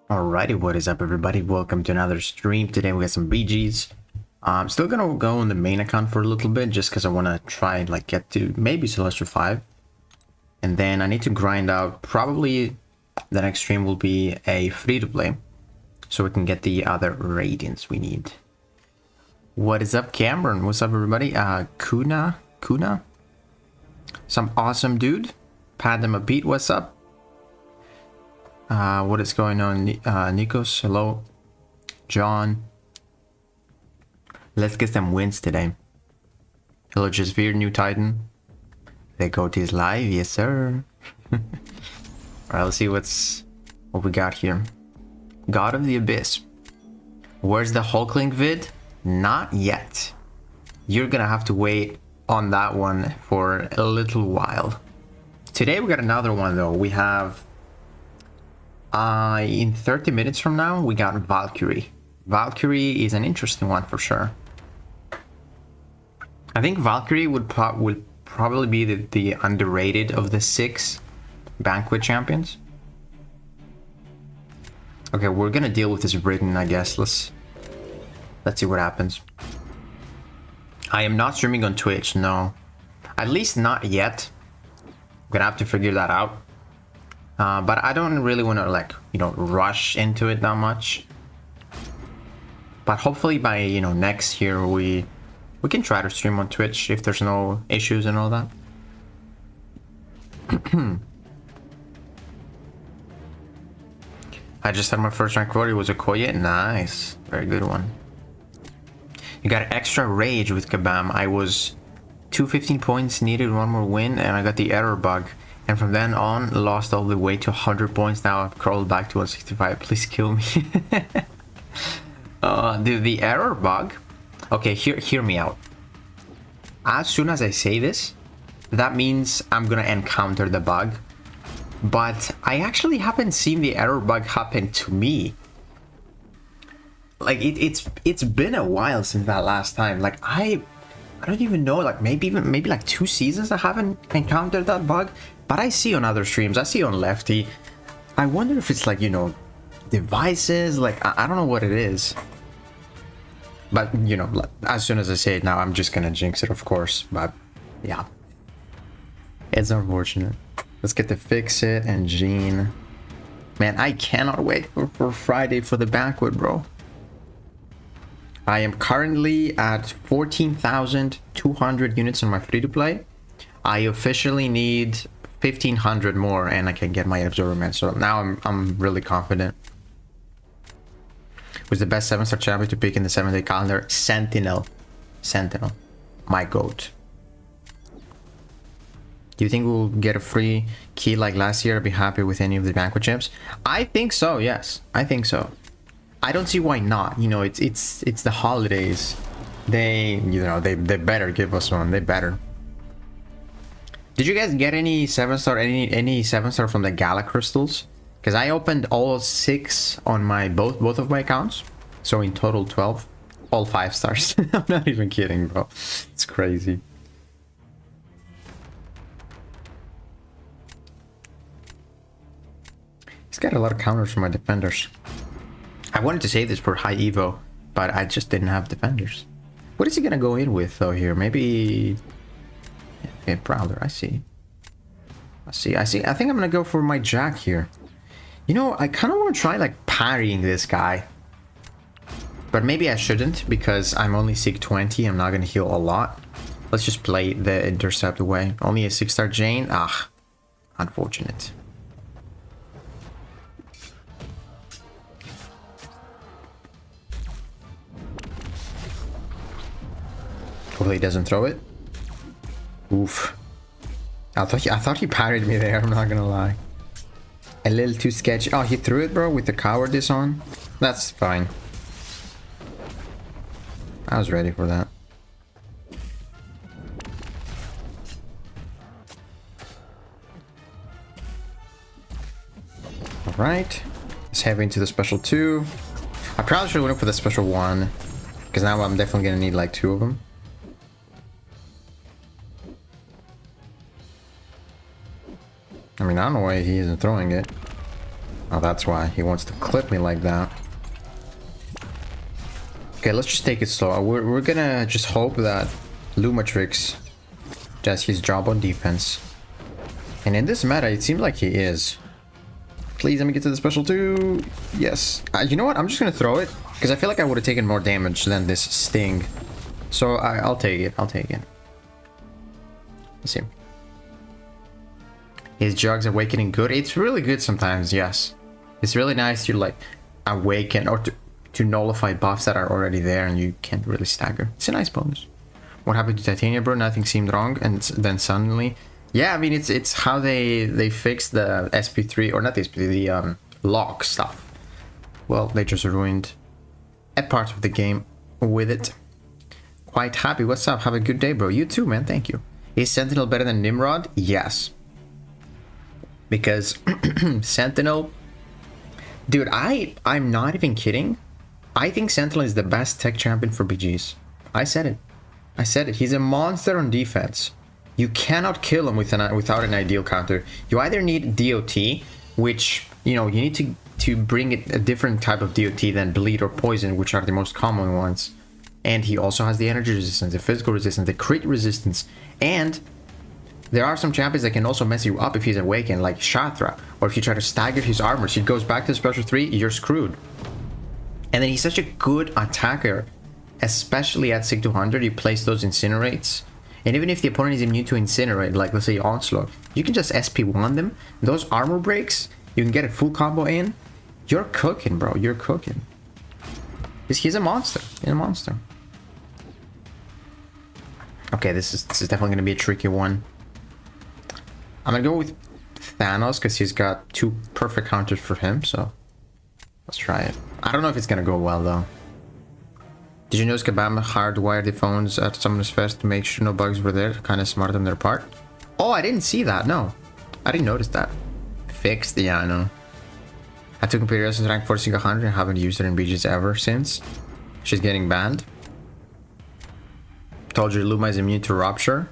Alrighty, what is up everybody? Welcome to another stream. Today we got some BGs. I'm still gonna go on the main account for a little bit just because I want to try and like get to maybe Celestial 5. And then I need to grind out, probably the next stream will be a free-to-play so we can get the other radiants we need. What is up, Cameron? What's up everybody? Kuna? Some awesome dude. Padma Pete, what's up? What is going on? Nikos, hello. John. Let's get some wins today. Hello, Jasveer, new Titan. The goat is live, yes sir. Alright, let's see what we got here. God of the Abyss. Where's the Hulkling vid? Not yet. You're gonna have to wait on that one for a little while. Today we got another one though. We have in 30 minutes from now, we got Valkyrie. Valkyrie is an interesting one for sure. I think Valkyrie would probably be the underrated of the 6 Banquet champions. Okay, we're gonna deal with this Britain, I guess. Let's see what happens. I am not streaming on Twitch, no. At least not yet. I'm gonna have to figure that out. But I don't really want to, like, rush into it that much. But hopefully by, next year we can try to stream on Twitch if there's no issues and all that. I just had my first rank quota. It was a Koye. Nice. Very good one. You got extra rage with Kabam. I was 215 points, needed one more win, and I got the error bug. And from then on, lost all the way to 100 points. Now I've crawled back to 165. Please kill me. The error bug. Okay, hear me out. As soon as I say this, that means I'm gonna encounter the bug. But I actually haven't seen the error bug happen to me. Like it's been a while since that last time. Like I don't even know. Like maybe like 2 seasons I haven't encountered that bug. But I see on other streams, I see on Lefty. I wonder if it's like, devices, like, I don't know what it is. But, as soon as I say it now, I'm just gonna jinx it, of course. But, yeah. It's unfortunate. Let's get to Fix It and Jean. Man, I cannot wait for Friday for the banquet, bro. I am currently at 14,200 units on my free-to-play. I officially need 1,500 more and I can get my Absorbment. So now I'm really confident. Who's the best 7-star champion to pick in the 7-day calendar? Sentinel. My goat. Do you think we'll get a free key like last year? I'd be happy with any of the banquet champs. I think so, yes. I think so. I don't see why not. It's the holidays. They better give us one. They better. Did you guys get any 7-star, any 7-star from the Gala crystals? Because I opened all 6 on my both of my accounts. So in total 12. All 5 stars. I'm not even kidding, bro. It's crazy. He's got a lot of counters for my defenders. I wanted to say this for high Evo, but I just didn't have defenders. What is he gonna go in with though here? Maybe... Okay, Prowler, I see. I think I'm gonna go for my Jack here. I kind of want to try like parrying this guy. But maybe I shouldn't because I'm only Sig 20. I'm not gonna heal a lot. Let's just play the intercept away. Only a 6-star Jane? Ah, unfortunate. Hopefully he doesn't throw it. Oof. I thought he parried me there, I'm not gonna lie. A little too sketchy. Oh, he threw it, bro, with the cowardice on? That's fine. I was ready for that. Alright. Let's head into the special 2. I probably should have went for the special 1. Because now I'm definitely gonna need like 2 of them. I mean, I don't know why he isn't throwing it. Oh, that's why he wants to clip me like that. Okay, let's just take it slow. We're gonna just hope that Lumatrix does his job on defense. And in this meta, it seems like he is. Please let me get to the special too. Yes. You know what? I'm just gonna throw it because I feel like I would have taken more damage than this sting. So I'll take it. I'll take it. Let's see. Is Jug's awakening good? It's really good sometimes, yes. It's really nice to like awaken or to nullify buffs that are already there and you can't really stagger. It's a nice bonus. What happened to Titania, bro? Nothing seemed wrong, and then suddenly, yeah. I mean, it's how they fixed the SP3 or not the SP3, the lock stuff. Well, they just ruined a part of the game with it. Quite happy. What's up? Have a good day, bro. You too, man. Thank you. Is Sentinel better than Nimrod? Yes. Because Sentinel, dude, I'm not even kidding. I think Sentinel is the best tech champion for BGs. I said it. I said it. He's a monster on defense. You cannot kill him without an ideal counter. You either need DOT, which, you know, you need to bring it a different type of DOT than bleed or poison, which are the most common ones. And he also has the energy resistance, the physical resistance, the crit resistance, and there are some champions that can also mess you up if he's awakened, like Shatra, or if you try to stagger his armor, so he goes back to special 3, you're screwed. And then he's such a good attacker, especially at Sig 200, you place those incinerates. And even if the opponent is immune to incinerate, like let's say Onslaught, you can just SP1 them. Those armor breaks, you can get a full combo in. You're cooking, bro. You're cooking. He's a monster. He's a monster. Okay, this is definitely gonna be a tricky one. I'm gonna go with Thanos because he's got 2 perfect counters for him, so let's try it. I don't know if it's gonna go well though. Did you notice Kabam hardwired the phones at Summoner's Fest to make sure no bugs were there? Kind of smart on their part. Oh, I didn't see that. No, I didn't notice that. Fixed? Yeah, I know. I took Imperial's rank 4600 and haven't used her in BGs ever since. She's getting banned. Told you Luma is immune to Rupture.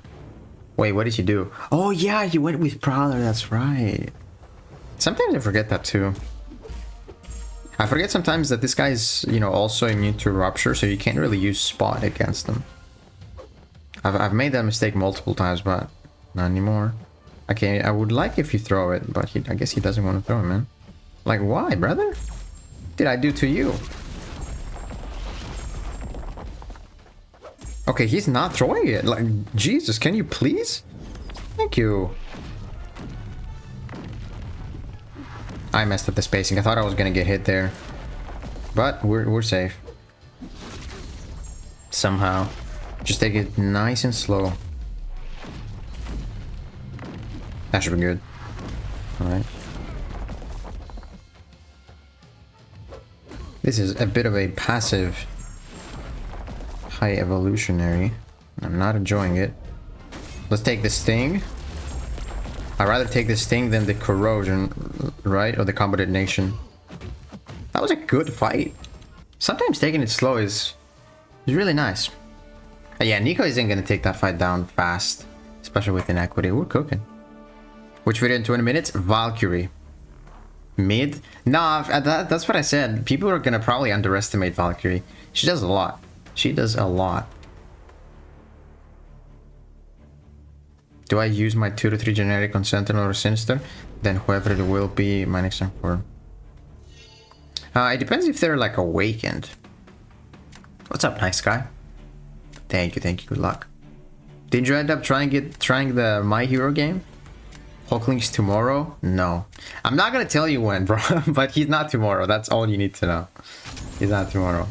Wait, what did he do? Oh yeah, he went with Prowler, that's right. Sometimes I forget that too. I forget sometimes that this guy's, you know, also immune to Rupture, so you can't really use Spot against him. I've made that mistake multiple times, but not anymore. Okay, I would like if you throw it, but I guess he doesn't want to throw it, man. Like, why, brother? What did I do to you? Okay, he's not throwing it. Like, Jesus, can you please? Thank you. I messed up the spacing. I thought I was gonna get hit there. But we're safe. Somehow. Just take it nice and slow. That should be good. Alright. This is a bit of a passive high evolutionary. I'm not enjoying it. Let's take the Sting. I'd rather take the Sting than the Corrosion, right? Or the Combo Detonation. That was a good fight. Sometimes taking it slow is really nice. Yeah, Nico isn't going to take that fight down fast. Especially with inequity. We're cooking. Which video in 20 minutes? Valkyrie. Mid? Nah, that's what I said. People are going to probably underestimate Valkyrie. She does a lot. She does a lot. Do I use my 2 to 3 generic on Sentinel or Sinister? Then whoever it will be my next time for. It depends if they're like awakened. What's up, nice guy? Thank you, good luck. Did you end up trying the My Hero game? Hulkling's tomorrow? No. I'm not gonna tell you when, bro, but he's not tomorrow. That's all you need to know. He's not tomorrow.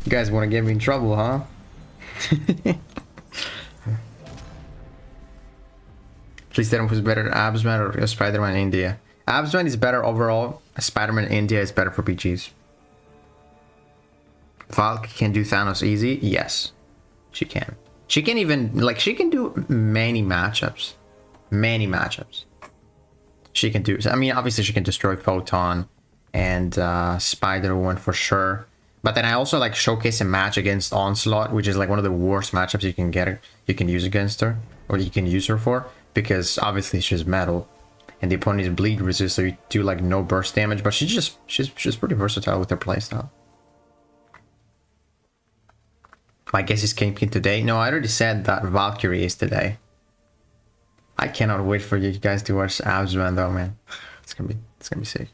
You guys want to get me in trouble, huh? Please tell him who's better, Absman or Spider-Man India. Absman is better overall. Spider-Man India is better for PGs. Valk can do Thanos easy? Yes. She can. She can even, like, she can do many matchups. Many matchups. She can do, I mean, obviously she can destroy Photon and Spider-Man for sure. But then I also like showcase a match against Onslaught, which is like one of the worst matchups you can use against her, or you can use her for, because obviously she's metal. and the opponent is bleed resist, so you do like no burst damage. But she's pretty versatile with her playstyle. My guess is Kingpin today. No, I already said that Valkyrie is today. I cannot wait for you guys to watch Absman though, man. It's gonna be sick.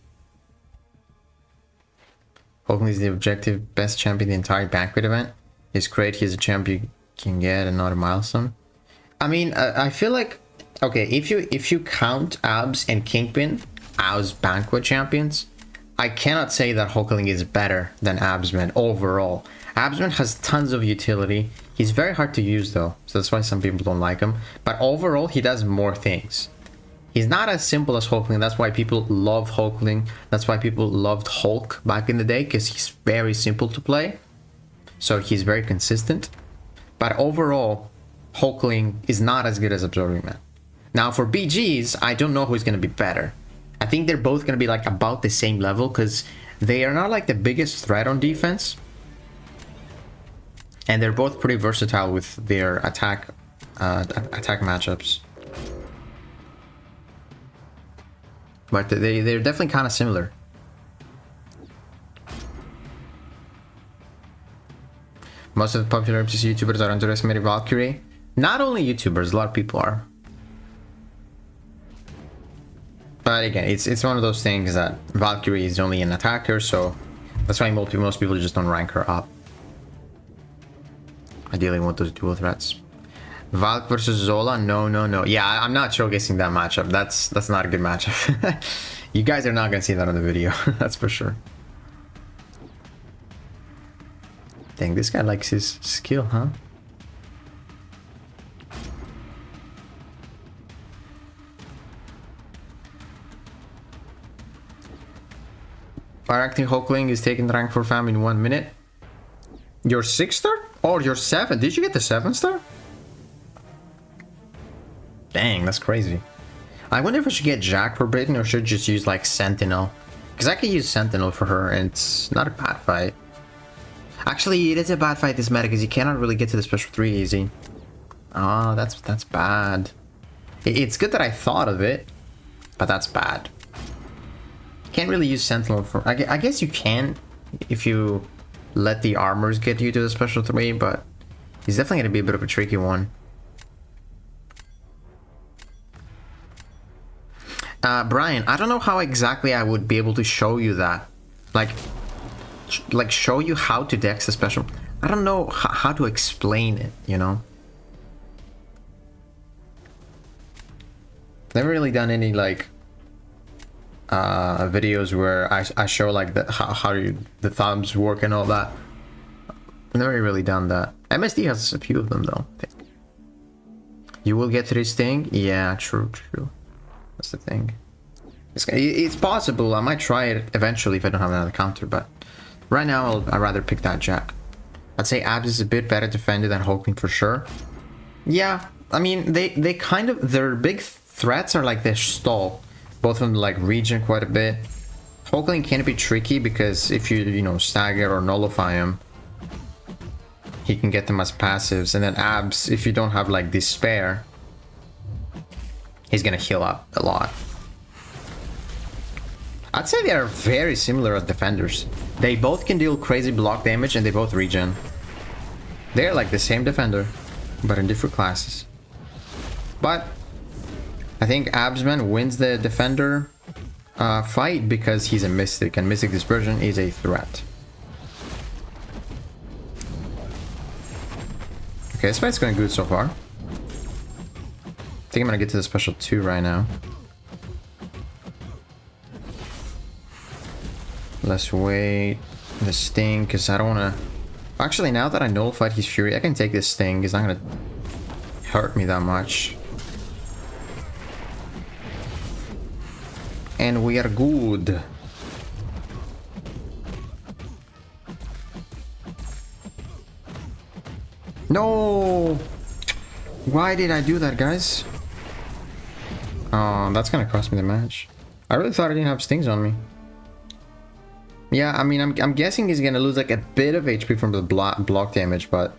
Hulkling is the objective best champion in the entire banquet event. He's great. He's a champion you can get and not a milestone. I mean, I feel like, okay, if you count Abs and Kingpin as banquet champions, I cannot say that Hulkling is better than Absman overall. Absman has tons of utility. He's very hard to use though, so that's why some people don't like him. But overall, he does more things. He's not as simple as Hulkling. That's why people love Hulkling. That's why people loved Hulk back in the day, because he's very simple to play. So he's very consistent. But overall, Hulkling is not as good as Absorbing Man. Now for BGs, I don't know who's going to be better. I think they're both going to be like about the same level, because they are not like the biggest threat on defense. And they're both pretty versatile with their attack matchups. But they're definitely kind of similar. Most of the popular MCC YouTubers are underestimating Valkyrie. Not only YouTubers, a lot of people are. But again, it's one of those things that Valkyrie is only an attacker, so that's why most people just don't rank her up. Ideally want those dual threats. Valk versus Zola? No. Yeah, I'm not showcasing that matchup. That's not a good matchup. You guys are not gonna see that on the video. That's for sure. Dang, this guy likes his skill, huh? Fire-acting Hulkling is taking rank 4 fam in 1 minute. You're 6 star? Oh, you're 7. Did you get the 7 star? Dang, that's crazy. I wonder if I should get Jack for Britain or should just use like Sentinel. Because I could use Sentinel for her and it's not a bad fight. Actually, it is a bad fight this meta because you cannot really get to the special 3 easy. Oh, that's bad. It's good that I thought of it, but that's bad. Can't really use Sentinel for... I guess you can if you let the armors get you to the special 3, but he's definitely going to be a bit of a tricky one. Brian, I don't know how exactly I would be able to show you that. Like show you how to dex a special. I don't know how to explain it, you know? Never really done any like videos where I show like how the thumbs work and all that. Never really done that. MSD has a few of them though, I think. You will get to this thing? Yeah, true. That's the thing. It's possible. I might try it eventually if I don't have another counter, but right now I'd rather pick that Jack. I'd say Abs is a bit better defended than Hulkling for sure. Yeah, I mean they kind of, their big threats are like their stall. Both of them like regen quite a bit. Hulkling can be tricky because if you know stagger or nullify him, he can get them as passives, and then Abs, if you don't have like despair, he's gonna heal up a lot. I'd say they are very similar as defenders. They both can deal crazy block damage and they both regen. They're like the same defender, but in different classes. But I think Absman wins the defender fight because he's a mystic, and mystic dispersion is a threat. Okay, this fight's going good so far. I think I'm gonna get to the special 2 right now. Let's wait. The sting, because I don't want to... Actually, now that I nullified his fury, I can take this sting. It's not going to hurt me that much. And we are good. No! Why did I do that, guys? Oh, that's gonna cost me the match. I really thought I didn't have stings on me. Yeah, I mean, I'm guessing he's gonna lose like a bit of HP from the block damage, but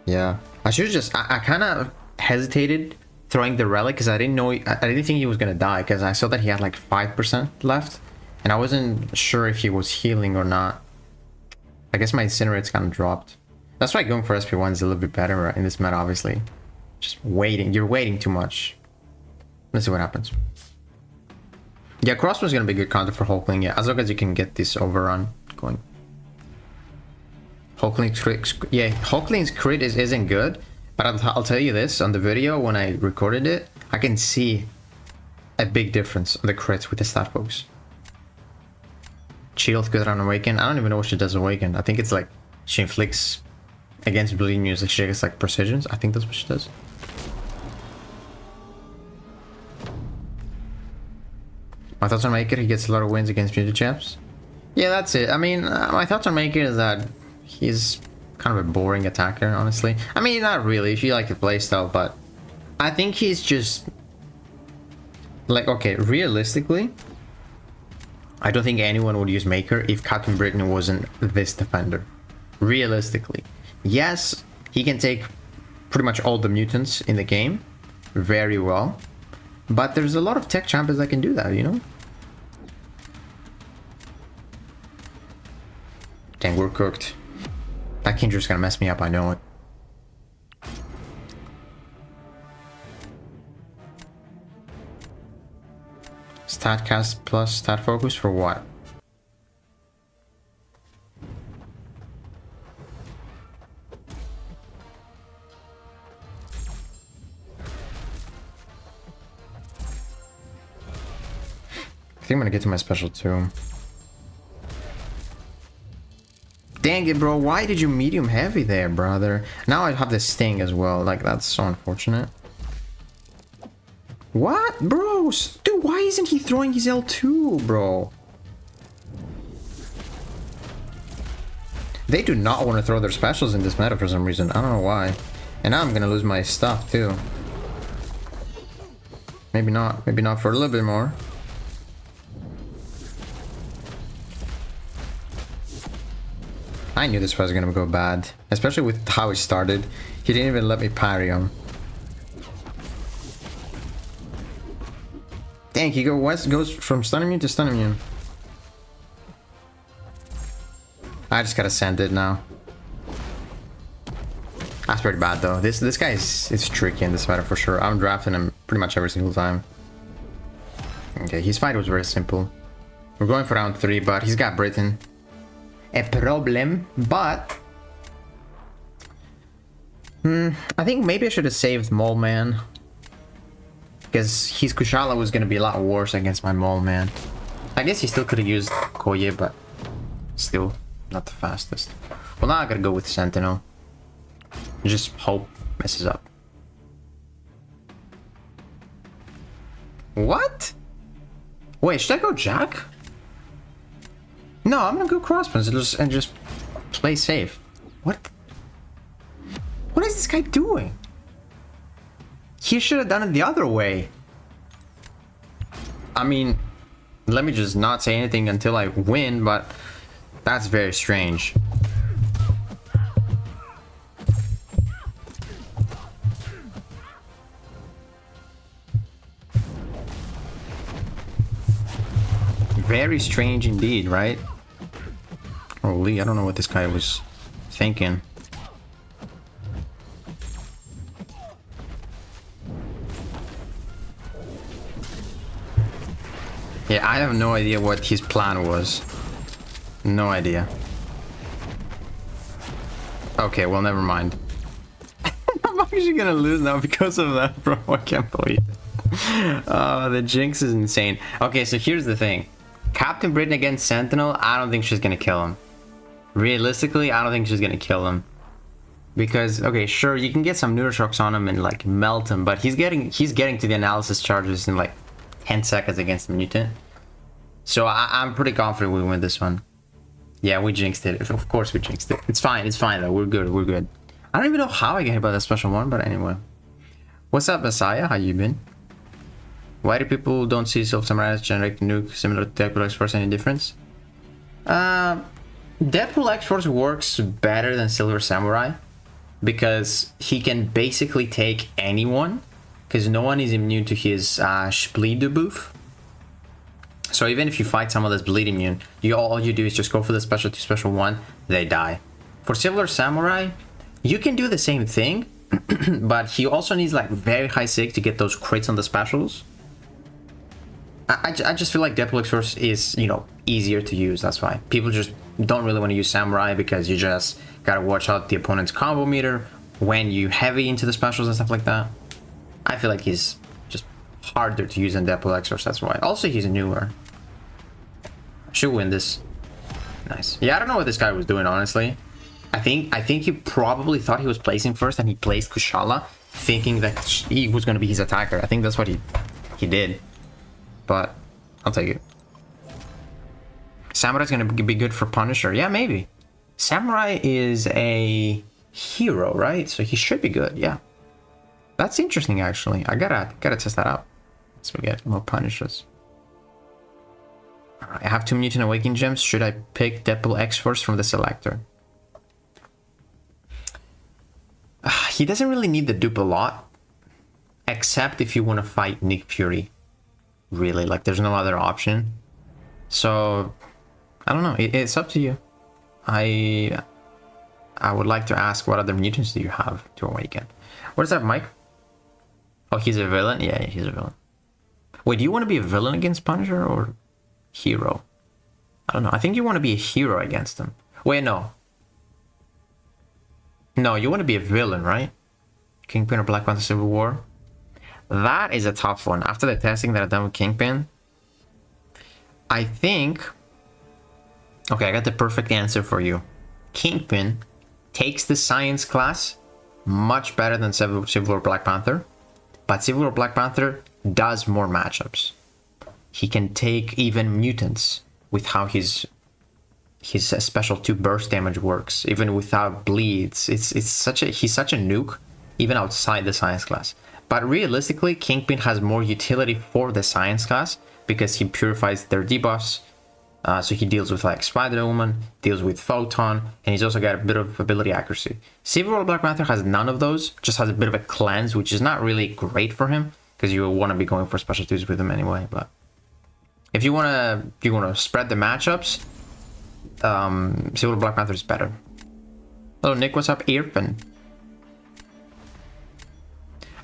yeah. I should just... I kind of hesitated throwing the relic because I didn't know, I didn't think he was gonna die because I saw that he had like 5% left, and I wasn't sure if he was healing or not. I guess my incinerate's kind of dropped. That's why going for SP1 is a little bit better in this meta, obviously. Just waiting. You're waiting too much. Let's see what happens. Yeah, crossbow's gonna be a good counter for Hulkling, yeah, as long as you can get this overrun going. Hulkling's crit, yeah, Hulkling's crit isn't good, but I'll tell you this, on the video when I recorded it, I can see a big difference on the crits with the stat focus. Shield good on Awaken. I don't even know what she does Awaken. I think it's like she inflicts against bleeding music. She gets like precisions. I think that's what she does. My thoughts on Maker, he gets a lot of wins against mutant champs. Yeah, that's it. I mean, my thoughts on Maker is that he's kind of a boring attacker, honestly. I mean, not really, if you like the playstyle, but I think he's just like, okay, realistically, I don't think anyone would use Maker if Captain Britain wasn't this defender. Realistically. Yes, he can take pretty much all the mutants in the game very well, but there's a lot of tech champions that can do that, you know? Dang, we're cooked. That Kindra's gonna mess me up, I know it. Stat cast plus stat focus for what? I think I'm gonna get to my special too. Dang it, bro. Why did you medium heavy there, brother? Now I have the sting as well. Like, that's so unfortunate. What? Bro? Dude, why isn't he throwing his L2, bro? They do not want to throw their specials in this meta for some reason. I don't know why. And now I'm gonna lose my stuff, too. Maybe not. Maybe not for a little bit more. I knew this was gonna go bad, especially with how it started. He didn't even let me parry him. Dang, he goes from stun immune to stun immune. I just gotta send it now. That's pretty bad though. This guy is tricky in this meta for sure. I'm drafting him pretty much every single time. Okay, his fight was very simple. We're going for round 3, but he's got Britain. A problem, but I think maybe I should have saved Mole Man, because his Kushala was going to be a lot worse against my Mole Man. I guess he still could have used Koye, but still not the fastest. Well, now I gotta go with Sentinel. Just hope messes up. What? Wait, should I go Jack? No, I'm gonna go Crossbones and just play safe. What? What is this guy doing? He should have done it the other way. I mean, let me just not say anything until I win, but that's very strange. Very strange indeed, right? Holy, I don't know what this guy was thinking. Yeah, I have no idea what his plan was. No idea. Okay, well, never mind. I'm actually gonna lose now because of that, bro. I can't believe it. The jinx is insane. Okay, so here's the thing. Captain Britain against Sentinel, I don't think she's gonna kill him. Realistically, I don't think she's gonna kill him. Because, okay, sure, you can get some Neuroshocks on him and, like, melt him, but he's getting to the analysis charges in, like, 10 seconds against the mutant. So I'm pretty confident we win this one. Yeah, we jinxed it. Of course we jinxed it. It's fine though. We're good. I don't even know how I get hit by that special one, but anyway. What's up, Messiah? How you been? Why do people don't see Silver Samurai generate nuke similar to Deadpool X-Force? Any difference? Deadpool X-Force works better than Silver Samurai because he can basically take anyone because no one is immune to his bleed debuff. So even if you fight someone that's bleed immune, all you do is just go for the special 2, special 1, they die. For Silver Samurai, you can do the same thing, but he also needs like very high sig to get those crits on the specials. I just feel like Deplox Source is, you know, easier to use. That's why people just don't really want to use Samurai, because you just gotta watch out the opponent's combo meter when you heavy into the specials and stuff like that. I feel like he's just harder to use than Deplox Source. That's why. Also, he's newer. Should win this. Nice. Yeah, I don't know what this guy was doing, honestly. I think he probably thought he was placing first, and he placed Kushala, thinking that he was going to be his attacker. I think that's what he did. But I'll take it. Samurai's going to be good for Punisher. Yeah, maybe. Samurai is a hero, right? So he should be good. Yeah. That's interesting, actually. I gotta test that out. Let's get more Punishers. Alright, I have 2 Mutant Awakening Gems. Should I pick Deadpool X-Force from the selector? He doesn't really need the dupe a lot. Except if you want to fight Nick Fury. Really, like there's no other option. So, I don't know. It's up to you. I would like to ask, what other mutants do you have to awaken? What is that, Mike? Oh, he's a villain? Yeah, he's a villain. Wait, do you want to be a villain against Punisher or hero? I don't know. I think you want to be a hero against him. Wait, no. No, you want to be a villain, right? Kingpin or Black Panther Civil War? That is a tough one. After the testing that I've done with Kingpin, I think... Okay, I got the perfect answer for you. Kingpin takes the science class much better than Civil War Black Panther. But Civil War Black Panther does more matchups. He can take even mutants with how his special 2 burst damage works, even without bleeds. He's such a nuke, even outside the science class. But realistically, Kingpin has more utility for the science class because he purifies their debuffs. So he deals with like Spider-Woman, deals with Photon, and he's also got a bit of ability accuracy. Civil War Black Panther has none of those, just has a bit of a cleanse, which is not really great for him because you want to be going for special 2s with him anyway. But if you want to spread the matchups, Civil War Black Panther is better. Hello Nick, what's up? Irfan.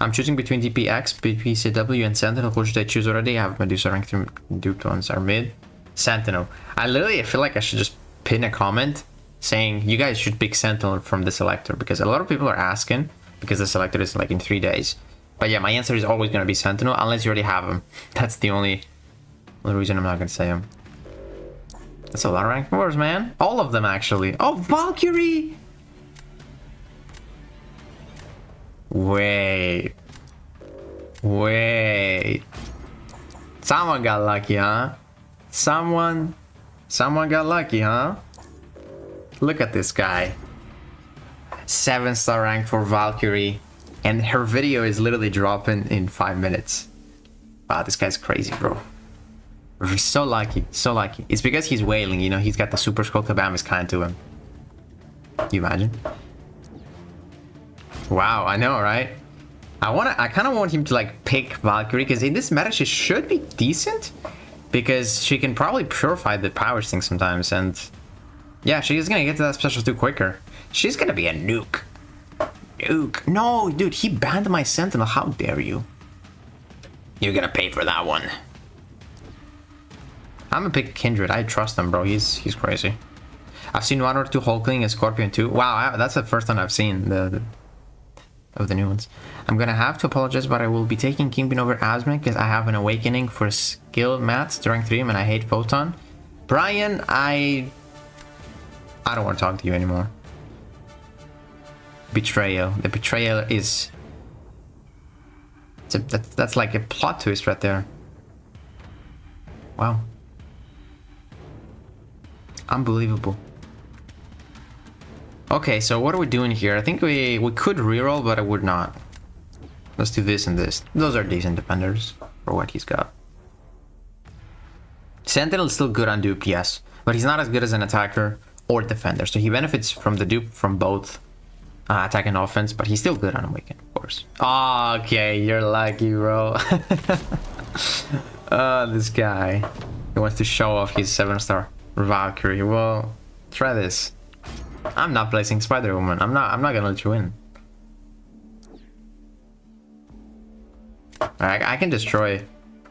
I'm choosing between DPX, BPCW, and Sentinel. Who should I choose already? I have Medusa rank 3 duped ones are mid. Sentinel. I feel like I should just pin a comment saying you guys should pick Sentinel from the selector, because a lot of people are asking, because the selector is like in 3 days. But yeah, my answer is always going to be Sentinel unless you already have him. That's the only reason I'm not going to say him. That's a lot of rank 4s, man. All of them, actually. Oh, Valkyrie! Wait. Someone got lucky, huh? Someone got lucky, huh? Look at this guy. 7-star rank for Valkyrie. And her video is literally dropping in 5 minutes. Wow, this guy's crazy, bro. We're so lucky, so lucky. It's because he's wailing, you know, he's got the Super Skull Kabam is kind to him. Can you imagine? Wow, I know, right? I kind of want him to like pick Valkyrie, because in this meta she should be decent, because she can probably purify the powers thing sometimes, and yeah, she's gonna get to that special 2 quicker. She's gonna be a nuke. Nuke. No, dude, he banned my Sentinel. How dare you? You're gonna pay for that one. I'm gonna pick Kindred. I trust him, bro. He's crazy. I've seen 1 or 2 Hulkling and Scorpion too. Wow, that's the first time I've seen of the new ones. I'm gonna have to apologize, but I will be taking Kingpin over Asmik because I have an awakening for skill mats during 3 and I hate Photon. Brian, I don't want to talk to you anymore. Betrayal. The betrayal is... That's like a plot twist right there. Wow. Unbelievable. Okay, so what are we doing here? I think we could reroll, but I would not. Let's do this and this. Those are decent defenders for what he's got. Sentinel is still good on dupe, yes, but he's not as good as an attacker or defender. So he benefits from the dupe from both attack and offense, but he's still good on awaken, of course. course. Oh, okay, you're lucky, bro. This guy. He wants to show off his 7-star Valkyrie. Well, try this. I'm not placing Spider-Woman. I'm not gonna let you win. I can destroy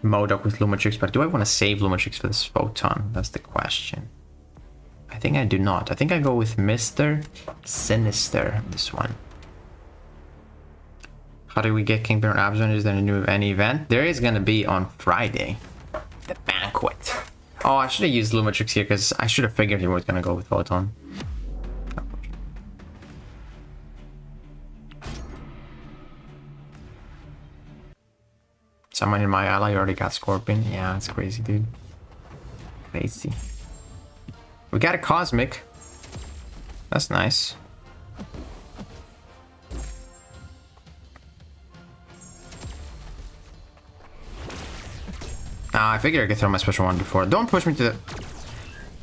MODOK with Lumatrix, but do I want to save Lumatrix for this Photon? That's the question. I think I do not. I think I go with Mr. Sinister, this one. How do we get Kingpin Abzone? Is there any event? There is gonna be on Friday. The banquet. Oh, I should have used Lumatrix here because I should have figured he was gonna go with Photon. Someone in my ally already got Scorpion. Yeah, it's crazy, dude. Crazy. We got a Cosmic. That's nice. I figured I could throw my special one before. Don't push me to the...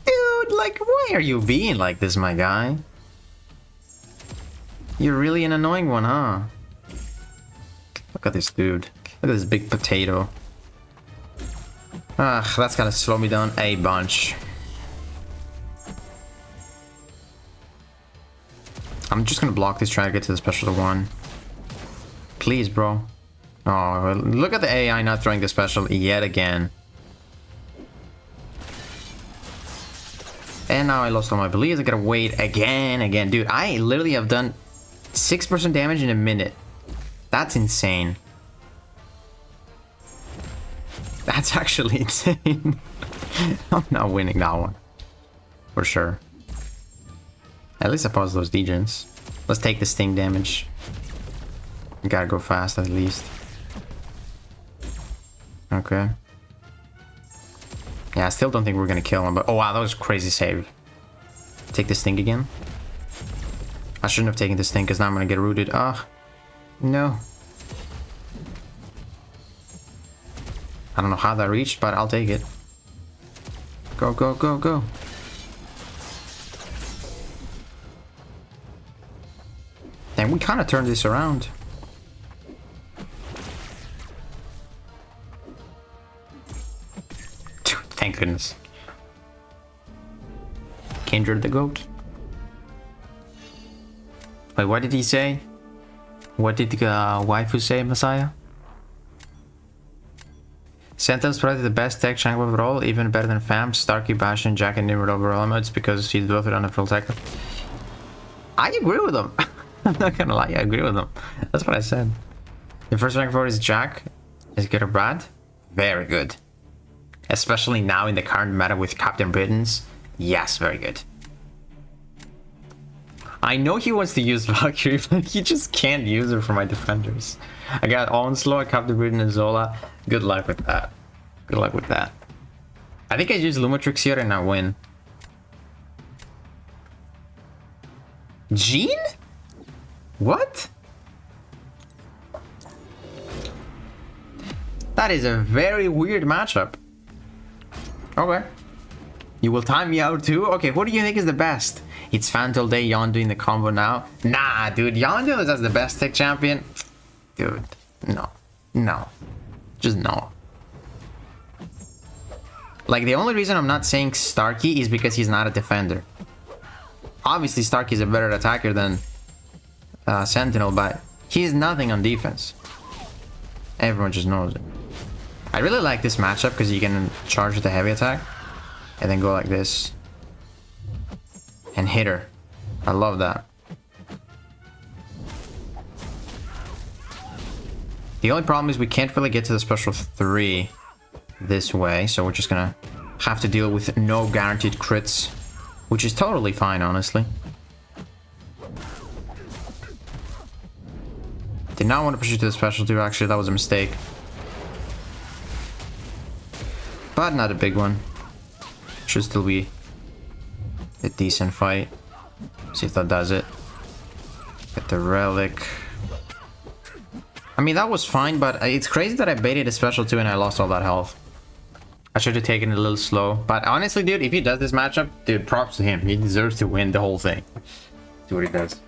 Dude, like, why are you being like this, my guy? You're really an annoying one, huh? Look at this dude. Look at this big potato. Ugh, that's gonna slow me down a bunch. I'm just gonna block this, try to get to the special one. Please, bro. Oh, look at the AI not throwing the special yet again. And now I lost all my beliefs. I gotta wait again. Dude, I literally have done 6% damage in a minute. That's insane. That's actually insane. I'm not winning that one. For sure. At least I paused those degens. Let's take the sting damage. You gotta go fast at least. Okay. Yeah, I still don't think we're gonna kill him, but oh wow, that was a crazy save. Take this thing again. I shouldn't have taken this thing because now I'm gonna get rooted. Ah, no. I don't know how that reached, but I'll take it. Go, go, go, go. And we kind of turned this around. Thank goodness. Kindred the goat. Wait, what did he say? What did waifu say, Messiah? Sentinel's probably the best tech chunk overall, even better than Fam, Starkey, Bastion, Jack, and Nimrod overall. It's because he's built it on a full tech. I agree with him. I'm not gonna lie, I agree with him. That's what I said. The first rank for is Jack. Is good or bad? Very good. Especially now in the current meta with Captain Britons. Yes, very good. I know he wants to use Valkyrie, but he just can't use her for my defenders. I got Onslaught, Captain Britain, and Zola. Good luck with that. Good luck with that. I think I use Lumatrix here and I win. Jean? What? That is a very weird matchup. Okay. You will time me out too? Okay, what do you think is the best? It's Fantal Day, Yondu in the combo now. Nah, dude, Yondu is as the best tech champion. Dude, no. No. Just no. Like, the only reason I'm not saying Starkey is because he's not a defender. Obviously, Starkey is a better attacker than Sentinel, but he's nothing on defense. Everyone just knows it. I really like this matchup because you can charge with the heavy attack and then go like this and hit her. I love that. The only problem is we can't really get to the special 3 this way, so we're just gonna have to deal with no guaranteed crits, which is totally fine, honestly. Did not want to push it to the special 2, actually, that was a mistake. But not a big one. Should still be a decent fight. See if that does it. Get the relic. I mean, that was fine, but it's crazy that I baited a special 2 and I lost all that health. I should have taken it a little slow. But honestly, dude, if he does this matchup, dude, props to him. He deserves to win the whole thing. See what he does.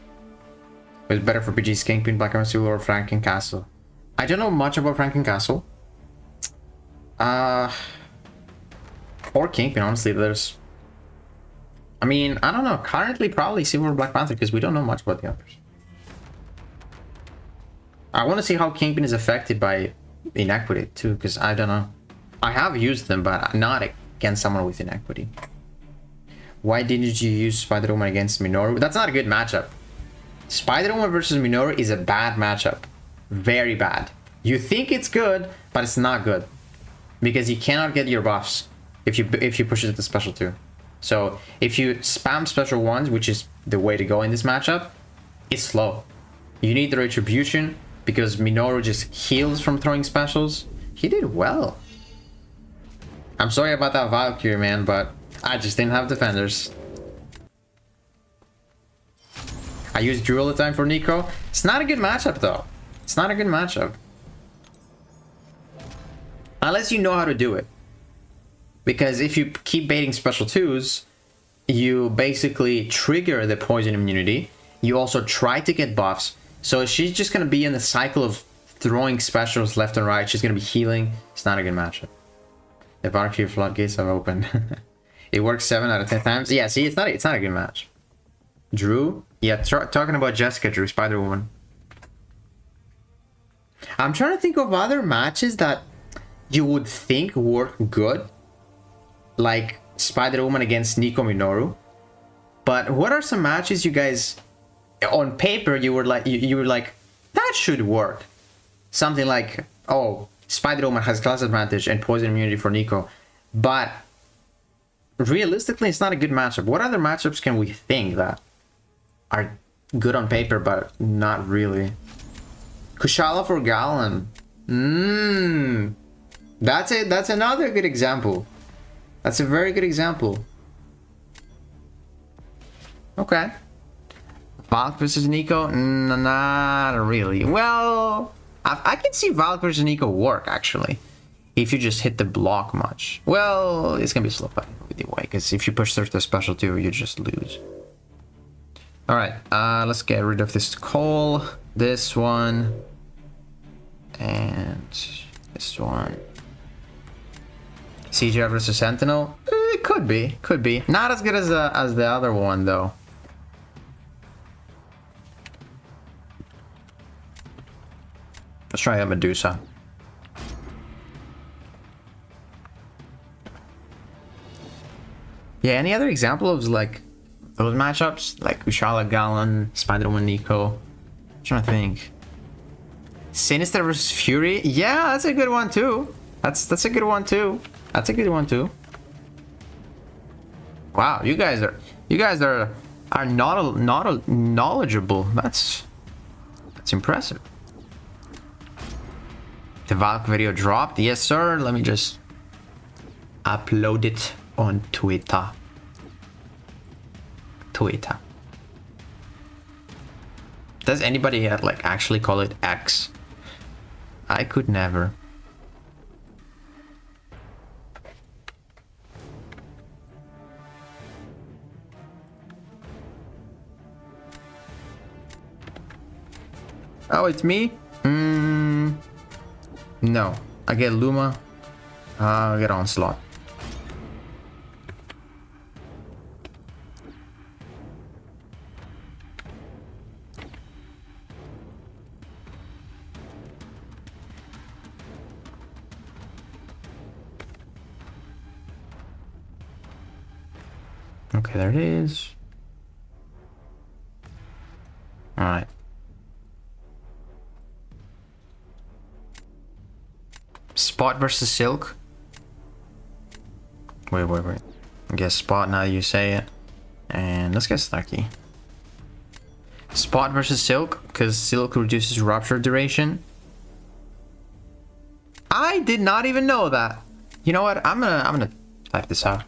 It's better for PG's Kingpin, Black Armor or Franken Castle. I don't know much about Franken Castle. Or Kingpin, honestly. There's... I mean, I don't know. Currently, probably Silver or Black Panther, because we don't know much about the others. I want to see how Kingpin is affected by inequity, too, because I don't know. I have used them, but not against someone with inequity. Why didn't you use Spider-Woman against Minoru? That's not a good matchup. Spider-Woman versus Minoru is a bad matchup. Very bad. You think it's good, but it's not good. Because you cannot get your buffs if you push it to special 2. So if you spam special 1s, which is the way to go in this matchup, it's slow. You need the retribution because Minoru just heals from throwing specials. He did well. I'm sorry about that Valkyrie, man, but I just didn't have defenders. I use Drew all the time for Nico. It's not a good matchup, though. It's not a good matchup. Unless you know how to do it. Because if you keep baiting special 2s, you basically trigger the poison immunity. You also try to get buffs. So she's just going to be in the cycle of throwing specials left and right. She's going to be healing. It's not a good matchup. The Valkyrie floodgates have opened. It works 7 out of 10 times. Yeah, see, it's not a good match. Drew? Yeah, talking about Jessica Drew, Spider-Woman. I'm trying to think of other matches that you would think work good. Like Spider-Woman against Nico Minoru. But what are some matches you guys... On paper, you were like, that should work. Something like, oh, Spider-Woman has class advantage and poison immunity for Nico. But realistically, it's not a good matchup. What other matchups can we think that are good on paper, but not really? Kushala for Galen. That's it. That's another good example. That's a very good example. Okay. Valk versus Nico? Not really. Well, I can see Valk versus Nico work, actually. If you just hit the block much. Well, it's gonna be slow fighting either way, because if you push through the special 2, you just lose. Alright, let's get rid of this call. This one. And this one. CJ versus Sentinel? It could be. Could be. Not as good as the other one, though. Let's try a Medusa. Yeah, any other example of like those matchups? Like Kushala, Galen, Spider-Woman, Nico. I'm trying to think. Sinister versus Fury? Yeah, that's a good one too. That's a good one too. That's a good one too. Wow, you guys are not knowledgeable. That's impressive. The Valk video dropped. Yes, sir. Let me just upload it on Twitter. Does anybody like actually call it X? I could never. Oh, it's me? No. I get Luma. I get Onslaught. Okay, there it is. All right. Spot versus Silk. Wait. I guess Spot now you say it. And let's get Starkey. Spot versus Silk, because Silk reduces rupture duration. I did not even know that. You know what? I'm gonna type this out.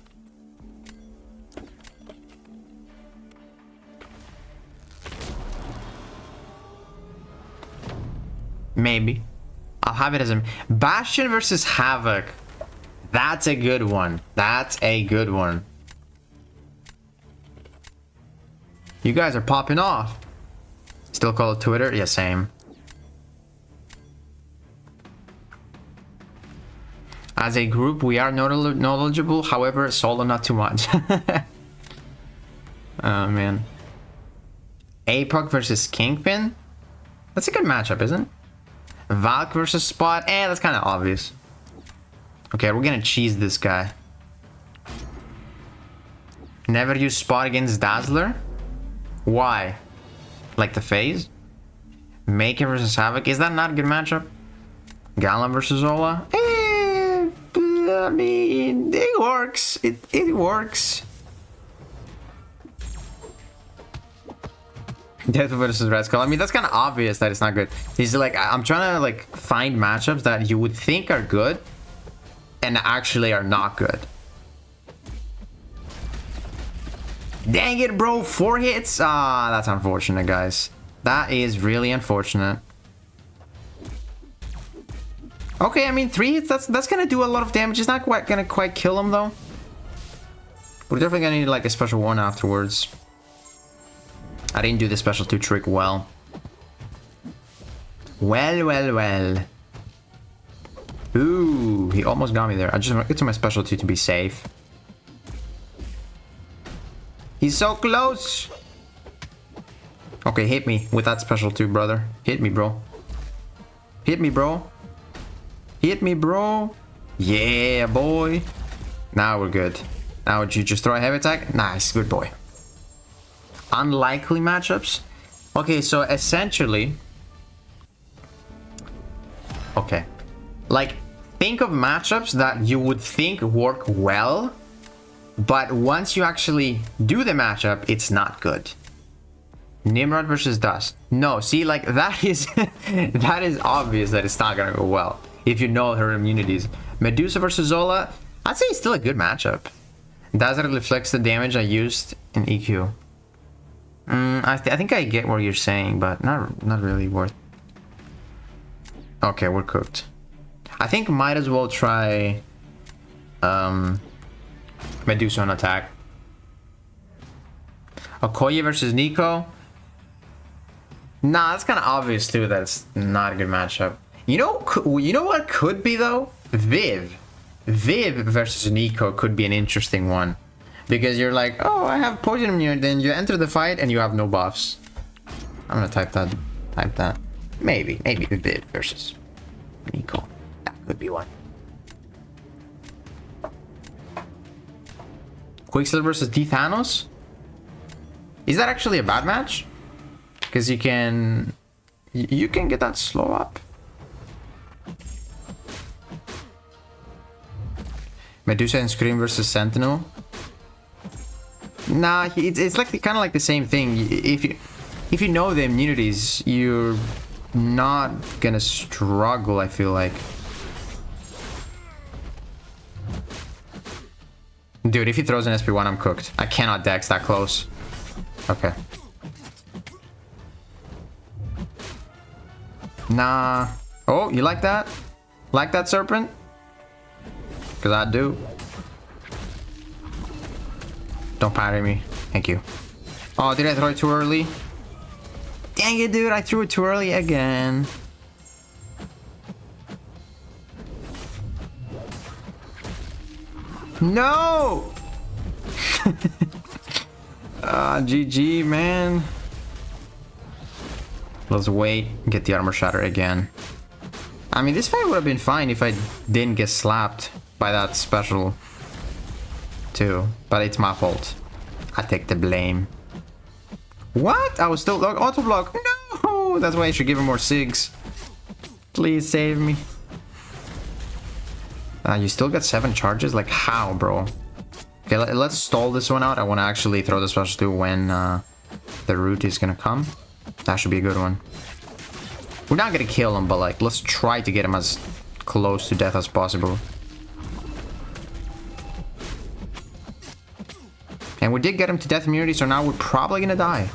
Maybe. I'll have it as a Bastion versus Havoc. That's a good one. That's a good one. You guys are popping off. Still call it Twitter? Yeah, same. As a group, we are knowledgeable, however, solo not too much. Oh, man. APOC versus Kingpin? That's a good matchup, isn't it? Valk versus Spot? That's kind of obvious. Okay, we're gonna cheese this guy. Never use Spot against Dazzler? Why? Like the phase? Maker versus Havoc? Is that not a good matchup? Gala versus Zola? I mean, it works. It works. Death versus Red Skull. I mean, that's kind of obvious that it's not good. He's like, I'm trying to like find matchups that you would think are good and actually are not good. Dang it, bro. 4 hits. Ah, that's unfortunate, guys. That is really unfortunate. Okay, I mean, 3 hits, that's gonna do a lot of damage. It's not quite gonna kill him, though. We're definitely gonna need, like, a special 1 afterwards. I didn't do the special 2 trick well. Well. Ooh, he almost got me there. I just want to get to my special 2 to be safe. He's so close. Okay, hit me with that special 2, brother. Hit me, bro. Hit me, bro. Hit me, bro. Yeah, boy. Now we're good. Now would you just throw a heavy attack? Nice, good boy. Unlikely matchups. Okay, so essentially... Okay. Like, think of matchups that you would think work well, but once you actually do the matchup, it's not good. Nimrod versus Dust. No, see, like, that is... that is obvious that it's not gonna go well. If you know her immunities. Medusa versus Zola, I'd say it's still a good matchup. Dazzler reflects the damage I used in EQ. I think I get what you're saying, but not really worth. Okay, we're cooked. I think might as well try Medusa on attack. Okoye versus Nico. Nah, that's kind of obvious too that it's not a good matchup. You know what could be though? Viv versus Nico could be an interesting one. Because you're like, oh, I have poison immunity, then you enter the fight and you have no buffs. I'm gonna type that. Maybe Viv versus Nico. That could be one. Quicksilver versus Thanos? Is that actually a bad match? Because you can get that slow up. Medusa and Scream versus Sentinel. Nah, it's like kind of like the same thing. If you know the immunities, you're not gonna struggle, I feel like. Dude, if he throws an SP1, I'm cooked. I cannot dex that close. Okay. Nah. Oh, you like that? Like that, Serpent? Because I do. Don't parry me. Thank you. Oh, did I throw it too early? Dang it, dude. I threw it too early again. No! GG, man. Let's wait and get the armor shatter again. I mean, this fight would have been fine if I didn't get slapped by that special too. But it's my fault. I take the blame. What? I was still auto block. No! That's why I should give him more SIGs. Please save me. You still got 7 charges? Like, how, bro? Okay, let's stall this one out. I want to actually throw the special to when the root is gonna come. That should be a good one. We're not gonna kill him, but like, let's try to get him as close to death as possible. And we did get him to death immunity, so now we're probably gonna die.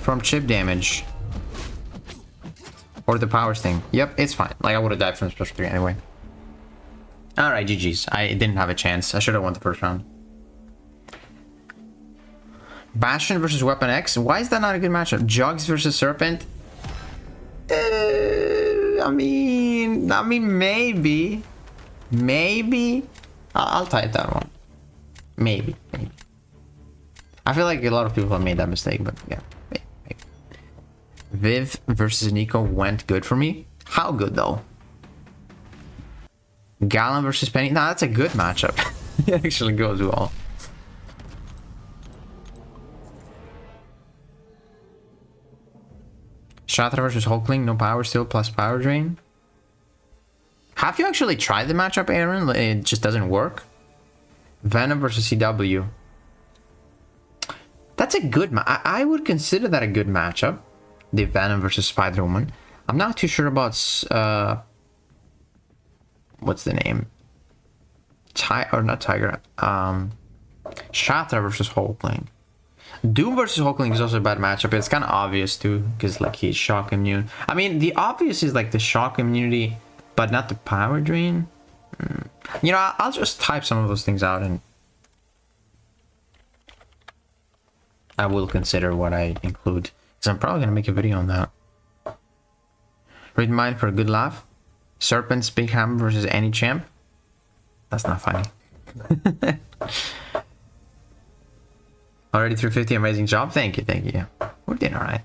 From chip damage. Or the power sting. Yep, it's fine. Like, I would have died from special 3 anyway. Alright, GG's. I didn't have a chance. I should have won the first round. Bastion versus Weapon X. Why is that not a good matchup? Jugs versus Serpent. I mean, maybe. I'll type that one. Maybe. I feel like a lot of people have made that mistake, but yeah. Maybe. Viv versus Nico went good for me. How good though? Galen versus Penny. Nah, that's a good matchup. It actually goes well. Shatra versus Hulkling, no power steal plus power drain. Have you actually tried the matchup, Aaron? It just doesn't work. Venom versus CW. That's a good I would consider that a good matchup. The Venom versus Spider-Woman. I'm not too sure about what's the name? Not Tiger. Shatra versus Hulkling. Doom versus Hulkling is also a bad matchup. It's kind of obvious too, because like he's shock immune. I mean, the obvious is like the shock immunity, but not the power drain. You know, I'll just type some of those things out and I will consider what I include. Because I'm probably going to make a video on that. Read mine for a good laugh. Serpent's Big Ham versus any champ. That's not funny. Already 350, amazing job. Thank you. We're doing alright.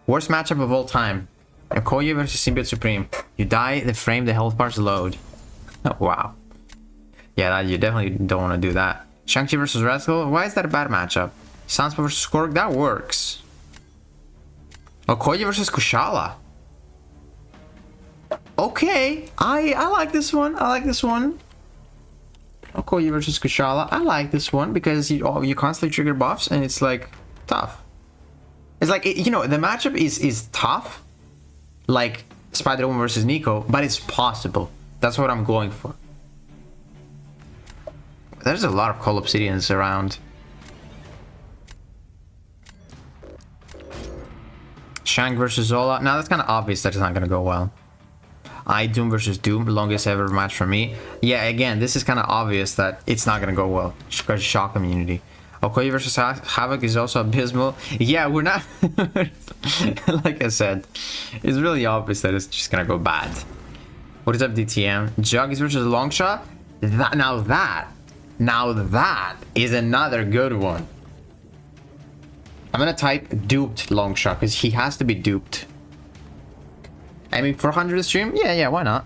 Worst matchup of all time. Okoye versus Symbiote Supreme. You die, the frame, the health bars load. Oh, wow. Yeah, you definitely don't want to do that. Shang-Chi versus Rascal. Why is that a bad matchup? Sunspool versus Skorg. That works. Okoye versus Kushala. Okay. I like this one. Okoye versus Kushala. I like this one because you constantly trigger buffs and it's like tough. It's like, you know, the matchup is tough. Like Spider-Woman versus Nico, but it's possible. That's what I'm going for. There's a lot of Call Obsidians around. Shang versus Zola. Now that's kind of obvious that it's not going to go well. Doom versus Doom, longest ever match for me. Yeah, again, this is kind of obvious that it's not going to go well. Because shock immunity. Okoye versus Havoc is also abysmal. Yeah, we're not... like I said, it's really obvious that it's just going to go bad. What is up, DTM? Juggies versus Longshot? Now that is another good one. I'm going to type duped Longshot because he has to be duped. I mean, 400 stream? Yeah, why not?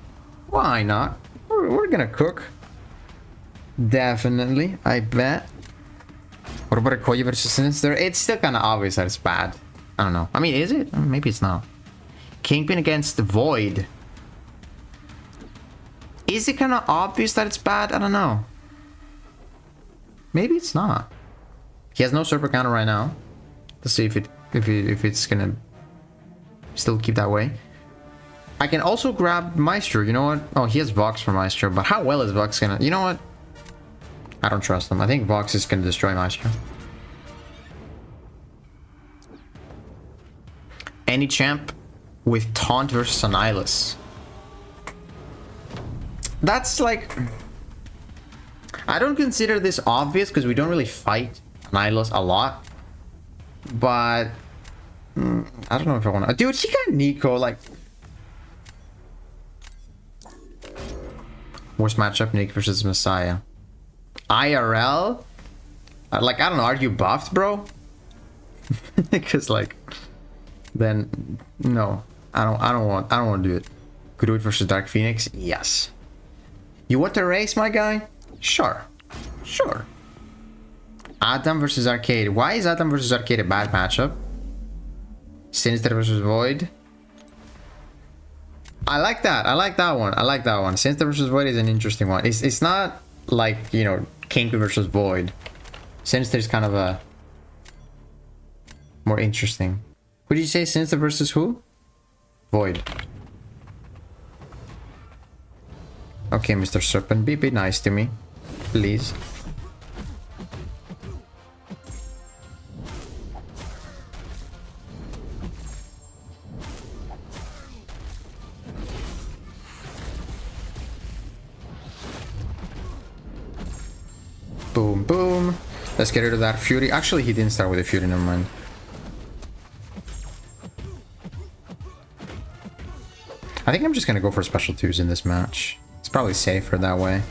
Why not? We're gonna cook. Definitely, I bet. What about Okoye versus Sinister? It's still kind of obvious that it's bad. I don't know. I mean, is it? Maybe it's not. Kingpin against Void. Is it kind of obvious that it's bad? I don't know. Maybe it's not. He has no super counter right now. Let's see if it's gonna still keep that way. I can also grab Maestro, you know what? Oh, he has Vox for Maestro, but how well is Vox gonna... You know what? I don't trust him. I think Vox is gonna destroy Maestro. Any champ with Taunt versus Annihilus. That's like... I don't consider this obvious because we don't really fight Annihilus a lot. But... I don't know if I want to... Dude, he got Nico, like... Worst matchup, Nick versus Messiah. IRL? Like, I don't know, are you buffed, bro? Because, like, then, no. I don't want to do it. Could do it versus Dark Phoenix? Yes. You want to race, my guy? Sure. Adam versus Arcade. Why is Adam versus Arcade a bad matchup? Sinister versus Void. I like that one. Sinister versus Void is an interesting one. It's not like, you know, Kingpin versus Void. Sinister is kind of a more interesting. What did you say? Sinister versus who? Void. Okay, Mr. Serpent, be nice to me, please. Boom, boom. Let's get rid of that Fury. Actually, he didn't start with a Fury, never mind. I think I'm just gonna go for special 2s in this match. It's probably safer that way.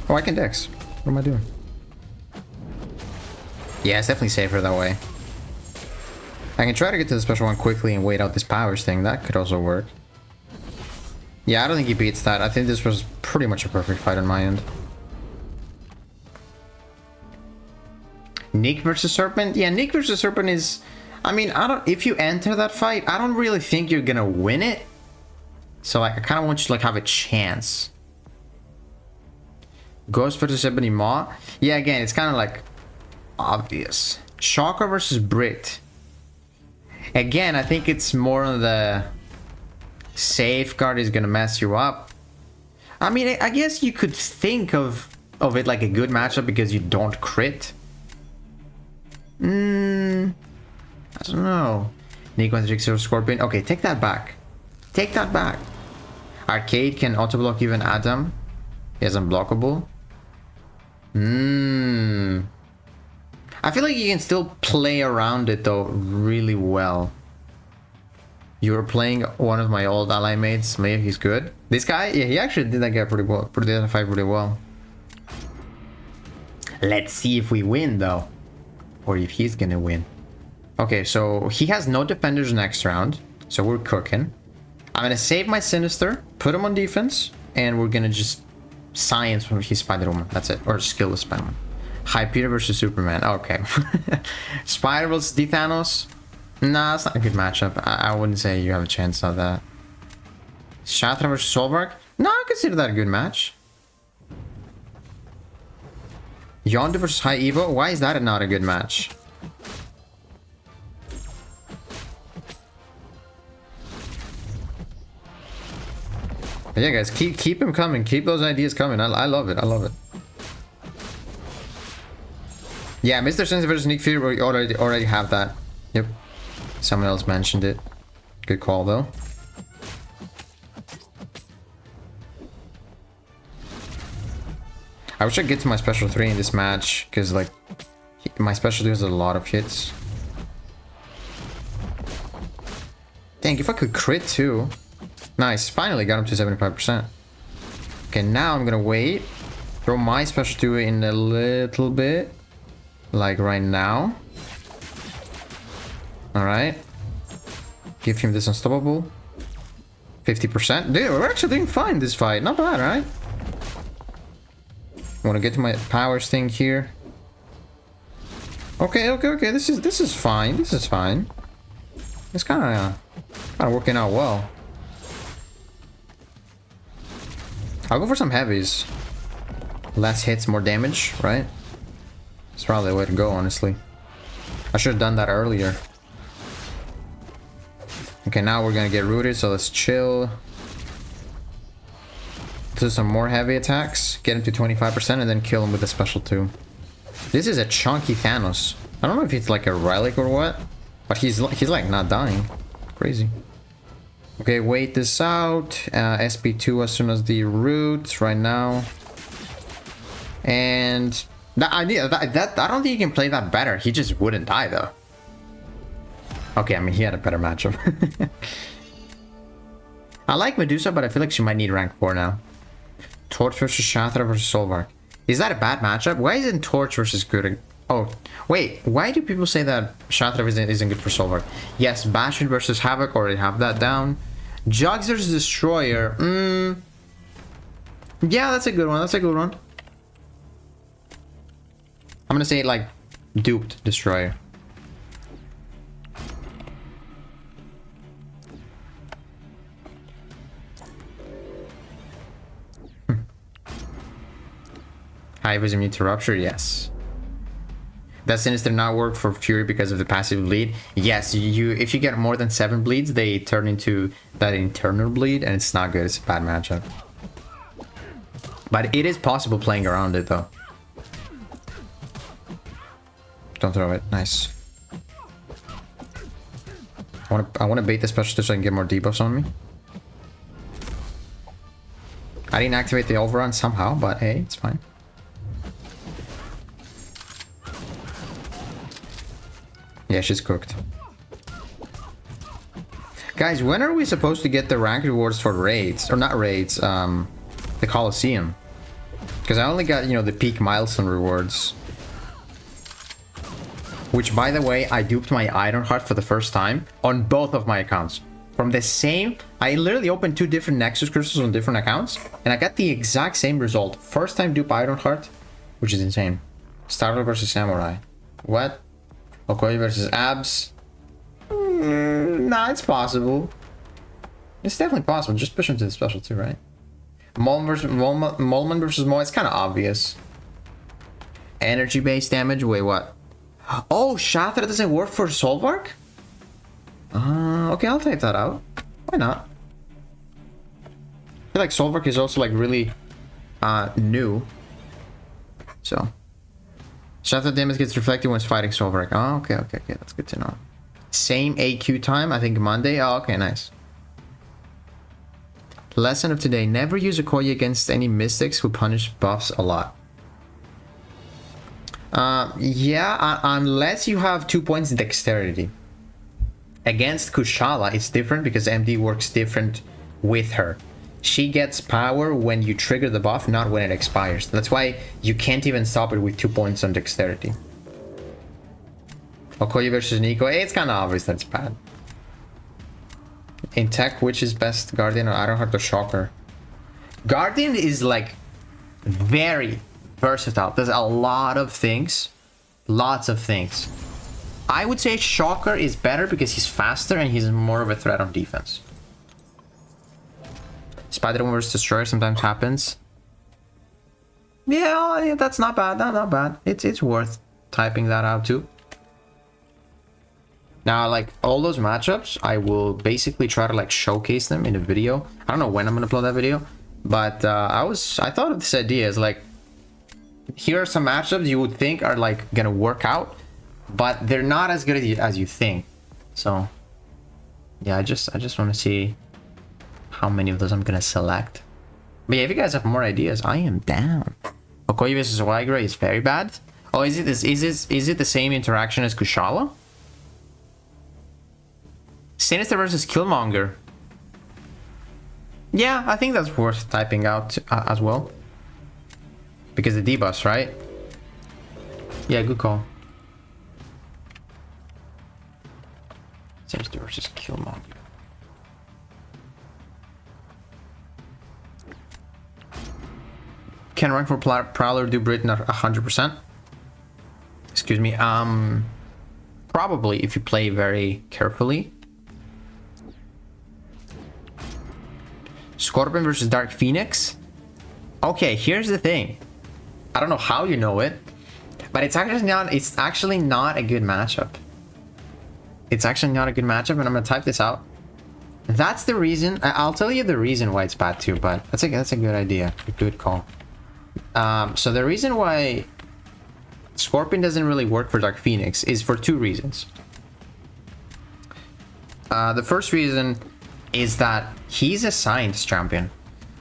Oh, I can Dex. What am I doing? Yeah, it's definitely safer that way. I can try to get to the special one quickly and wait out this powers thing. That could also work. Yeah, I don't think he beats that. I think this was pretty much a perfect fight on my end. Nick versus Serpent? Yeah, Nick versus Serpent is... I mean, if you enter that fight, I don't really think you're gonna win it. So, like, I kind of want you to, like, have a chance. Ghost versus Ebony Maw? Yeah, again, it's kind of, like, obvious. Shocker versus Brit. Again, I think it's more on the... Safeguard is gonna mess you up. I mean, I guess you could think of it like a good matchup because you don't crit. I don't know. Nick 160 Scorpion. Okay, take that back. Take that back. Arcade can auto block even Adam. He is unblockable. I feel like you can still play around it though really well. You were playing one of my old ally mates. Maybe he's good. This guy, yeah, he actually did that guy pretty well. Did that fight pretty well. Let's see if we win though, or if he's gonna win. Okay, so he has no defenders next round, so we're cooking. I'm gonna save my Sinister, put him on defense, and we're gonna just science when he's Spider-Woman. That's it, or skillless Spider-Man. Hyperion versus Superman. Okay. Spider versus D-Thanos. Nah, it's not a good matchup. I wouldn't say you have a chance of that. Shatra versus Solvark? No, I consider that a good match. Yondu versus High Evo? Why is that not a good match? But yeah, guys, keep him coming. Keep those ideas coming. I love it. I love it. Yeah, Mr. Sensei versus Nick Fury, we already have that. Yep. Someone else mentioned it. Good call, though. I wish I'd get to my special 3 in this match, because, like, my special 2 has a lot of hits. Dang, if I could crit, too. Nice, finally got him to 75%. Okay, now I'm gonna wait. Throw my special 2 in a little bit. Like, right now. Alright. Give him this unstoppable. 50%. Dude, we're actually doing fine this fight. Not bad, right? I want to get to my powers thing here. Okay. This is fine. This is fine. It's kind of working out well. I'll go for some heavies. Less hits, more damage, right? It's probably the way to go, honestly. I should have done that earlier. Okay, now we're gonna get rooted, so let's chill. Do some more heavy attacks, get him to 25%, and then kill him with a special 2. This is a chunky Thanos. I don't know if it's like a relic or what, but he's like not dying. Crazy. Okay, wait this out. SP2 as soon as the root right now. And I don't think you can play that better. He just wouldn't die though. Okay, I mean, he had a better matchup. I like Medusa, but I feel like she might need rank 4 now. Torch versus Shatra versus Solvark. Is that a bad matchup? Why isn't Torch versus good? Oh, wait. Why do people say that Shatra isn't good for Solvark? Yes, Bastion versus Havoc. Already have that down. Jugs versus Destroyer. Yeah, that's a good one. That's a good one. I'm gonna say, like, duped Destroyer. High Vism need to rupture? Yes. Does Sinister not work for Fury because of the passive bleed? Yes, if you get more than 7 bleeds, they turn into that internal bleed, and it's not good. It's a bad matchup. But it is possible playing around it, though. Don't throw it. Nice. I want to bait the special so I can get more debuffs on me. I didn't activate the overrun somehow, but hey, it's fine. Yeah, she's cooked. Guys, when are we supposed to get the rank rewards for raids? Or not raids, the Colosseum. Because I only got, you know, the peak milestone rewards. Which, by the way, I duped my Ironheart for the first time on both of my accounts. From the same... I literally opened 2 different Nexus crystals on different accounts, and I got the exact same result. First time dupe Ironheart, which is insane. Starter versus Samurai. What? Okoye versus Abs. Nah, it's possible. It's definitely possible. Just push him to the special too, right? Molman versus Mo, it's kind of obvious. Energy-based damage? Wait, what? Oh, Shatter doesn't work for Solvark? Okay, I'll type that out. Why not? I feel like Solvark is also like really new. So Shatter damage gets reflected when it's fighting Solvark. Oh, okay, that's good to know. Same AQ time, I think Monday. Oh, okay, nice. Lesson of today: never use Okoye against any mystics who punish buffs a lot. Yeah, unless you have 2 points dexterity. Against Kushala, it's different because MD works different with her. She gets power when you trigger the buff, not when it expires. That's why you can't even stop it with 2 points on dexterity. Okoye versus Nico, it's kind of obvious that it's bad. In tech, which is best, Guardian or Ironheart or Shocker? Guardian is like very versatile. There's a lot of things. Lots of things. I would say Shocker is better because he's faster and he's more of a threat on defense. Spider-Man versus Destroyer sometimes happens. Yeah, that's not bad. Not bad. It's worth typing that out too. Now, like, all those matchups, I will basically try to, like, showcase them in a video. I don't know when I'm gonna upload that video, but I thought of this idea as, like, here are some matchups you would think are, like, gonna work out, but they're not as good as you think. So, yeah, I just want to see how many of those I'm gonna select. But yeah, if you guys have more ideas, I am down. Okoye versus Wigra is very bad. Oh, is it the same interaction as Kushala? Sinister versus Killmonger. Yeah, I think that's worth typing out as well. Because the debuffs, right? Yeah, good call. Sinister versus Killmonger. Can rank for Prowler do Britain 100%? Excuse me. Probably if you play very carefully. Scorpion versus Dark Phoenix. Okay, here's the thing. I don't know how you know it, but it's actually not a good matchup. It's actually not a good matchup, and I'm gonna type this out. That's the reason. I'll tell you the reason why it's bad too, but that's a good idea. A good call. So the reason why Scorpion doesn't really work for Dark Phoenix is for 2 reasons. The first reason is that he's a science champion.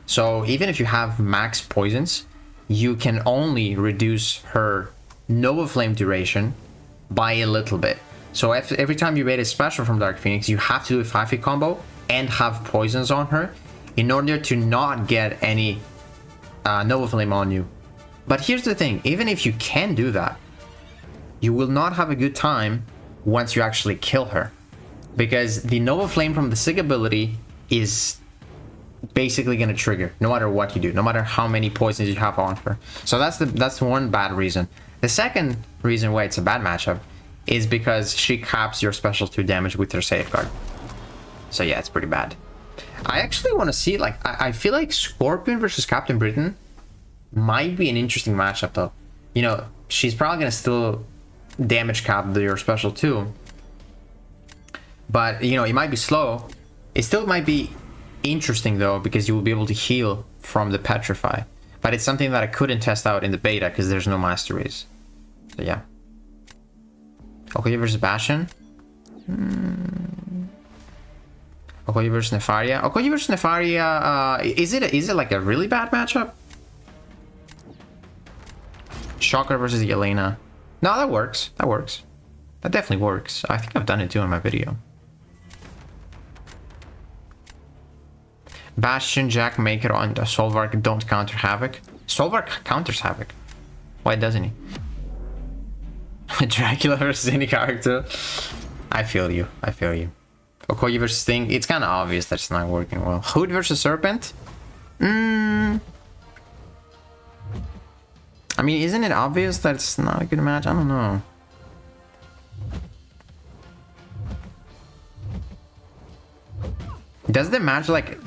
So even if you have max poisons, you can only reduce her Nova Flame duration by a little bit. So every time you bait a special from Dark Phoenix, you have to do a 5-hit combo and have poisons on her in order to not get any Nova Flame on you. But here's the thing, even if you can do that, you will not have a good time once you actually kill her. Because the Nova Flame from the Sig ability is basically going to trigger no matter what you do, no matter how many poisons you have on her. So that's one bad reason. The second reason why it's a bad matchup is because she caps your special 2 damage with her safeguard. So yeah, it's pretty bad. I actually want to see, like, I feel like Scorpion versus Captain Britain might be an interesting matchup though. You know, she's probably going to still damage cap your special 2. But, you know, it might be slow. It still might be interesting, though, because you will be able to heal from the Petrify. But it's something that I couldn't test out in the beta, because there's no masteries. So, yeah. Okoye versus Bastion. Okoye versus Nefaria. Okoye versus Nefaria, is it like a really bad matchup? Shocker versus Yelena. No, that works. That works. That definitely works. I think I've done it too in my video. Bastion, Jack, Maker, and Solvark don't counter Havoc. Solvark counters Havoc. Why doesn't he? Dracula versus any character. I feel you. I feel you. Okoye versus Sting. It's kind of obvious that it's not working well. Hood versus Serpent. I mean, isn't it obvious that it's not a good match? I don't know. Does the match like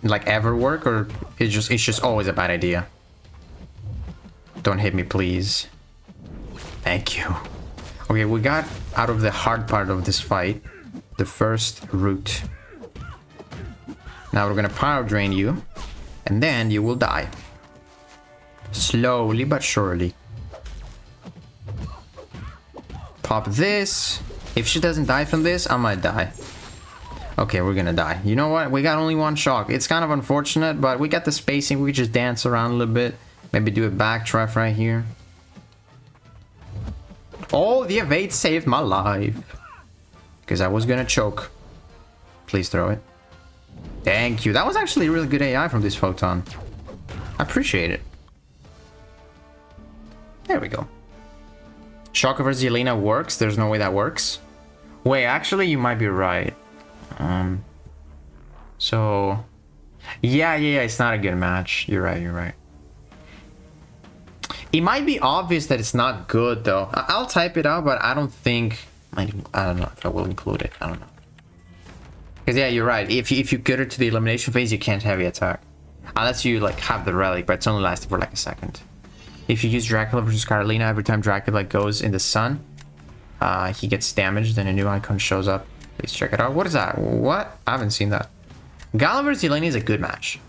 ever work, or it's just always a bad idea? Don't hit me, please. Thank you. Okay, we got out of the hard part of this fight, the first route. Now we're gonna power drain you, and then you will die. Slowly but surely. Pop this. If she doesn't die from this, I might die. Okay, we're gonna die. You know what? We got only one shock. It's kind of unfortunate, but we got the spacing. We could just dance around a little bit. Maybe do a backdraft right here. Oh, the evade saved my life. Because I was gonna choke. Please throw it. Thank you. That was actually really good AI from this photon. I appreciate it. There we go. Shocker versus Yelena works. There's no way that works. Wait, actually, you might be right. So... Yeah, it's not a good match. You're right. It might be obvious that it's not good, though. I'll type it out, but I don't think... I don't know if I will include it. I don't know. Because, yeah, you're right. If you get it to the elimination phase, you can't heavy attack. Unless you, like, have the relic, but it's only lasting for, like, a second. If you use Dracula versus Carolina, every time Dracula goes in the sun, he gets damaged, then a new icon shows up. Please check it out. What is that? What? I haven't seen that. Gala versus Yelena is a good match.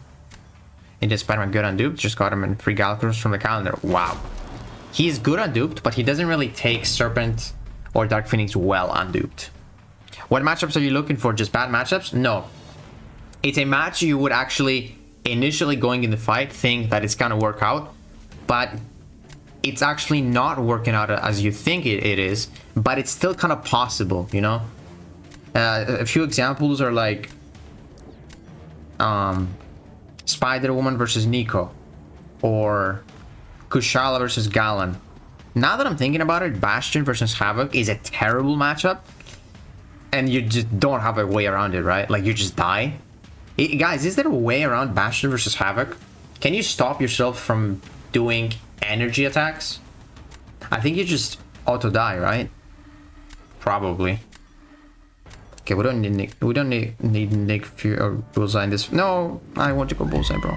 He did Spider-Man good on duped. Just got him in free Galacrus from the calendar. Wow. He's good on duped, but he doesn't really take Serpent or Dark Phoenix well on duped. What matchups are you looking for? Just bad matchups? No. It's a match you would actually, initially going in the fight, think that it's gonna work out, but it's actually not working out as you think it is, but it's still kind of possible, you know? A few examples are like Spider-Woman versus Nico, or Kushala versus Galan. Now that I'm thinking about it, Bastion versus Havoc is a terrible matchup, and you just don't have a way around it, right? Like, you just die. Guys, is there a way around Bastion versus Havoc? Can you stop yourself from doing energy attacks? I think you just auto die, right? Probably. Okay, we don't need Nick Fury or Bullseye in this. No, I want to go Bullseye, bro.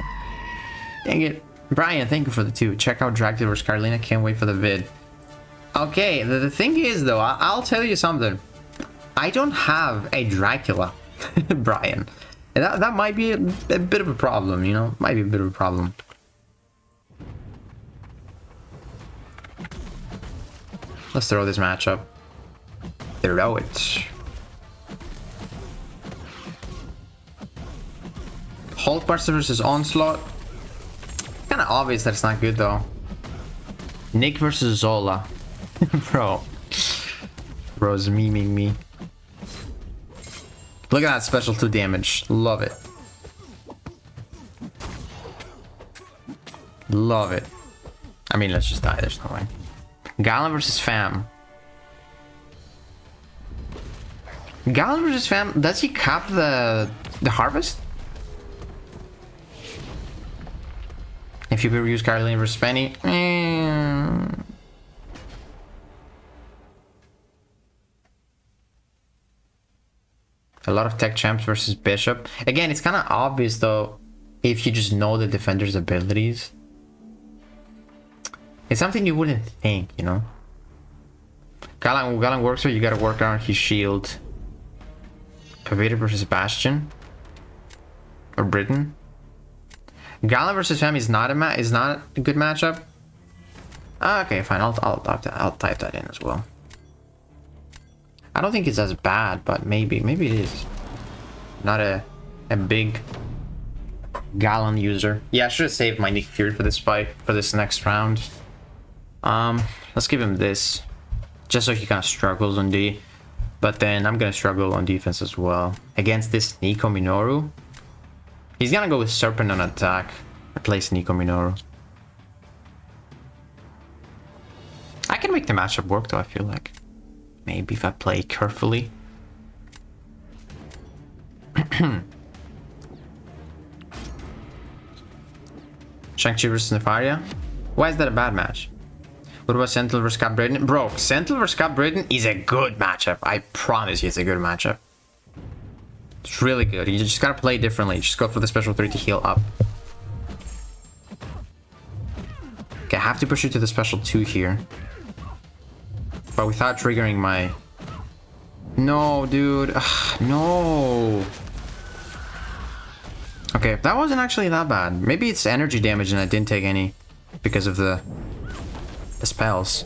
Dang it. Brian, thank you for the 2. Check out Dracula vs Carolina. Can't wait for the vid. Okay, the thing is, though, I'll tell you something. I don't have a Dracula, Brian. And that might be a bit of a problem, you know? Might be a bit of a problem. Let's throw this matchup. Throw it. Hulkbuster versus Onslaught. Kind of obvious that it's not good, though. Nick versus Zola. Bro's memeing me. Look at that special 2 damage. Love it. Love it. I mean, let's just die. There's no way. Galan versus Fam. Galan versus Fam. Does he cap the harvest? If you ever use Carolina versus Penny. A lot of tech champs versus Bishop. Again, it's kind of obvious though, if you just know the defender's abilities. It's something you wouldn't think, you know. Galan works where you gotta work on his shield. Pavita versus Bastion. Or Britain. Galan versus Fam is not a good matchup. Okay, fine. I'll type that in as well. I don't think it's as bad, but maybe it is. not a big Gallon user. Yeah, I should have saved my Nick Fury for this fight, for this next round. Let's give him this, just so he kind of struggles on D. But then I'm gonna struggle on defense as well against this Nico Minoru. He's gonna go with Serpent on attack, replace Nico Minoru. I can make the matchup work though, I feel like. Maybe if I play carefully. Shang-Chi versus Nefaria? Why is that a bad match? What about Sentinel versus Cap Braden? Bro, Sentinel versus Cap Braden is a good matchup. I promise you it's a good matchup. It's really good. You just gotta play differently. Just go for the special 3 to heal up. Okay, I have to push you to the special 2 here. But without triggering my... No, dude. Ugh, no. Okay, that wasn't actually that bad. Maybe it's energy damage and I didn't take any because of the spells.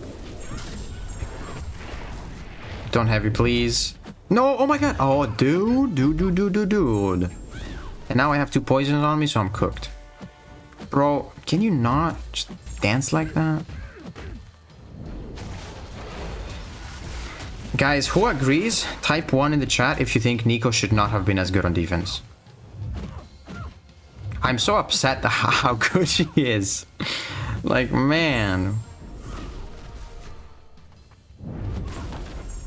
Don't heavy, please. No, oh my god. Oh, dude. And now I have 2 poisons on me, so I'm cooked. Bro, can you not just dance like that? Guys, who agrees? Type 1 in the chat if you think Nico should not have been as good on defense. I'm so upset at how good she is. Like, man.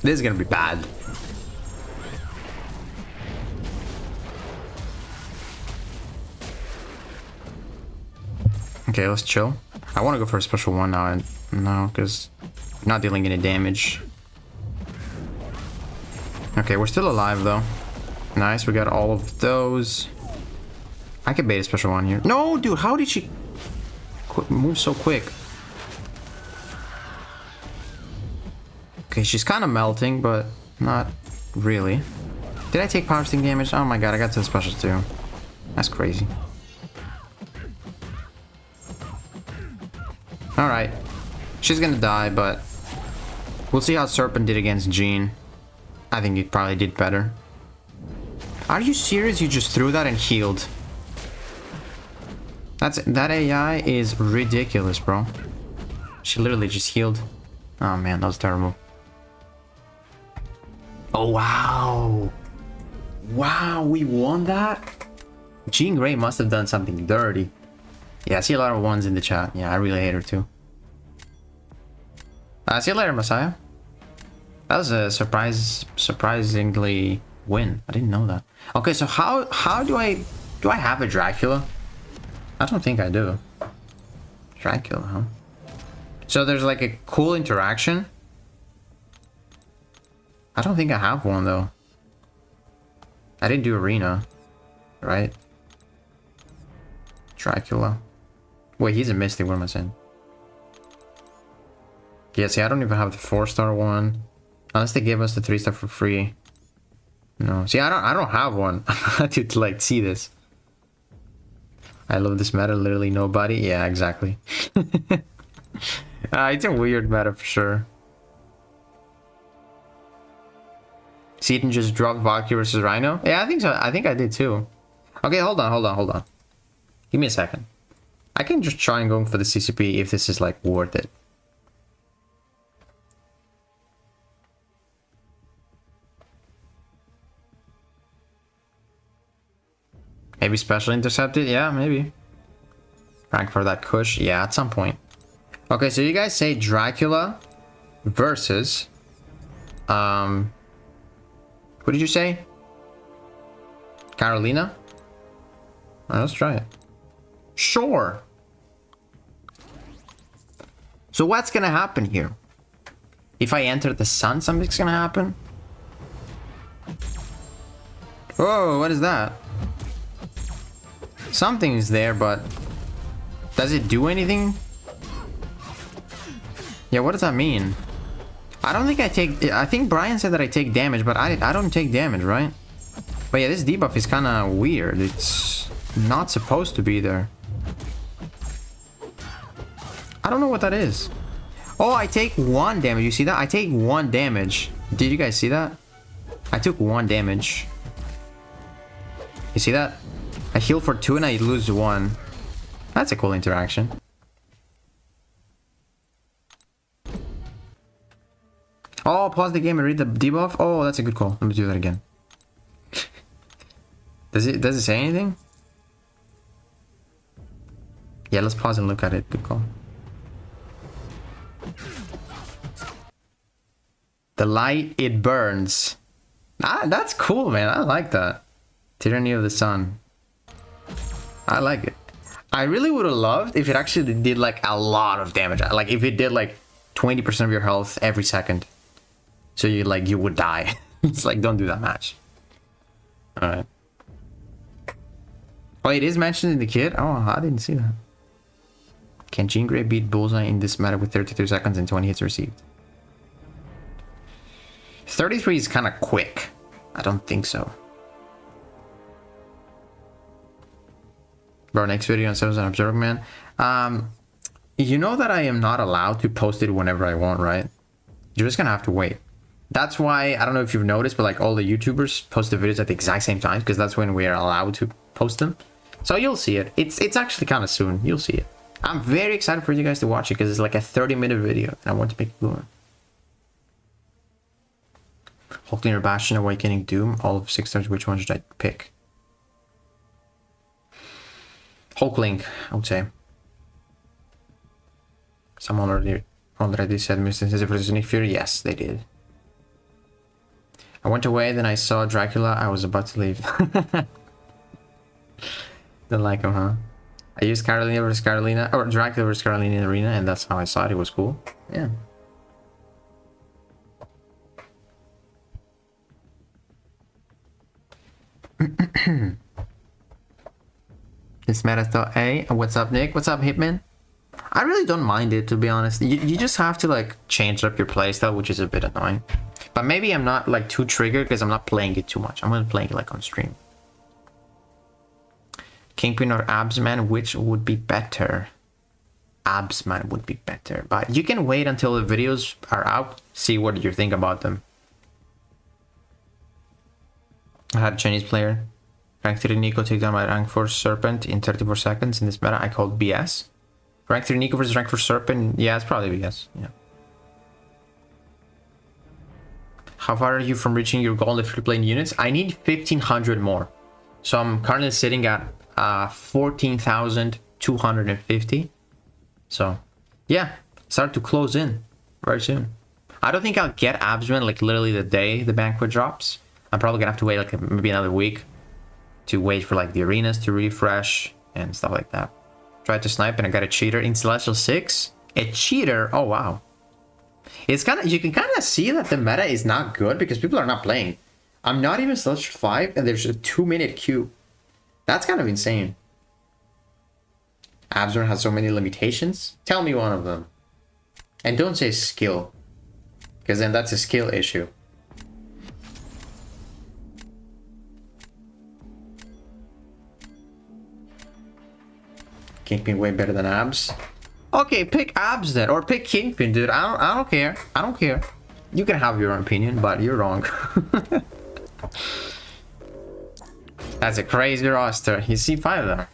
This is gonna be bad. Okay, let's chill. I want to go for a special 1 now. No, because not dealing any damage. Okay, we're still alive though. Nice, we got all of those. I could bait a special 1 here. No, dude, how did she move so quick? Okay, she's kind of melting, but not really. Did I take power sting damage? Oh my god, I got to the special 2. That's crazy. Alright. She's gonna die, but we'll see how Serpent did against Jean. I think he probably did better. Are you serious? You just threw that and healed. That AI is ridiculous, bro. She literally just healed. Oh man, that was terrible. Oh wow. Wow, we won that? Jean Grey must have done something dirty. Yeah, I see a lot of 1s in the chat. Yeah, I really hate her too. See you later, Messiah. That was a surprisingly win. I didn't know that. Okay, so how do I have a Dracula? I don't think I do. Dracula, huh? So there's like a cool interaction. I don't think I have one though. I didn't do arena, right? Dracula. Wait, he's a mystic. What am I saying? Yeah, see, I don't even have the 4-star one. Unless they give us the 3-star for free. No, see, I don't have one. I had to like see this. I love this meta. Literally nobody. Yeah, exactly. It's a weird meta for sure. Seaton just dropped Valkyrie versus Rhino. Yeah, I think so. I think I did too. Okay, hold on. Give me a second. I can just try and go for the CCP if this is like worth it. Maybe special intercepted? Yeah, maybe. Rank for that Kush? Yeah, at some point. Okay, so you guys say Dracula versus... What did you say? Carolina? Alright, let's try it. Sure. So what's gonna happen here? If I enter the sun, something's gonna happen? Oh, what is that? Something is there, but does it do anything? Yeah, what does that mean? I don't think I take... I think Brian said that I take damage, but I don't take damage, right? But yeah, this debuff is kind of weird. It's not supposed to be there. I don't know what that is. Oh, I take 1 damage. You see that? I take 1 damage. Did you guys see that? I took 1 damage. You see that? I heal for 2 and I lose 1. That's a cool interaction. Oh, pause the game and read the debuff. Oh, that's a good call. Let me do that again. Does it say anything? Yeah, let's pause and look at it. Good call. The light, it burns. Ah, that's cool, man. I like that. Tyranny of the Sun. I like it. I really would have loved if it actually did like a lot of damage. Like if it did like 20% of your health every second. So you would die. It's like, don't do that match. Alright. Oh, it is mentioned in the kit? Oh, I didn't see that. Can Jean Grey beat Bullseye in this meta with 32 seconds and 20 hits received? 33 is kind of quick. I don't think so. Bro, next video on 7 Observer Man. You know that I am not allowed to post it whenever I want, right? You're just gonna have to wait. That's why, I don't know if you've noticed, but like all the YouTubers post the videos at the exact same time, because that's when we are allowed to post them. So you'll see it. It's actually kind of soon. You'll see it. I'm very excited for you guys to watch it because it's like a 30-minute video and I want to make it good. Hulkling, Bastion, Awakening, Doom, all of 6 stars. Which one should I pick? Hulkling, I would say. Someone already said Mr. versus Nick Fury. Yes, they did. I went away, then I saw Dracula. I was about to leave. Don't like him, huh? I used Carolina versus Carolina, or Dracula versus Carolina in the arena, and that's how I saw it. It was cool. Yeah. This meta thought, hey, what's up, Nick? What's up, Hitman? I really don't mind it, to be honest. You just have to like change up your playstyle, which is a bit annoying. But maybe I'm not like too triggered because I'm not playing it too much. I'm gonna play it like on stream. Kingpin or Absman, which would be better? Absman would be better, but you can wait until the videos are out, see what you think about them. I had a Chinese player. Rank 3 Nico take down my rank 4 Serpent in 34 seconds. In this meta, I called BS. Rank 3 Nico versus rank 4 Serpent. Yeah, it's probably BS. Yeah. How far are you from reaching your goal in free play units? I need 1,500 more. So I'm currently sitting at 14,250. So yeah, start to close in very soon. I don't think I'll get Absman like literally the day the banquet drops. I'm probably gonna have to wait like maybe another week to wait for like the arenas to refresh and stuff like that. Tried to snipe and I got a cheater in Celestial 6. A cheater? Oh wow. It's kind of, you can kind of see that the meta is not good because people are not playing. I'm not even Celestial 5 and there's a 2-minute queue. That's kind of insane. Absman has so many limitations. Tell me one of them. And don't say skill, because then that's a skill issue. Kingpin way better than Abs. Okay, pick Abs then, or pick Kingpin, dude. I don't care. I don't care. You can have your own opinion, but you're wrong. That's a crazy roster. He's C5 though.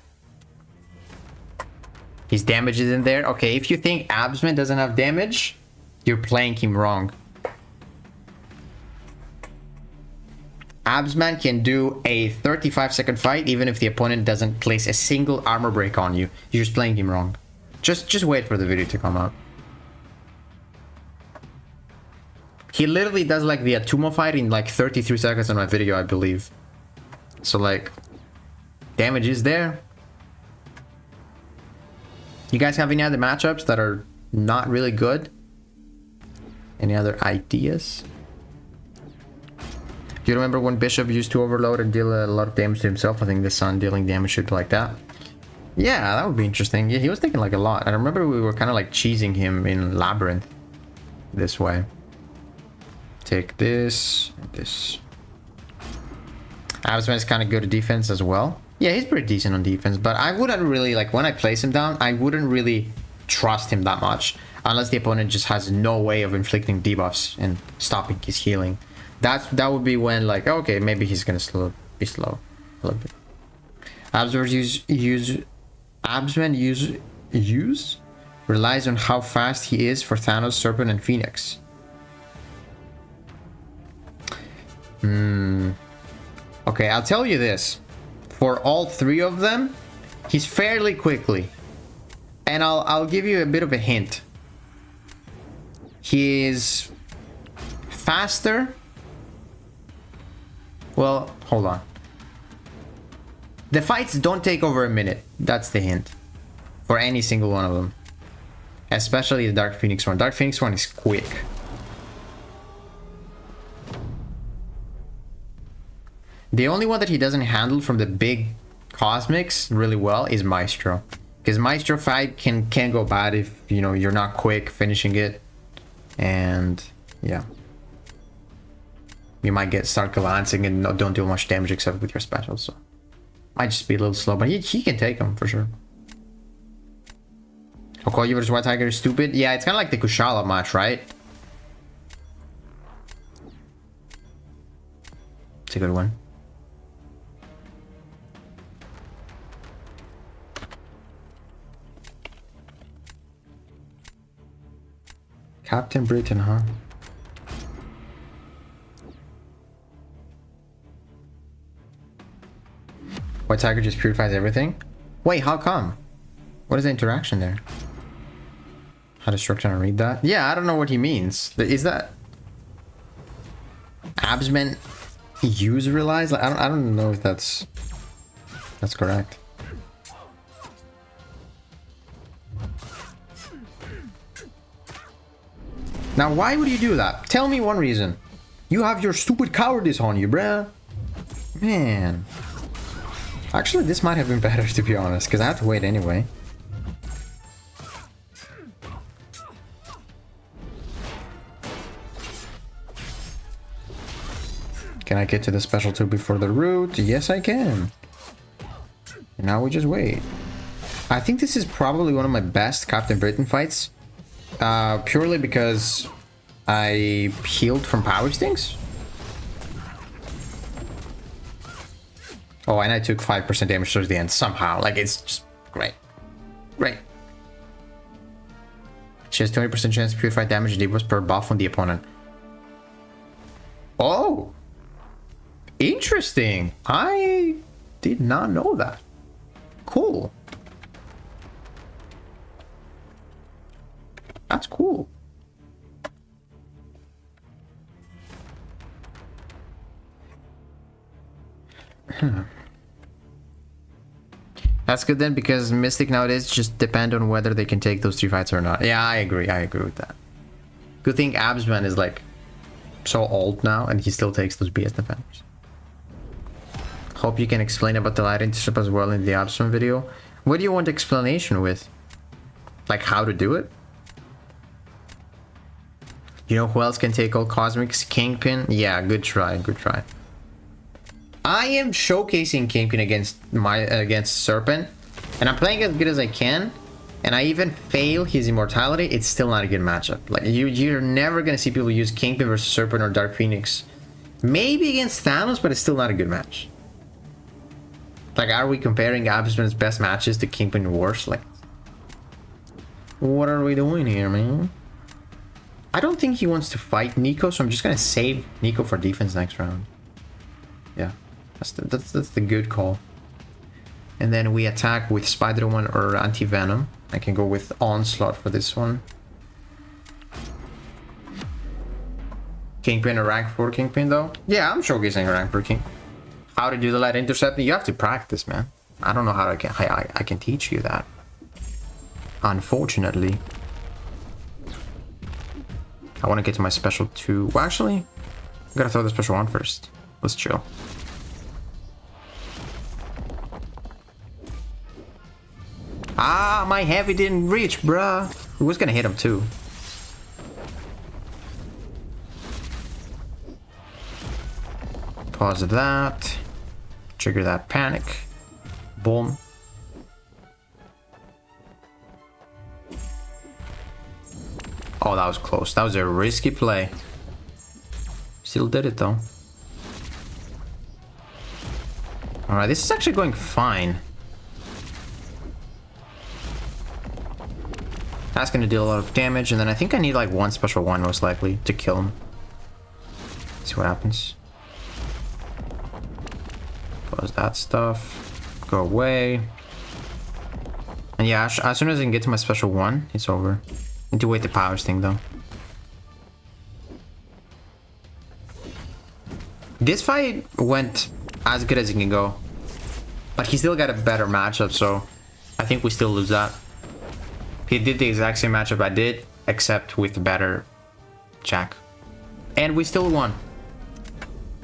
His damage is in there. Okay, if you think Absman doesn't have damage, you're playing him wrong. Absman can do a 35-second fight even if the opponent doesn't place a single armor break on you. You're just playing him wrong. Just wait for the video to come out. He literally does like the Atumo fight in like 33 seconds on my video, I believe. So like, damage is there. You guys have any other matchups that are not really good? Any other ideas? Do you remember when Bishop used to overload and deal a lot of damage to himself? I think the Sun dealing damage should be like that. Yeah, that would be interesting. Yeah, he was taking like a lot. I remember we were kind of like cheesing him in Labyrinth this way. Take this and this. Absman is kind of good at defense as well. Yeah, he's pretty decent on defense, but I wouldn't really, like, when I place him down, I wouldn't really trust him that much unless the opponent just has no way of inflicting debuffs and stopping his healing. That would be when, like, okay, maybe he's gonna be slow a little bit. Absman use relies on how fast he is for Thanos, Serpent, and Phoenix. Okay, I'll tell you this. For all three of them, he's fairly quickly. And I'll give you a bit of a hint. He is faster. Well, hold on. The fights don't take over a minute. That's the hint. For any single one of them. Especially the Dark Phoenix one. Dark Phoenix one is quick. The only one that he doesn't handle from the big cosmics really well is Maestro. Because Maestro fight can go bad if, you know, you're not quick finishing it. And yeah. You might start glancing and don't do much damage except with your special, so might just be a little slow, but he can take them for sure. Okoye versus White Tiger is stupid. Yeah, it's kind of like the Kushala match, right? It's a good one. Captain Britain, huh? White Tiger just purifies everything? Wait, how come? What is the interaction there? How to structure and read that? Yeah, I don't know what he means. Is that Absman use relies? Like, I don't know if that's correct. Now, why would you do that? Tell me one reason. You have your stupid cowardice on you, bruh. Man. Actually, this might have been better, to be honest, because I have to wait anyway. Can I get to the special 2 before the route? Yes, I can. And now we just wait. I think this is probably one of my best Captain Britain fights. Purely because I healed from power stings. Oh, and I took 5% damage towards the end somehow. Like, it's just great. Great. She has 20% chance to purify damage debuffs per buff on the opponent. Oh! Interesting. I did not know that. Cool. That's cool. That's good then, because Mystic nowadays just depend on whether they can take those 3 fights or not. Yeah, I agree with that. Good thing Absman is like so old now and he still takes those BS defenders. Hope you can explain about the light intercept as well in the Absman video. What do you want explanation with? Like how to do it? You know who else can take all cosmics? Kingpin? Yeah, good try, good try. I am showcasing Kingpin against Serpent, and I'm playing as good as I can, and I even fail his immortality. It's still not a good matchup. Like you're never gonna see people use Kingpin versus Serpent or Dark Phoenix. Maybe against Thanos, but it's still not a good match. Like, are we comparing Absman's best matches to Kingpin worst? Like, what are we doing here, man? I don't think he wants to fight Nico, so I'm just gonna save Nico for defense next round. Yeah, that's the good call. And then we attack with Spider-Man or Anti-Venom. I can go with Onslaught for this one. Kingpin or rank 4 Kingpin though? Yeah, I'm showcasing a rank 4 King. How to do the light intercept? You have to practice, man. I don't know how I can teach you that. Unfortunately. I want to get to my special 2. Well, actually, I gotta throw the special 1 first. Let's chill. Ah, my heavy didn't reach, bruh. Who was gonna hit him too? Pause that. Trigger that panic. Boom. Oh, that was close. That was a risky play. Still did it though. Alright, this is actually going fine. That's gonna deal a lot of damage, and then I think I need like one special one most likely to kill him. See what happens. Close that stuff. Go away. And yeah, as soon as I can get to my special one, it's over. Need to wait the powers thing though. This fight went as good as it can go. But he still got a better matchup, so I think we still lose that. He did the exact same matchup I did, except with better Jack. And we still won.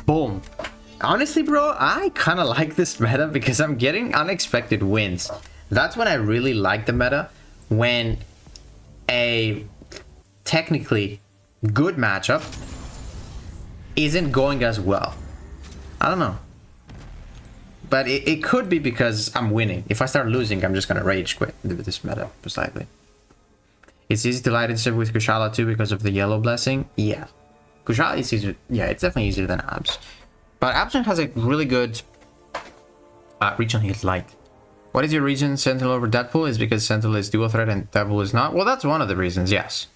Boom. Honestly, bro, I kind of like this meta because I'm getting unexpected wins. That's when I really like the meta. When a technically good matchup isn't going as well. I don't know. But it could be because I'm winning. If I start losing, I'm just gonna rage quit with this meta, most likely. It's easy to light intercept with Kushala too because of the yellow blessing. Yeah. Kushala is easier. Yeah, it's definitely easier than Abs. But Abs has a really good region heals light. What is your reason Sentinel over Deadpool? Is because Sentinel is dual threat and Deadpool is not? Well, that's one of the reasons, yes.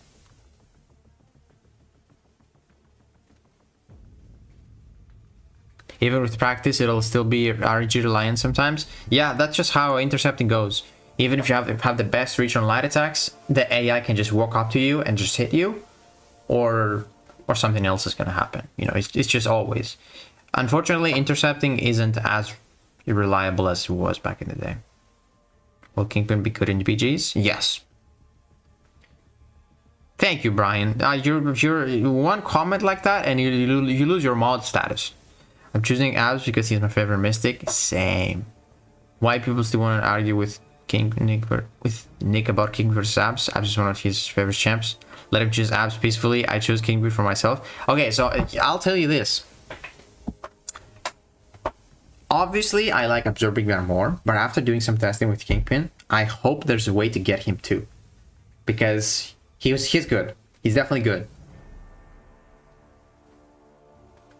Even with practice, it'll still be RNG reliant sometimes. Yeah, that's just how intercepting goes. Even if you have the best reach on light attacks, the AI can just walk up to you and just hit you, or something else is gonna happen. You know, it's just always. Unfortunately, intercepting isn't as reliable as it was back in the day. Will Kingpin be good in BGs? Yes. Thank you, Brian. You're one comment like that, and you lose your mod status. I'm choosing Abs because he's my favorite Mystic. Same. Why people still want to argue with Nick about King versus Abs? Abs is one of his favorite champs. Let him choose Abs peacefully. I choose Kingpin for myself. Okay, so I'll tell you this. Obviously, I like Absorbing Man more, but after doing some testing with Kingpin, I hope there's a way to get him too. Because he's good. He's definitely good.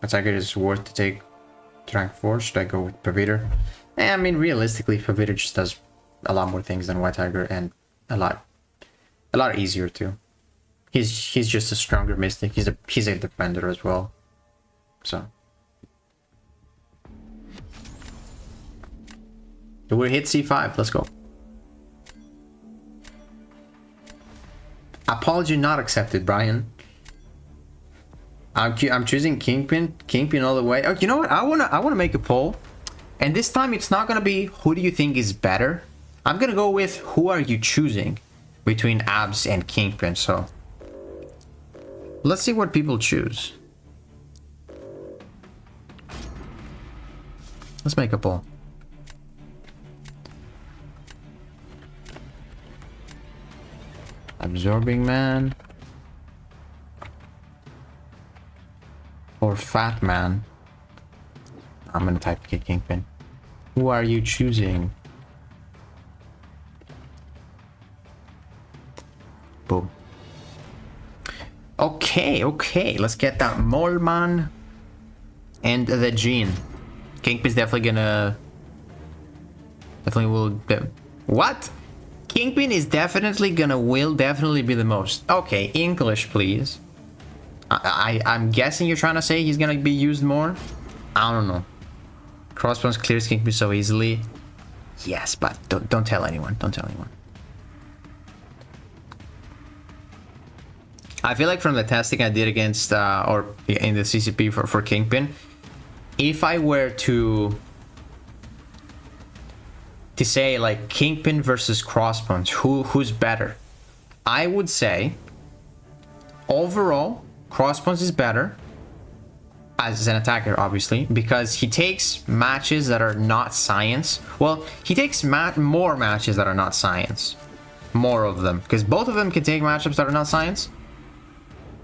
But Tiger is worth to take rank 4. Should I go with Paviter? I mean, realistically, Paviter just does a lot more things than White Tiger, and a lot easier too. He's just a stronger Mystic. He's a defender as well. So we're hit C5. Let's go. Apology not accepted, Brian. I'm choosing Kingpin all the way. Oh, you know what? I wanna make a poll, and this time it's not gonna be who do you think is better. I'm gonna go with who are you choosing between Abs and Kingpin. So let's see what people choose. Let's make a poll. Absorbing Man or Fat Man? I'm gonna type Kingpin. Who are you choosing? Boom. Okay, let's get that Molman and the Gene. Kingpin's definitely will. What? Kingpin is will definitely be the most. Okay, English, please. I'm guessing you're trying to say he's gonna be used more. I don't know. Crossbones clears Kingpin so easily. Yes, but don't tell anyone. Don't tell anyone. I feel like from the testing I did against or in the CCP for Kingpin, if I were to say like Kingpin versus Crossbones, who's better, I would say overall Crossbones is better as an attacker, obviously, because he takes matches that are not science. Well, he takes more matches that are not science, more of them, because both of them can take matchups that are not science,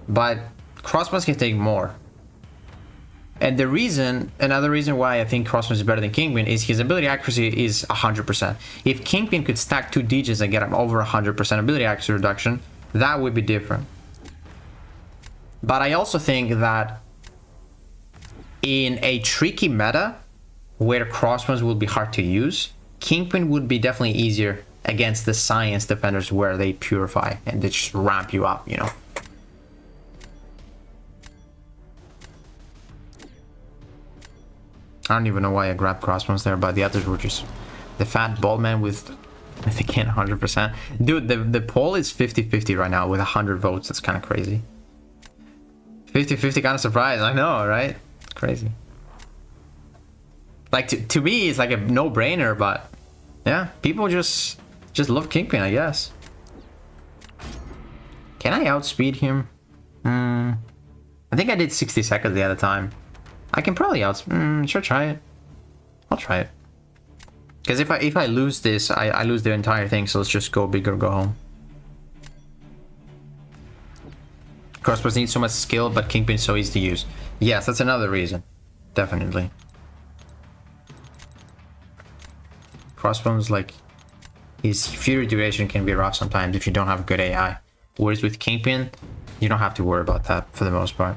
but Crossbones can take more. And another reason why I think Crossbones is better than Kingpin is his ability accuracy is 100%. If Kingpin could stack 2 digits and get him over 100% ability accuracy reduction, that would be different. But I also think that in a tricky meta where crossbows will be hard to use, Kingpin would be definitely easier against the science defenders where they purify and they just ramp you up, you know. I don't even know why I grabbed crossbows there, but the others were just the fat bald man with, I think, 100%. Dude, the poll is 50-50 right now with 100 votes. That's kind of crazy. 50-50, kind of surprised. I know, right? It's crazy. Like, to me, it's like a no-brainer, but yeah, people just love Kingpin, I guess. Can I outspeed him? I think I did 60 seconds the other time. I can probably should try it. I'll try it. Because if I lose this, I lose the entire thing, so let's just go big or go home. Crossbows need so much skill, but Kingpin is so easy to use. Yes, that's another reason. Definitely. Crossbows, like, his fury duration can be rough sometimes if you don't have good AI. Whereas with Kingpin, you don't have to worry about that for the most part.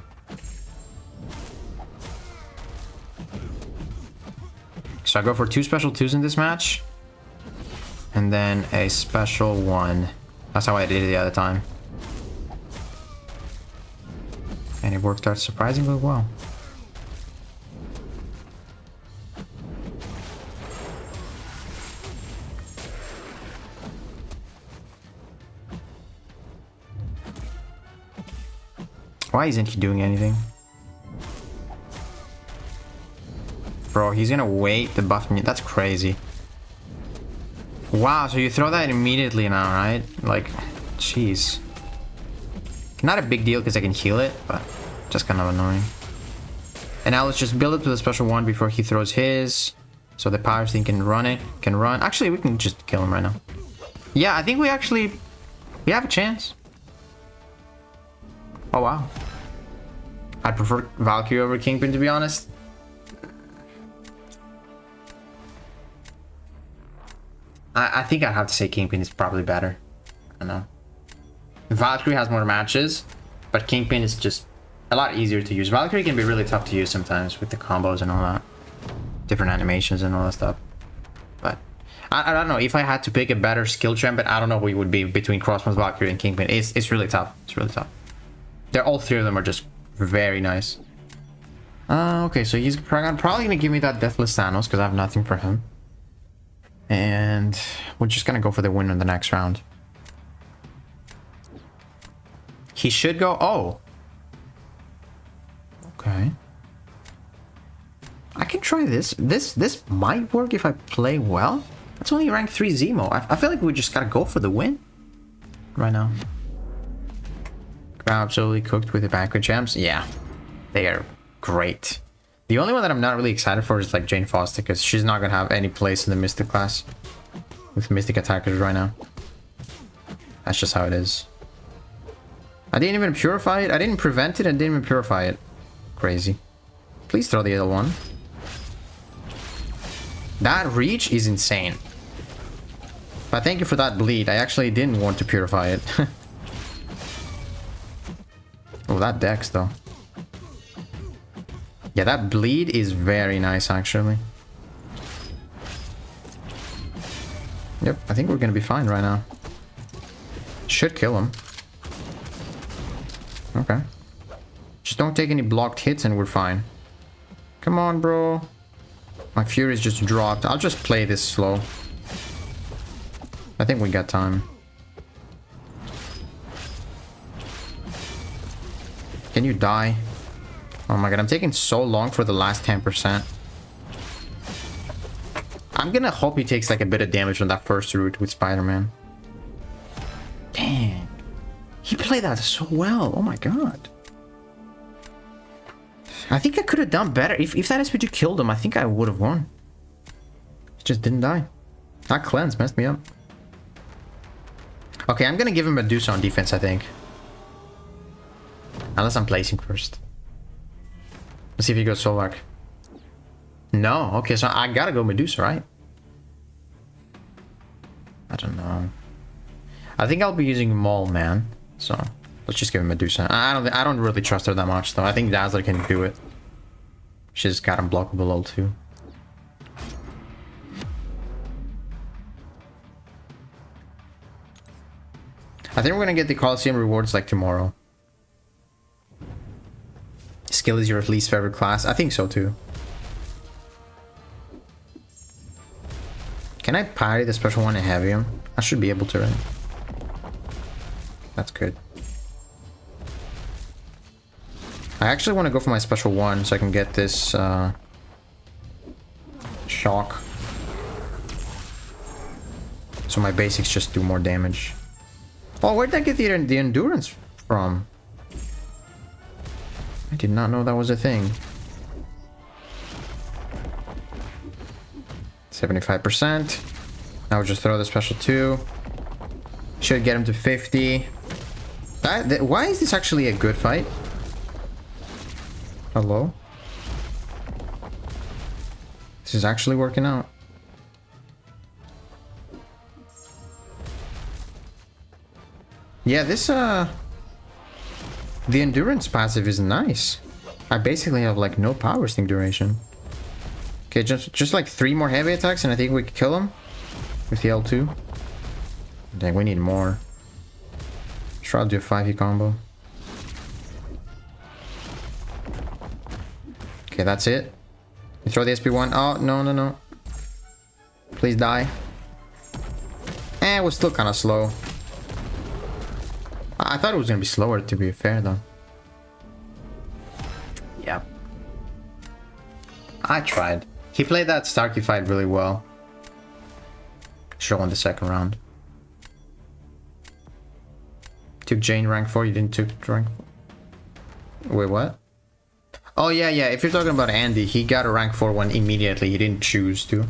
So I go for 2 special 2s in this match. And then a special 1. That's how I did it the other time. And it worked out surprisingly well. Why isn't he doing anything? Bro, he's gonna wait to buff me. That's crazy. Wow, so you throw that immediately now, right? Like, jeez. Not a big deal because I can heal it, but just kind of annoying. And now let's just build it to the special 1 before he throws his. So the power thing can run it. Can run. Actually, we can just kill him right now. Yeah, I think we have a chance. Oh, wow. I'd prefer Valkyrie over Kingpin, to be honest. I think I'd have to say Kingpin is probably better. I don't know. Valkyrie has more matches, but Kingpin is just a lot easier to use. Valkyrie can be really tough to use sometimes with the combos and all that. Different animations and all that stuff. But I don't know. If I had to pick a better skill champion, I don't know who it would be between Crossbones, Valkyrie, and Kingpin. It's really tough. It's really tough. All 3 of them are just very nice. Okay, so he's probably going to give me that Deathless Thanos because I have nothing for him. And we're just going to go for the win in the next round. He should go... Oh. Okay. I can try this. This might work if I play well. That's only rank 3 Zemo. I feel like we just got to go for the win right now. Absolutely cooked with the banquet gems. Yeah, they are great. The only one that I'm not really excited for is like Jane Foster, because she's not gonna have any place in the Mystic class with Mystic attackers right now. That's just how it is. I didn't even purify it. I didn't prevent it and didn't even purify it. Crazy. Please throw the other one. That reach is insane. But thank you for that bleed. I actually didn't want to purify it. Oh, that dex though. Yeah, that bleed is very nice actually. Yep, I think we're gonna be fine right now. Should kill him. Okay. Just don't take any blocked hits and we're fine. Come on, bro. My fury's just dropped. I'll just play this slow. I think we got time. Can you die? Oh my god, I'm taking so long for the last 10%. I'm gonna hope he takes like a bit of damage on that first route with Spider-Man. Dang. He played that so well. Oh my god. I think I could have done better. If that SPG killed him, I think I would have won. He just didn't die. That cleanse messed me up. Okay, I'm gonna give him Medusa on defense, I think. Unless I'm placing first. Let's see if he goes Solark. No, okay, so I gotta go Medusa, right? I don't know. I think I'll be using Maul, man. So let's just give him Medusa. I don't really trust her that much though. I think Dazzler can do it. She's got unblockable ult too. I think we're gonna get the Coliseum rewards like tomorrow. Skill is your least favorite class? I think so too. Can I parry the special one and heavy him? I should be able to, right? That's good. I actually want to go for my special one so I can get this shock. So my basics just do more damage. Oh, where did I get the endurance from? I did not know that was a thing. 75%. Now we'll just throw the special 2. Should get him to 50. Why is this actually a good fight? Hello? This is actually working out. Yeah, this, the endurance passive is nice. I basically have, like, no power sting duration. Okay, just like 3 more heavy attacks and I think we could kill him with the L2. Dang, we need more. Sure, I'll do a 5E combo. Okay, that's it. You throw the SP1. Oh, no, no, no. Please die. Eh, it was still kind of slow. I thought it was going to be slower, to be fair, though. Yeah. I tried. He played that Starkey fight really well. Should have won the second round. Took Jane rank 4, you didn't took rank 4. Wait, what? Oh, yeah, yeah. If you're talking about Andy, he got a rank 4 one immediately. He didn't choose to.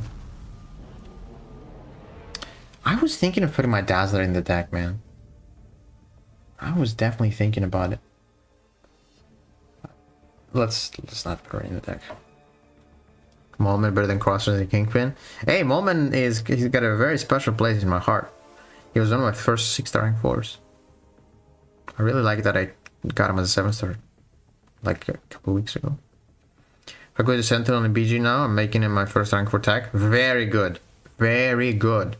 I was thinking of putting my Dazzler in the deck, man. I was definitely thinking about it. Let's not put her in the deck. Molman better than Crosser and the Kingpin. Hey, Molman he's got a very special place in my heart. He was one of my first 6-star rank 4s. I really like that I got him as a 7-star like a couple weeks ago. If I go to Sentinel and BG now, I'm making him my first rank 4 tech. Very good. Very good.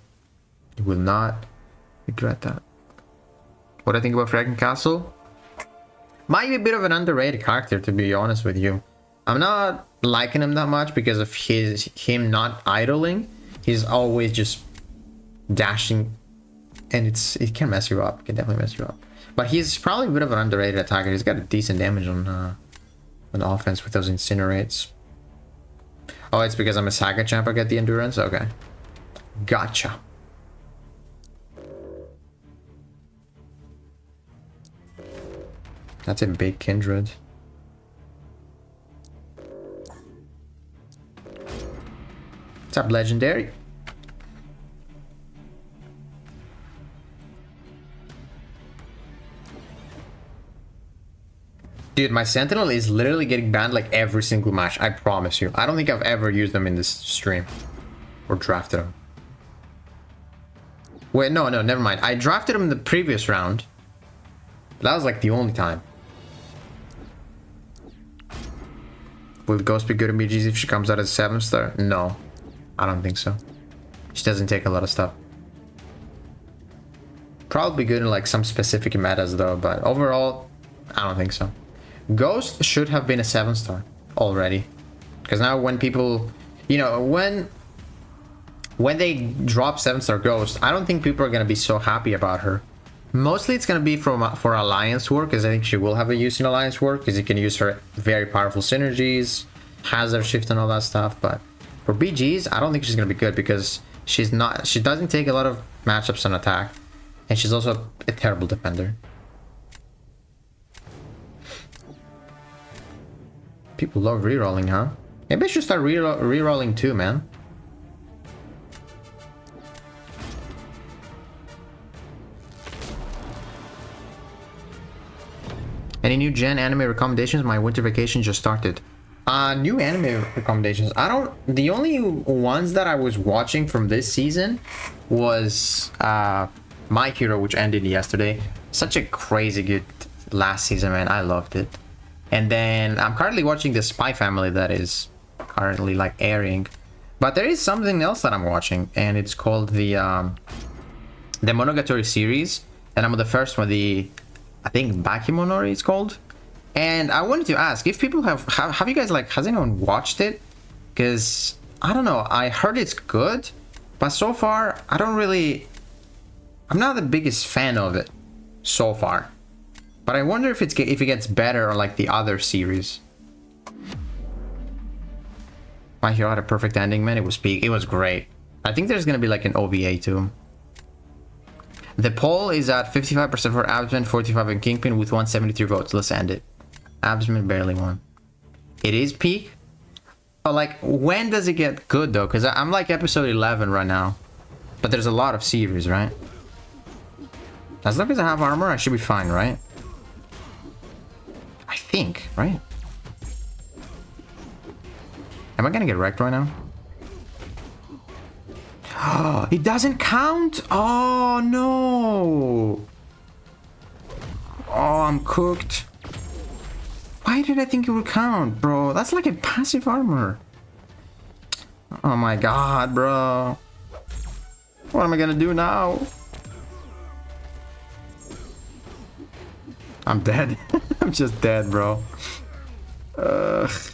You will not regret that. What do I think about Frankencastle? Might be a bit of an underrated character, to be honest with you. I'm not liking him that much because of him not idling. He's always just dashing, and it can mess you up. It can definitely mess you up. But he's probably a bit of an underrated attacker. He's got a decent damage on offense with those incinerates. Oh, it's because I'm a Saga champ I get the endurance? Okay. Gotcha. That's a big Kindred. What's up, Legendary? Dude, my Sentinel is literally getting banned like every single match. I promise you. I don't think I've ever used them in this stream. Or drafted them. Wait, no, never mind. I drafted them in the previous round. That was like the only time. Will Ghost be good in BGs if she comes out as 7-star? No. I don't think so. She doesn't take a lot of stuff. Probably good in like some specific metas though, but overall, I don't think so. Ghost should have been a 7-star already. Because now when people, you know, when they drop 7-star Ghost, I don't think people are going to be so happy about her. Mostly it's going to be for Alliance War, because I think she will have a use in Alliance War, because you can use her very powerful synergies, hazard shift and all that stuff. But for BGs, I don't think she's going to be good, because she doesn't take a lot of matchups on attack, and she's also a terrible defender. People love rerolling, huh? Maybe I should start rerolling too, man. Any new Gen anime recommendations? My winter vacation just started. New anime recommendations. The only ones that I was watching from this season was My Hero, which ended yesterday. Such a crazy good last season, man. I loved it. And then I'm currently watching the Spy Family that is currently like airing. But there is something else that I'm watching, and it's called the Monogatari series. And I'm on the first one, I think Bakemonori it's called. And I wanted to ask if people have you guys like, has anyone watched it? Because I don't know, I heard it's good, but so far I'm not the biggest fan of it so far. But I wonder if it gets better on like the other series. My Hero had a perfect ending, man. It was peak. It was great. I think there's gonna be like an OVA too. The poll is at 55% for Absman, 45% in Kingpin with 173 votes. Let's end it. Absman barely won. It is peak. But like, when does it get good though? Because I'm like episode 11 right now. But there's a lot of series, right? As long as I have armor, I should be fine, right? I think, right? Am I gonna get wrecked right now? It doesn't count? Oh, no. Oh, I'm cooked. Why did I think it would count, bro? That's like a passive armor. Oh my god, bro. What am I gonna do now? I'm dead. I'm just dead, bro. That's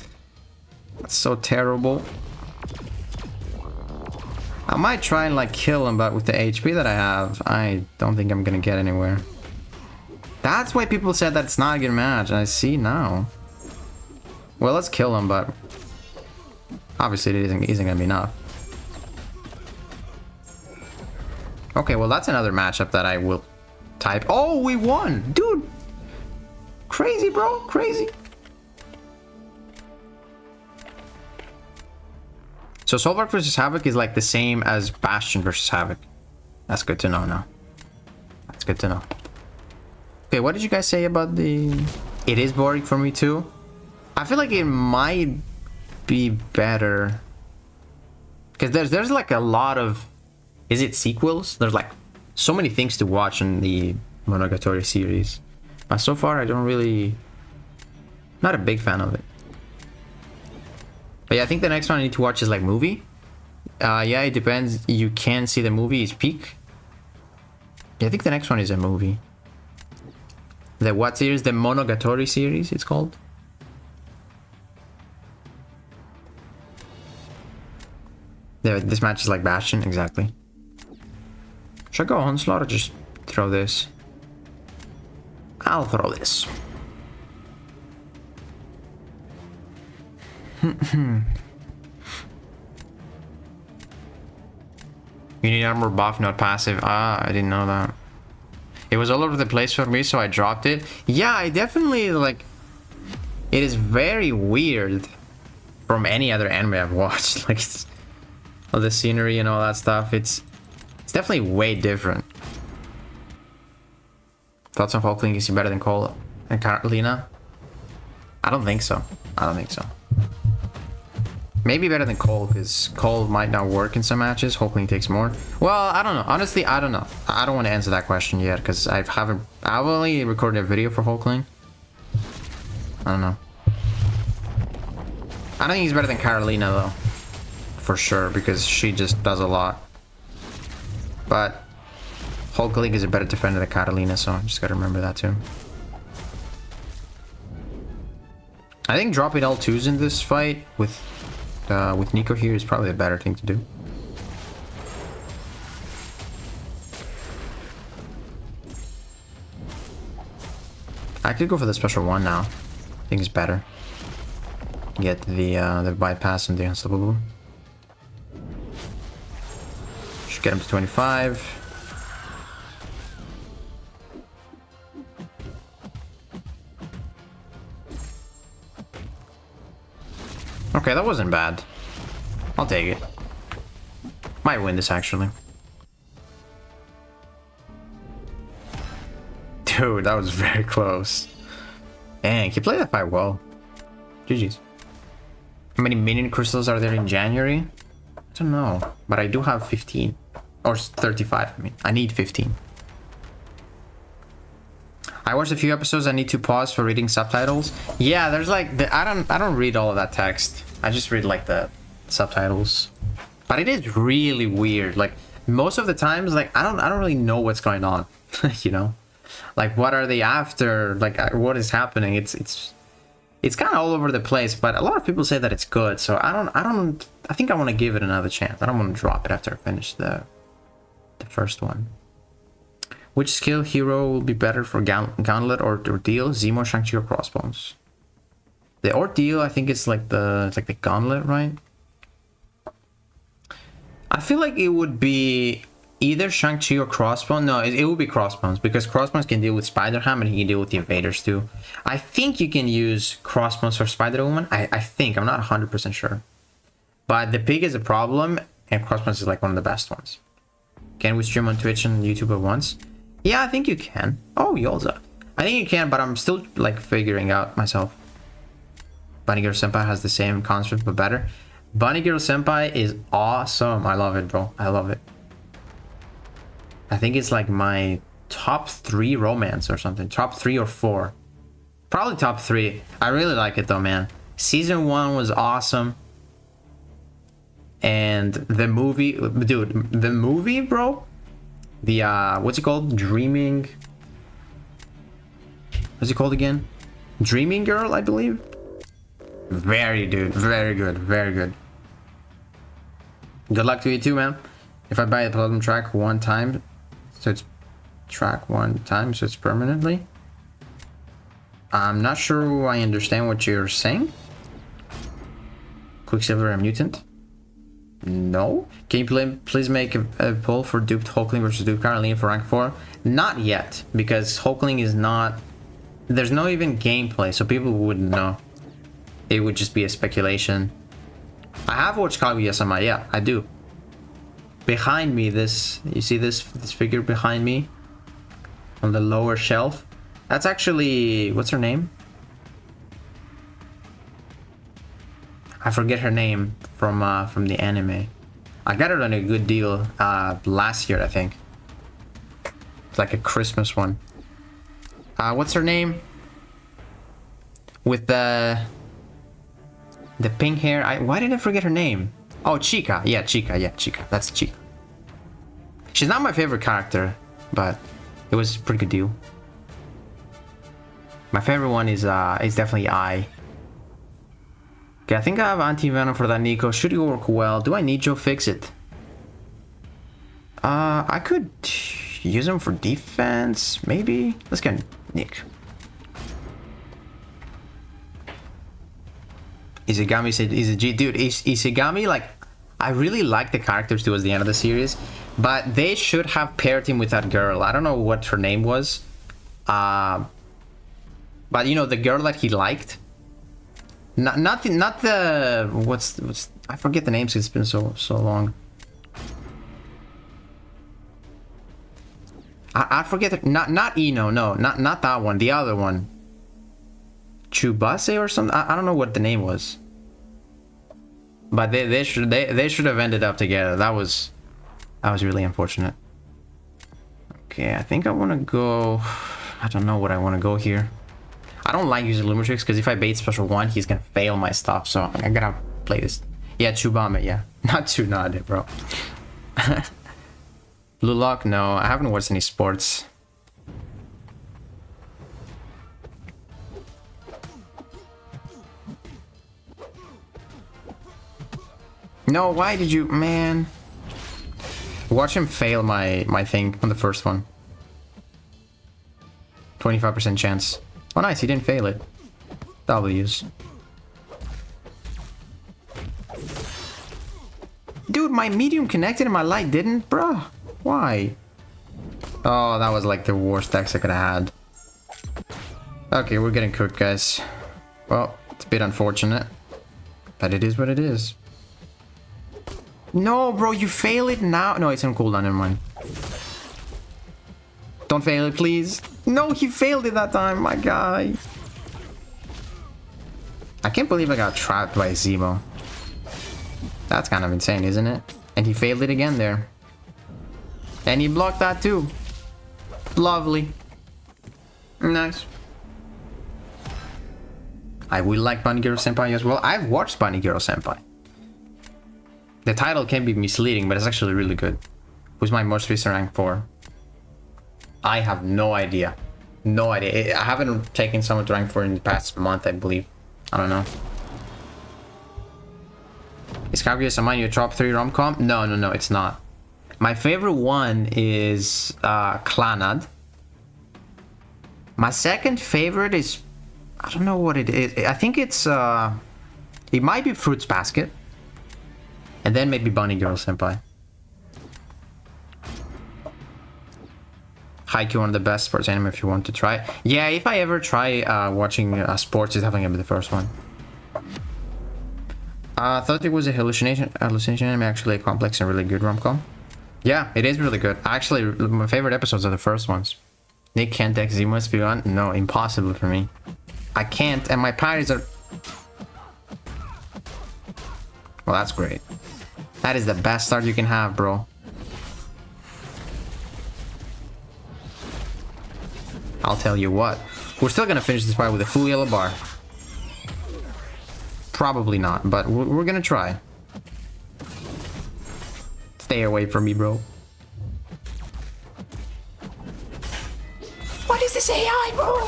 so terrible. I might try and like kill him, but with the HP that I have, I don't think I'm gonna get anywhere. That's why people said that it's not a good match, and I see now. Well, let's kill him, but obviously it isn't gonna be enough. Okay, well that's another matchup that I will type. Oh, we won! Dude! Crazy, bro! Crazy! So Solvark versus Havoc is like the same as Bastion versus Havoc. That's good to know now. That's good to know. Okay, what did you guys say about the... It is boring for me too. I feel like it might be better. Because there's like a lot of... Is it sequels? There's like so many things to watch in the Monogatari series. But so far I don't really... Not a big fan of it. But yeah, I think the next one I need to watch is like movie. Yeah, it depends. You can see the movie is peak. Yeah, I think the next one is a movie. The what series? The Monogatari series, it's called. This match is like Bastion, exactly. Should I go Onslaught or just throw this? I'll throw this. You need armor buff, not passive. Ah, I didn't know that. It was all over the place for me, so I dropped it. Yeah, I definitely, like... It is very weird from any other anime I've watched. Like, all the scenery and all that stuff. It's definitely way different. Thoughts on Hulkling? Is he better than Cole and Carolina? I don't think so. I don't think so. Maybe better than Cole, because Cole might not work in some matches. Hulkling takes more. Well, I don't know. Honestly, I don't know. I don't want to answer that question yet, because I've only recorded a video for Hulkling. I don't know. I don't think he's better than Carolina, though. For sure, because she just does a lot. But Hulkling is a better defender than Carolina, so I just gotta remember that too. I think dropping L2s in this fight with Nico here is probably a better thing to do. I could go for the special one now. I think it's better. Get the bypass and the unstoppable. Should get him to 25. Okay, that wasn't bad. I'll take it. Might win this, actually. Dude, that was very close. Dang, he played that fight well. GG's. How many minion crystals are there in January? I don't know, but I do have 15. Or 35, I mean. I need 15. I watched a few episodes. I need to pause for reading subtitles. Yeah, there's like I don't read all of that text. I just read like the subtitles. But it is really weird. Like most of the times, like, I don't really know what's going on, you know? Like, what are they after? Like, what is happening? It's kind of all over the place, but a lot of people say that it's good, so I think I want to give it another chance. I don't want to drop it after I finish the first one. Which skill hero will be better for Gauntlet or Ordeal? Zemo, Shang-Chi, or Crossbones? The Ordeal, I think it's like the Gauntlet, right? I feel like it would be either Shang-Chi or Crossbones. No, it would be Crossbones, because Crossbones can deal with Spider-Ham and he can deal with the Invaders too. I think you can use Crossbones for Spider-Woman. I think. I'm not 100% sure. But the pig is a problem, and Crossbones is like one of the best ones. Can we stream on Twitch and YouTube at once? Yeah, I think you can. Oh, Yolza. I think you can, but I'm still like figuring out myself. Bunny Girl Senpai has the same concept, but better. Bunny Girl Senpai is awesome. I love it, bro. I love it. I think it's like my top 3 romance or something. Top 3 or 4. Probably top 3. I really like it though, man. Season 1 was awesome. And the movie, dude, the movie, bro. The, what's it called? Dreaming. What's it called again? Dreaming Girl, I believe. Very, dude. Very good. Very good. Good luck to you too, man. If I buy the platinum track one time, so it's track one time, so it's permanently. I'm not sure I understand what you're saying. Quicksilver and Mutant? No. Can you please make a poll for duped Hulkling versus duped Caroline for rank 4? Not yet, because Hulkling is not... There's no even gameplay, so people wouldn't know. It would just be a speculation. I have watched Kaguya-sama, yeah, I do. Behind me, this... You see this figure behind me? On the lower shelf? That's actually... What's her name? I forget her name from the anime. I got it on a good deal last year, I think. It's like a Christmas one. What's her name? With the pink hair. Why did I forget her name? Oh, Chica. Yeah, Chica. Yeah, Chica. That's Chica. She's not my favorite character, but it was a pretty good deal. My favorite one is definitely I. Okay, I think I have anti-venom for that Nico. Should it work well? Do I need Joe fix it? I could use him for defense, maybe. Let's get Nick. Izagami said, dude, Izagami, like, I really like the characters towards the end of the series, but they should have paired him with that girl. I don't know what her name was. But you know, the girl that he liked. Not the what's I forget the names. It's been so long. I forget the, not Ino, no, not that one. The other one. Chubase or something. I don't know what the name was. But they should have ended up together. That was really unfortunate. Okay, I think I want to go. I don't know what I want to go here. I don't like using Lumitrix because if I bait special 1, he's gonna fail my stuff. So I gotta play this. Yeah, Chubame, yeah. Not Tsunade, bro. Blue Lock, no. I haven't watched any sports. No, why did you... Man. Watch him fail my thing on the first one. 25% chance. Oh nice, he didn't fail it. W's. Dude, my medium connected and my light didn't? Bruh, why? Oh, that was like the worst dex I could have had. Okay, we're getting cooked, guys. Well, it's a bit unfortunate. But it is what it is. No, bro, you fail it now. No, it's on cooldown, never mind. Don't fail it, please. No, he failed it that time, my guy. I can't believe I got trapped by Zemo. That's kind of insane, isn't it? And he failed it again there. And he blocked that too. Lovely. Nice. I will like Bunny Girl Senpai as well. I've watched Bunny Girl Senpai. The title can be misleading, but it's actually really good. Who's my most recent rank 4? I have no idea. No idea. I haven't taken someone to rank 4 in the past month, I believe. I don't know. Is Kaguya-sama your top 3 rom-com? No, it's not. My favorite one is Clannad. My second favorite is... I don't know what it is. I think it's... it might be Fruits Basket. And then maybe Bunny Girl Senpai. Haikyuu, one of the best sports anime if you want to try. Yeah, if I ever try watching sports, it's definitely gonna be the first one. I thought it was a hallucination anime, actually a complex and really good rom-com. Yeah, it is really good. Actually, my favorite episodes are the first ones. Nick can't X Z must be on? No, impossible for me. I can't, and my parties are... Well, that's great. That is the best start you can have, bro. I'll tell you what. We're still gonna finish this fight with a full yellow bar. Probably not, but we're gonna try. Stay away from me, bro. What is this AI, bro?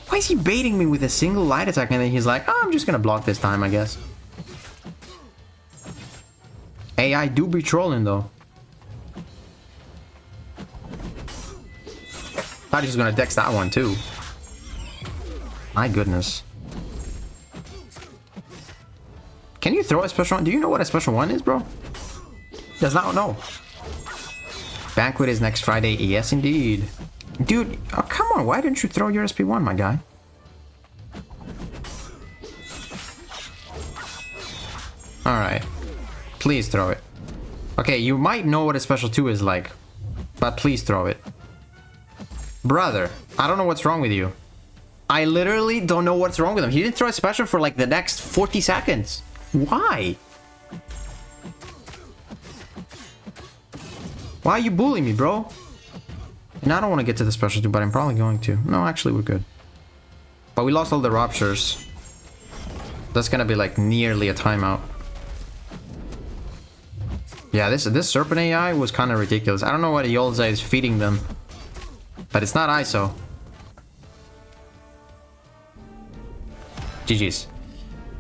Why is he baiting me with a single light attack and then he's like, oh, I'm just gonna block this time, I guess. AI do be trolling, though. Thought he was gonna dex that one, too. My goodness. Can you throw a special one? Do you know what a special one is, bro? Does not know. Banquet is next Friday. Yes, indeed. Dude, oh, come on. Why didn't you throw your SP1, my guy? Alright. Please throw it. Okay, you might know what a special 2 is like. But please throw it. Brother, I don't know what's wrong with you. I literally don't know what's wrong with him. He didn't throw a special for like the next 40 seconds. Why? Why are you bullying me, bro? And I don't want to get to the special 2, but I'm probably going to. No, actually, we're good. But we lost all the ruptures. That's gonna be like nearly a timeout. Yeah, this Serpent AI was kind of ridiculous. I don't know what Yolza is feeding them. But it's not ISO. GG's.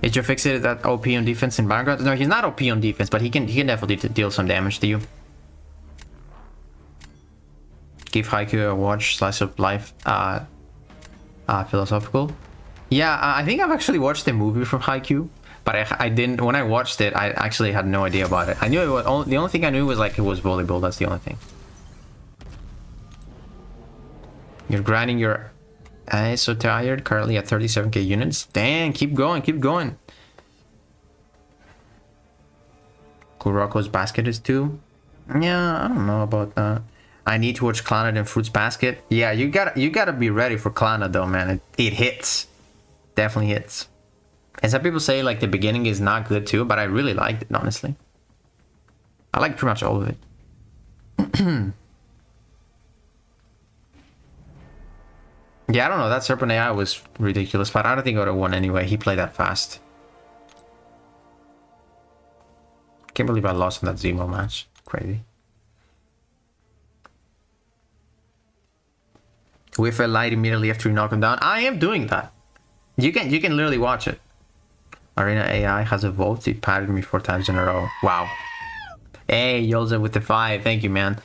Is Joe fixated that OP on defense in Battlegrounds? No, he's not OP on defense, but he can definitely deal some damage to you. Give Haikyuu a watch, slice of life, philosophical. Yeah, I think I've actually watched the movie from Haikyuu, but I didn't. When I watched it, I actually had no idea about it. I knew it was the only thing I knew was like it was volleyball. That's the only thing. You're grinding your eyes so tired. Currently at 37k units. Dang, keep going, keep going. Kuroko's basket is 2. Yeah, I don't know about that. I need to watch Clannad and Fruits Basket. Yeah, you gotta be ready for Clannad though, man. It hits. Definitely hits. And some people say like the beginning is not good too, but I really liked it, honestly. I like pretty much all of it. Yeah, I don't know. That Serpent AI was ridiculous, but I don't think I would have won anyway. He played that fast. Can't believe I lost in that Zemo match. Crazy. With a light immediately after you knock him down. I am doing that. You can literally watch it. Arena AI has evolved. It patted me 4 times in a row. Wow. Hey, Yolza with the 5. Thank you, man.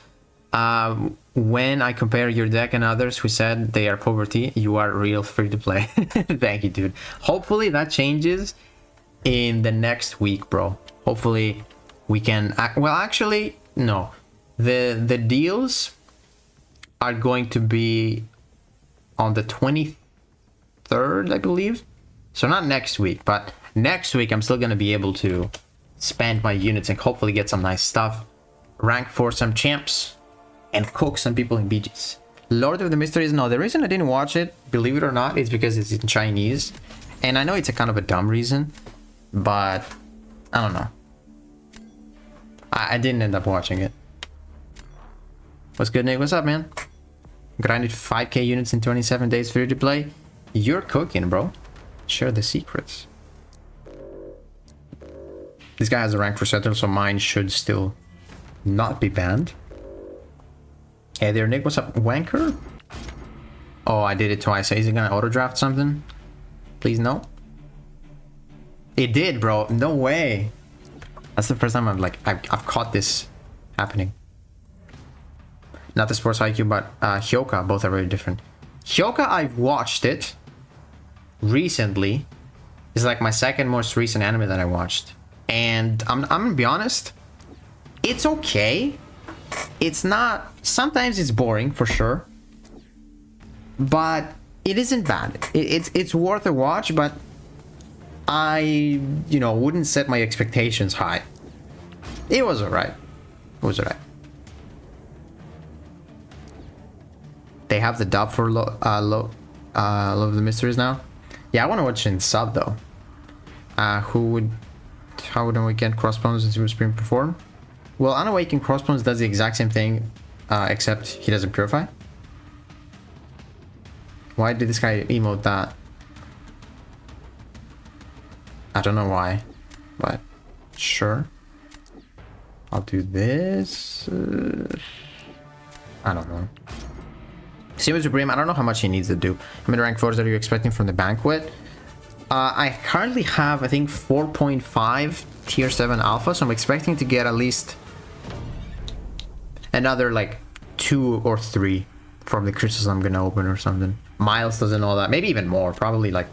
When I compare your deck and others who said they are poverty, you are real free to play. Thank you, dude. Hopefully that changes in the next week, bro. Hopefully we can... Well, actually, no. The deals are going to be on the 23rd, I believe. So not next week, but next week I'm still going to be able to spend my units and hopefully get some nice stuff. Rank for some champs. And cook some people in BGs. Lord of the Mysteries, no, the reason I didn't watch it, believe it or not, is because it's in Chinese. And I know it's a kind of a dumb reason, but I don't know. I didn't end up watching it. What's good, Nick? What's up, man? Grinded 5k units in 27 days free to play. You're cooking, bro. Share the secrets. This guy has a rank for settle, so mine should still not be banned. Hey there, Nick. What's up, wanker? Oh, I did it twice. Is it gonna auto draft something? Please no. It did, bro. No way. That's the first time I've caught this happening. Not the Sports IQ, but Hyoka. Both are very different. Hyoka, I've watched it recently. It's like my second most recent anime that I watched, and I'm gonna be honest. It's okay. It's not. Sometimes it's boring for sure, but it isn't bad. It's worth a watch, but I wouldn't set my expectations high. It was alright. It was alright. They have the dub for Love of the Mysteries now. Yeah, I want to watch in sub though. How would Unawakened Crossbones and Super Scream perform? Well, Unawakened Crossbones does the exact same thing, except he doesn't purify. Why did this guy emote that? I don't know why, but sure. I'll do this. I don't know. Super Supreme, I don't know how much he needs to do. How many rank 4s are you expecting from the banquet? I currently have, I think, 4.5 tier 7 alpha, so I'm expecting to get at least another like 2 or 3 from the crystals I'm gonna open or something. Milestones and all that. Maybe even more. Probably like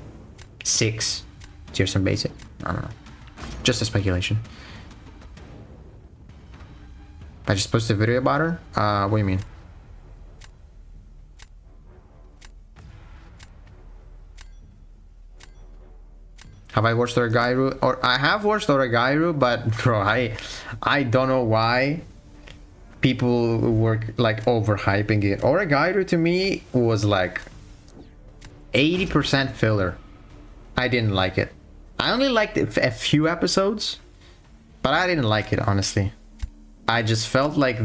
6 tier 7 basic. I don't know. Just a speculation. I just posted a video about her? What do you mean? Have I watched Oragairu? Or I have watched Oragairu, but bro, I don't know why people were like overhyping it. Oragairu to me was like 80% filler. I didn't like it. I only liked a few episodes, but I didn't like it, honestly. I just felt like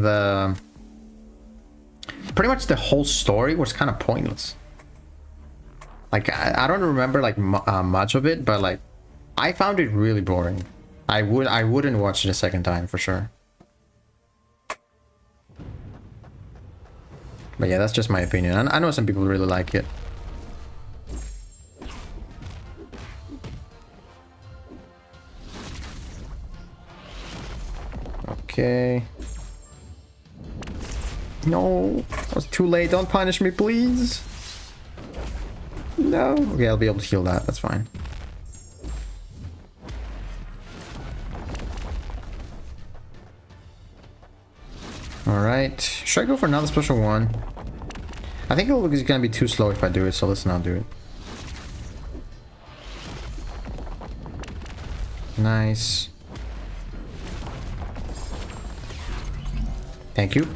pretty much the whole story was kind of pointless. Like, I don't remember like much of it, but like I found it really boring. I wouldn't watch it a second time for sure. But yeah, that's just my opinion. I know some people really like it. Okay. No, I was too late. Don't punish me, please. No. Okay, I'll be able to heal that. That's fine. Alright. Should I go for another special one? I think it's gonna be too slow if I do it, so let's not do it. Nice. Thank you.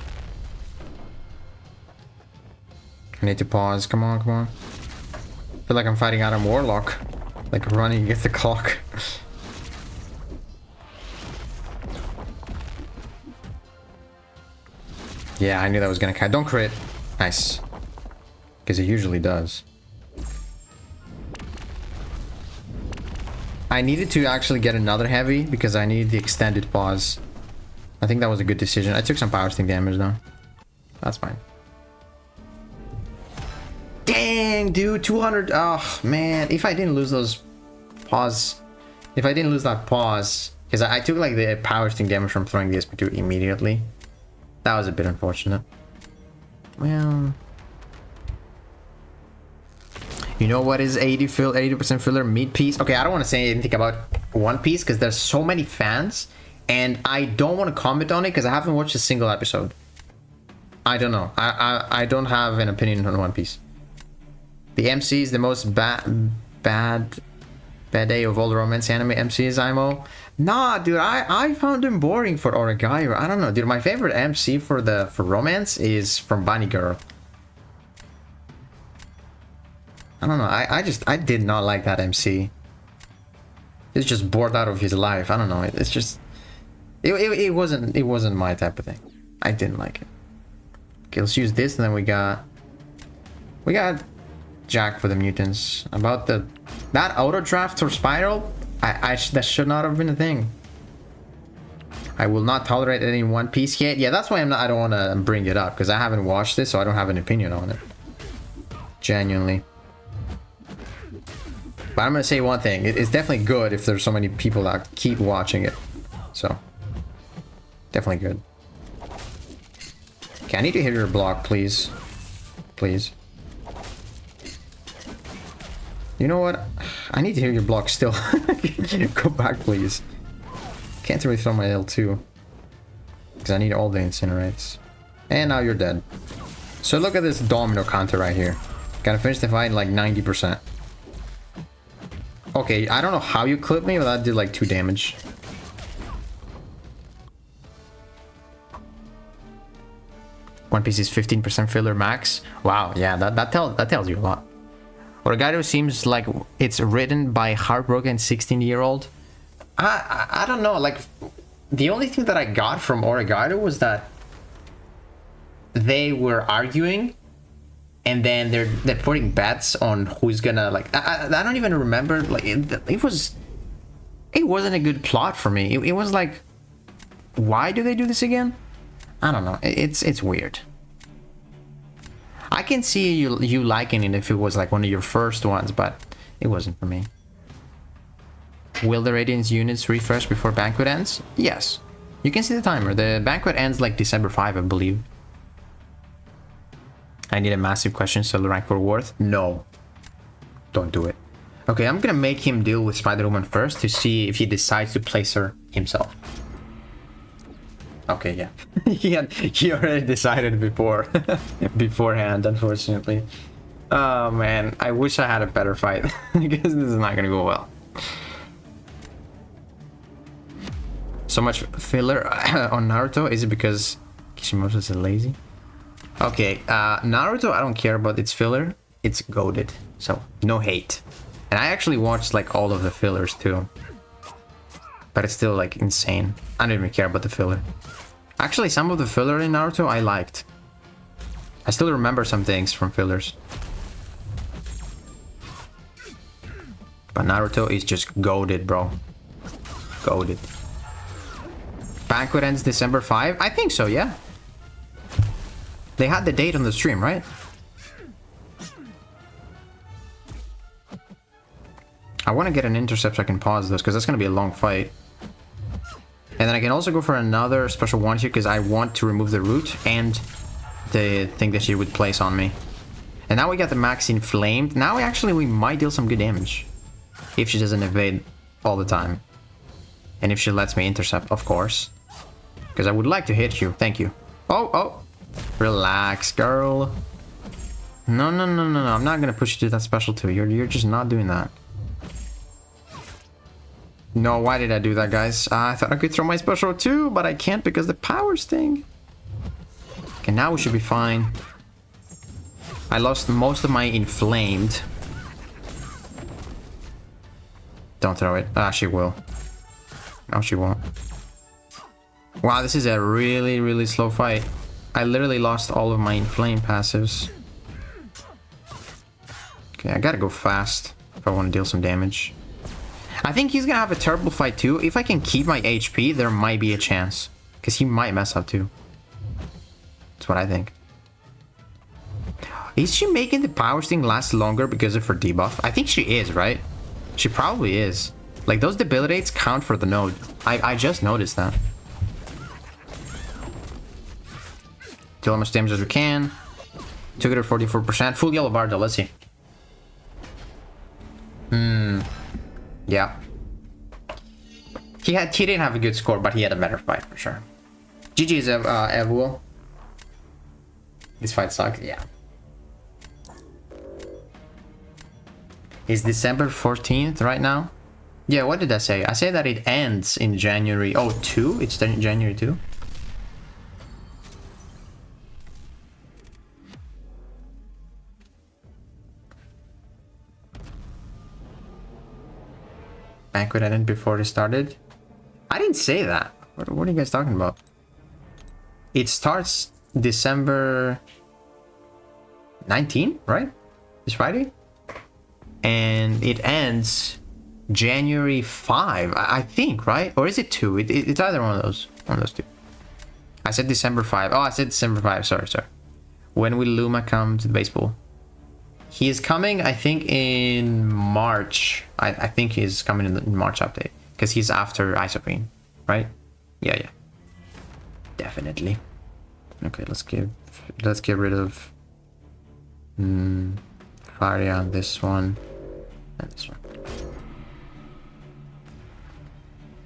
I need to pause. Come on, come on. I feel like I'm fighting Adam Warlock. Like running against the clock. Yeah, I knew that was gonna crit. Don't crit. Nice. Because it usually does. I needed to actually get another heavy because I needed the extended pause. I think that was a good decision. I took some power sting damage though. That's fine. Dang, dude, 200. Oh, man. If I didn't lose those pause. If I didn't lose that pause. Because I took like the power sting damage from throwing the SP2 immediately. That was a bit unfortunate. Well. You know what is 80% filler? Meat Piece. Okay, I don't want to say anything about One Piece because there's so many fans. And I don't want to comment on it because I haven't watched a single episode. I don't know. I don't have an opinion on One Piece. The MC is the most bad day of all the romance anime MCs, IMO. Nah, dude, I found him boring for Oragairu. I don't know, dude. My favorite MC for romance is from Bunny Girl. I don't know. I did not like that MC. He's just bored out of his life. I don't know. It's just it wasn't my type of thing. I didn't like it. Okay, let's use this, and then we got Jack for the mutants. About that auto draft or spiral, that should not have been a thing. I will not tolerate any One Piece yet. Yeah, that's why I don't want to bring it up, because I haven't watched this, so I don't have an opinion on it. Genuinely. But I'm going to say one thing. It's definitely good if there's so many people that keep watching it. So, definitely good. Okay, I need to hit your block, please. Please. You know what? I need to hear your block still. Go back, please. Can't really throw my L2. Because I need all the incinerates. And now you're dead. So look at this domino counter right here. Gotta finish the fight in like 90%. Okay, I don't know how you clipped me, but that did like 2 damage. One Piece is 15% filler max. Wow, yeah, that tells you a lot. Origato seems like it's written by a heartbroken 16-year-old. I don't know, like, the only thing that I got from Origato was that they were arguing, and then they're putting bets on who's gonna, like, I don't even remember, like, it wasn't a good plot for me. It was like, why do they do this again? I don't know, it's weird. I can see you liking it if it was like one of your first ones, but it wasn't for me. Will the Radiance units refresh before Banquet ends? Yes. You can see the timer. The Banquet ends like December 5, I believe. I need a massive question, so the rank for Worth? No. Don't do it. Okay, I'm gonna make him deal with Spider-Woman first to see if he decides to place her himself. Okay, yeah. he already decided beforehand, unfortunately. Oh man, I wish I had a better fight because this is not gonna go well. So much filler on Naruto. Is it because Kishimoto is lazy? Okay, Naruto, I don't care about its filler. It's goated, so no hate. And I actually watched like all of the fillers too, but it's still like insane. I don't even care about the filler. Actually, some of the filler in Naruto I liked. I still remember some things from fillers. But Naruto is just goated, bro. Goated. Banquet ends December 5? I think so, yeah. They had the date on the stream, right? I want to get an intercept so I can pause this, because that's going to be a long fight. And then I can also go for another special one here because I want to remove the root and the thing that she would place on me. And now we got the max inflamed. Now we might deal some good damage. If she doesn't evade all the time. And if she lets me intercept, of course. Because I would like to hit you. Thank you. Oh. Relax, girl. No. I'm not going to push you to that special 2. You're just not doing that. No, why did I do that, guys? I thought I could throw my special too, but I can't because the powers thing. Okay, now we should be fine. I lost most of my inflamed. Don't throw it. Ah, she will. No, she won't. Wow, this is a really, really slow fight. I literally lost all of my inflamed passives. Okay, I gotta go fast if I want to deal some damage. I think he's gonna have a terrible fight too. If I can keep my HP, there might be a chance. Because he might mess up too. That's what I think. Is she making the powers thing last longer because of her debuff? I think she is, right? She probably is. Like, those debilitates count for the node. I just noticed that. Deal as much damage as we can. Took it at 44%. Full yellow bar though, let's see. Yeah. He didn't have a good score, but he had a better fight for sure. GG's Evuo. This fight sucks, yeah. It's December 14th right now? Yeah, what did I say? I say that it ends in January. Oh, 2? It's January 2? Banquet ended before it started? I didn't say that. What are you guys talking about? It starts December 19, right? This Friday? And it ends January 5, I think, right? Or is it 2? It's either one of those. One of those two. I said December 5. Oh, I said December 5. Sorry. When will Luma come to the baseball? He is coming, I think, in March. I think he's coming in the March update. Because he's after Isoprene, right? Yeah. Definitely. Okay, let's get rid of Faria on this one. And this one.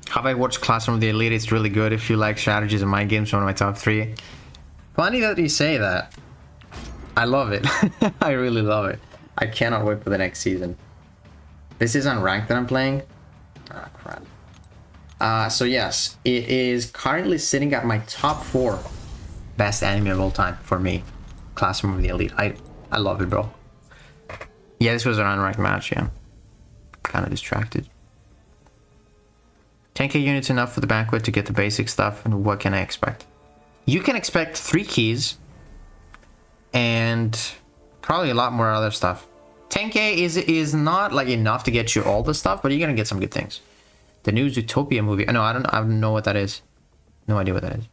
Have I watched Classroom of the Elite? It's really good if you like strategies and mind games. One of my top 3. Funny that you say that. I love it. I really love it. I cannot wait for the next season. This is unranked that I'm playing. Ah, crap. So yes, it is currently sitting at my top 4 best anime of all time for me. Classroom of the Elite. I love it, bro. Yeah, this was an unranked match, yeah. Kind of distracted. 10k units enough for the banquet to get the basic stuff, and what can I expect? You can expect 3 keys and probably a lot more other stuff. 10k is not like enough to get you all the stuff, but you're gonna get some good things. The new Zootopia movie. No, I don't know what that is. No idea what that is.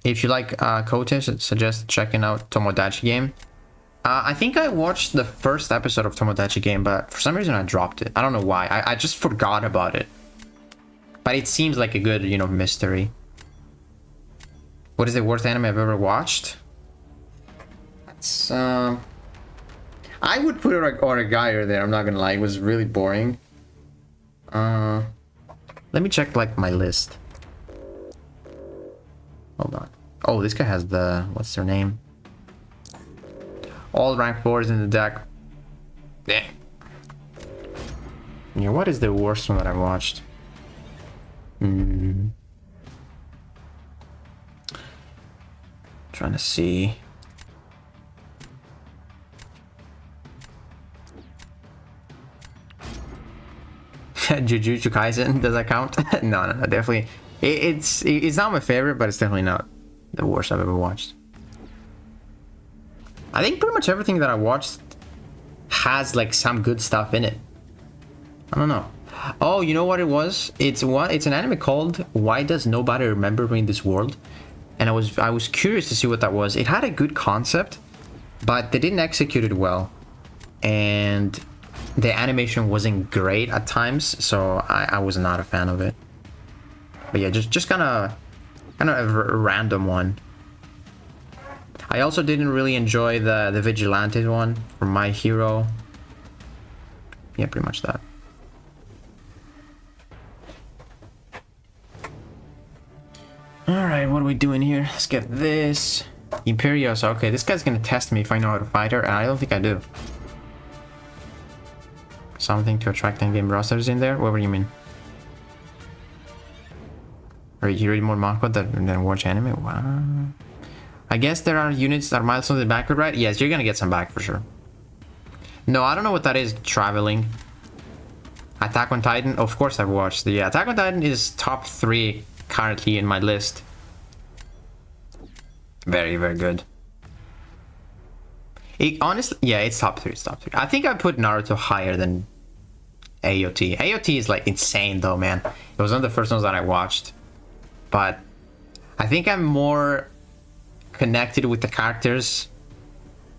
If you like Kote, I suggest checking out Tomodachi Game. I think I watched the first episode of Tomodachi Game, but for some reason I dropped it. I don't know why. I just forgot about it. But it seems like a good, mystery. What is the worst anime I've ever watched? That's, I would put Origaier there, I'm not gonna lie. It was really boring. Let me check, like, my list. Hold on. Oh, this guy has the... What's their name? All rank 4s in the deck. Yeah. Yeah, what is the worst one that I watched? Trying to see. Jujutsu Kaisen, does that count? No, definitely. It's not my favorite, but it's definitely not the worst I've ever watched. I think pretty much everything that I watched has like some good stuff in it. I don't know. Oh, you know what it was? It's an anime called Why Does Nobody Remember Me in This World? And I was curious to see what that was. It had a good concept, but they didn't execute it well. And the animation wasn't great at times, so I was not a fan of it. But yeah, just kind of a random one. I also didn't really enjoy the Vigilante one from My Hero. Yeah, pretty much that. Alright, what are we doing here? Let's get this. Imperios. Okay, this guy's gonna test me if I know how to fight her, and I don't think I do. Something to attract in-game rosters in there? What do you mean? Are you read more manga than watch anime? Wow. I guess there are units that are milestones in the back, right? Yes, you're gonna get some back for sure. No, I don't know what that is. Traveling. Attack on Titan. Of course I've watched. Yeah, Attack on Titan is top 3 currently in my list. Very, very good. Honestly, yeah, it's top 3. It's top 3. I think I put Naruto higher than AOT. AOT is like insane though, man. It was one of the first ones that I watched. But I think I'm more connected with the characters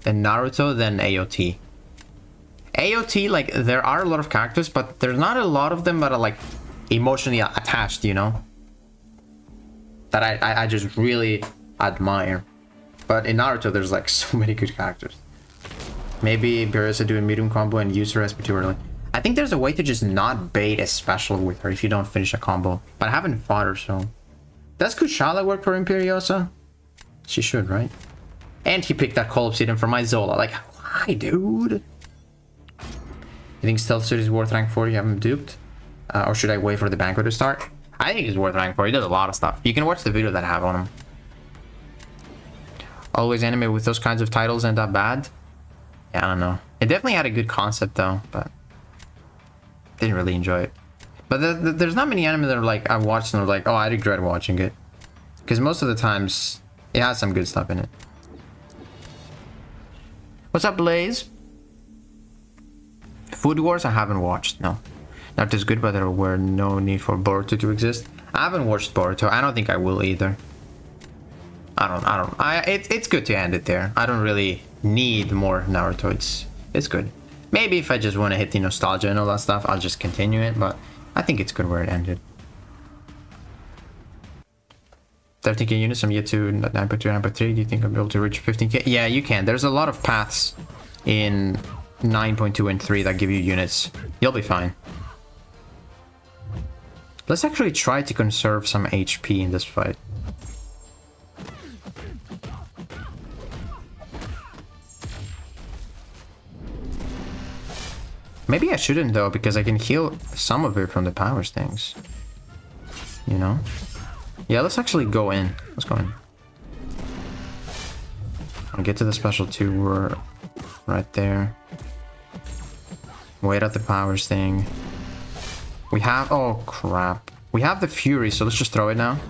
than Naruto than AOT. AOT, like, there are a lot of characters, but there's not a lot of them that are like emotionally attached, that I just really admire. But in Naruto, there's like so many good characters. Maybe Beresa doing medium combo and use her SP too early. I think there's a way to just not bait a special with her if you don't finish a combo. But I haven't fought her, so... Does Kushala work for Imperiosa? She should, right? And he picked that Call Obsidian for my Zola. Like, why, dude? You think Stealth Suit is worth rank 4? You haven't duped? Or should I wait for the banquet to start? I think it's worth rank 4. He does a lot of stuff. You can watch the video that I have on him. Always anime with those kinds of titles end up bad? Yeah, I don't know. It definitely had a good concept though, but didn't really enjoy it. But there's not many anime that are like I watched and are like, oh, I regret watching it. Because most of the times it has some good stuff in it. What's up, Blaze? Food Wars I haven't watched, no. Not as good, but there were no need for Boruto to exist. I haven't watched Boruto. I don't think I will either. It's good to end it there. I don't really need more Naruto. It's good. Maybe if I just want to hit the nostalgia and all that stuff, I'll just continue it, but I think it's good where it ended. 13k units, I'm yet to 9.2, 9.3. Do you think I'll be able to reach 15k? Yeah, you can. There's a lot of paths in 9.2 and 3 that give you units. You'll be fine. Let's actually try to conserve some HP in this fight. Maybe I shouldn't though, because I can heal some of it from the power things. You know? Yeah, let's actually go in. Let's go in. I'll get to the special 2. We're right there. Wait at the powers thing. We have... Oh, crap. We have the Fury, so let's just throw it now.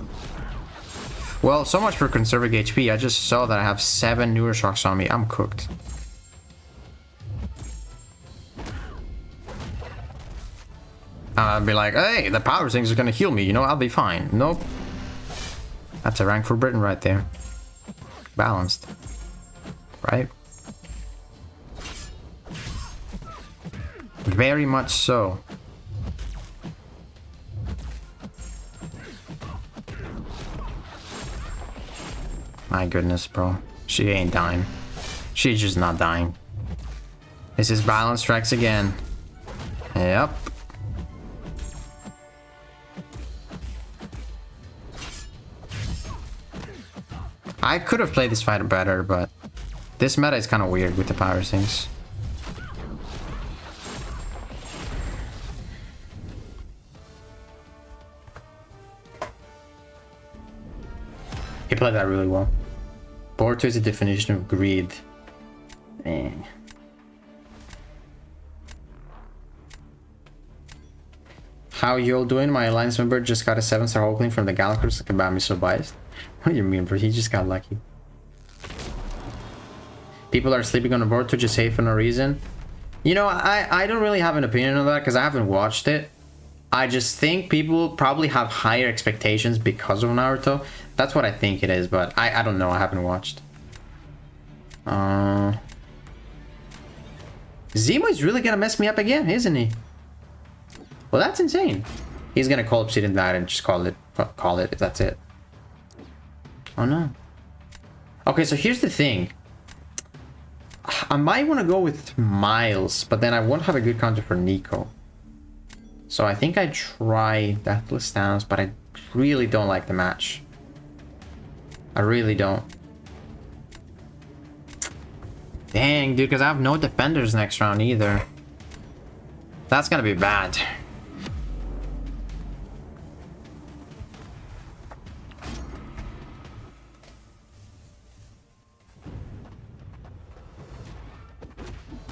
Well, so much for conserving HP. I just saw that I have 7 newer shocks on me. I'm cooked. I'll be like, hey, the power things are gonna heal me, you know, I'll be fine. Nope. That's a rank for Britain right there. Balanced. Right? Very much so. My goodness, bro. She ain't dying. She's just not dying. This is balance strikes again. Yep. I could have played this fight better, but this meta is kind of weird with the power things. He played that really well. Boruto is the definition of greed. Dang. How you all doing? My alliance member just got a 7-star opening from the Galactus. Like about me so biased. What do you mean, bro? He just got lucky. People are sleeping on the board to just hate for no reason. You know, I don't really have an opinion on that because I haven't watched it. I just think people probably have higher expectations because of Naruto. That's what I think it is, but I don't know. I haven't watched. Zemo is really gonna mess me up again, isn't he? Well, that's insane. He's gonna call Obsidian that and just call it if that's it. Oh no. Okay, so here's the thing. I might want to go with Miles, but then I won't have a good counter for Nico. So I think I try Deathless Thanos, but I really don't like the match. I really don't. Dang, dude, because I have no defenders next round either. That's gonna be bad.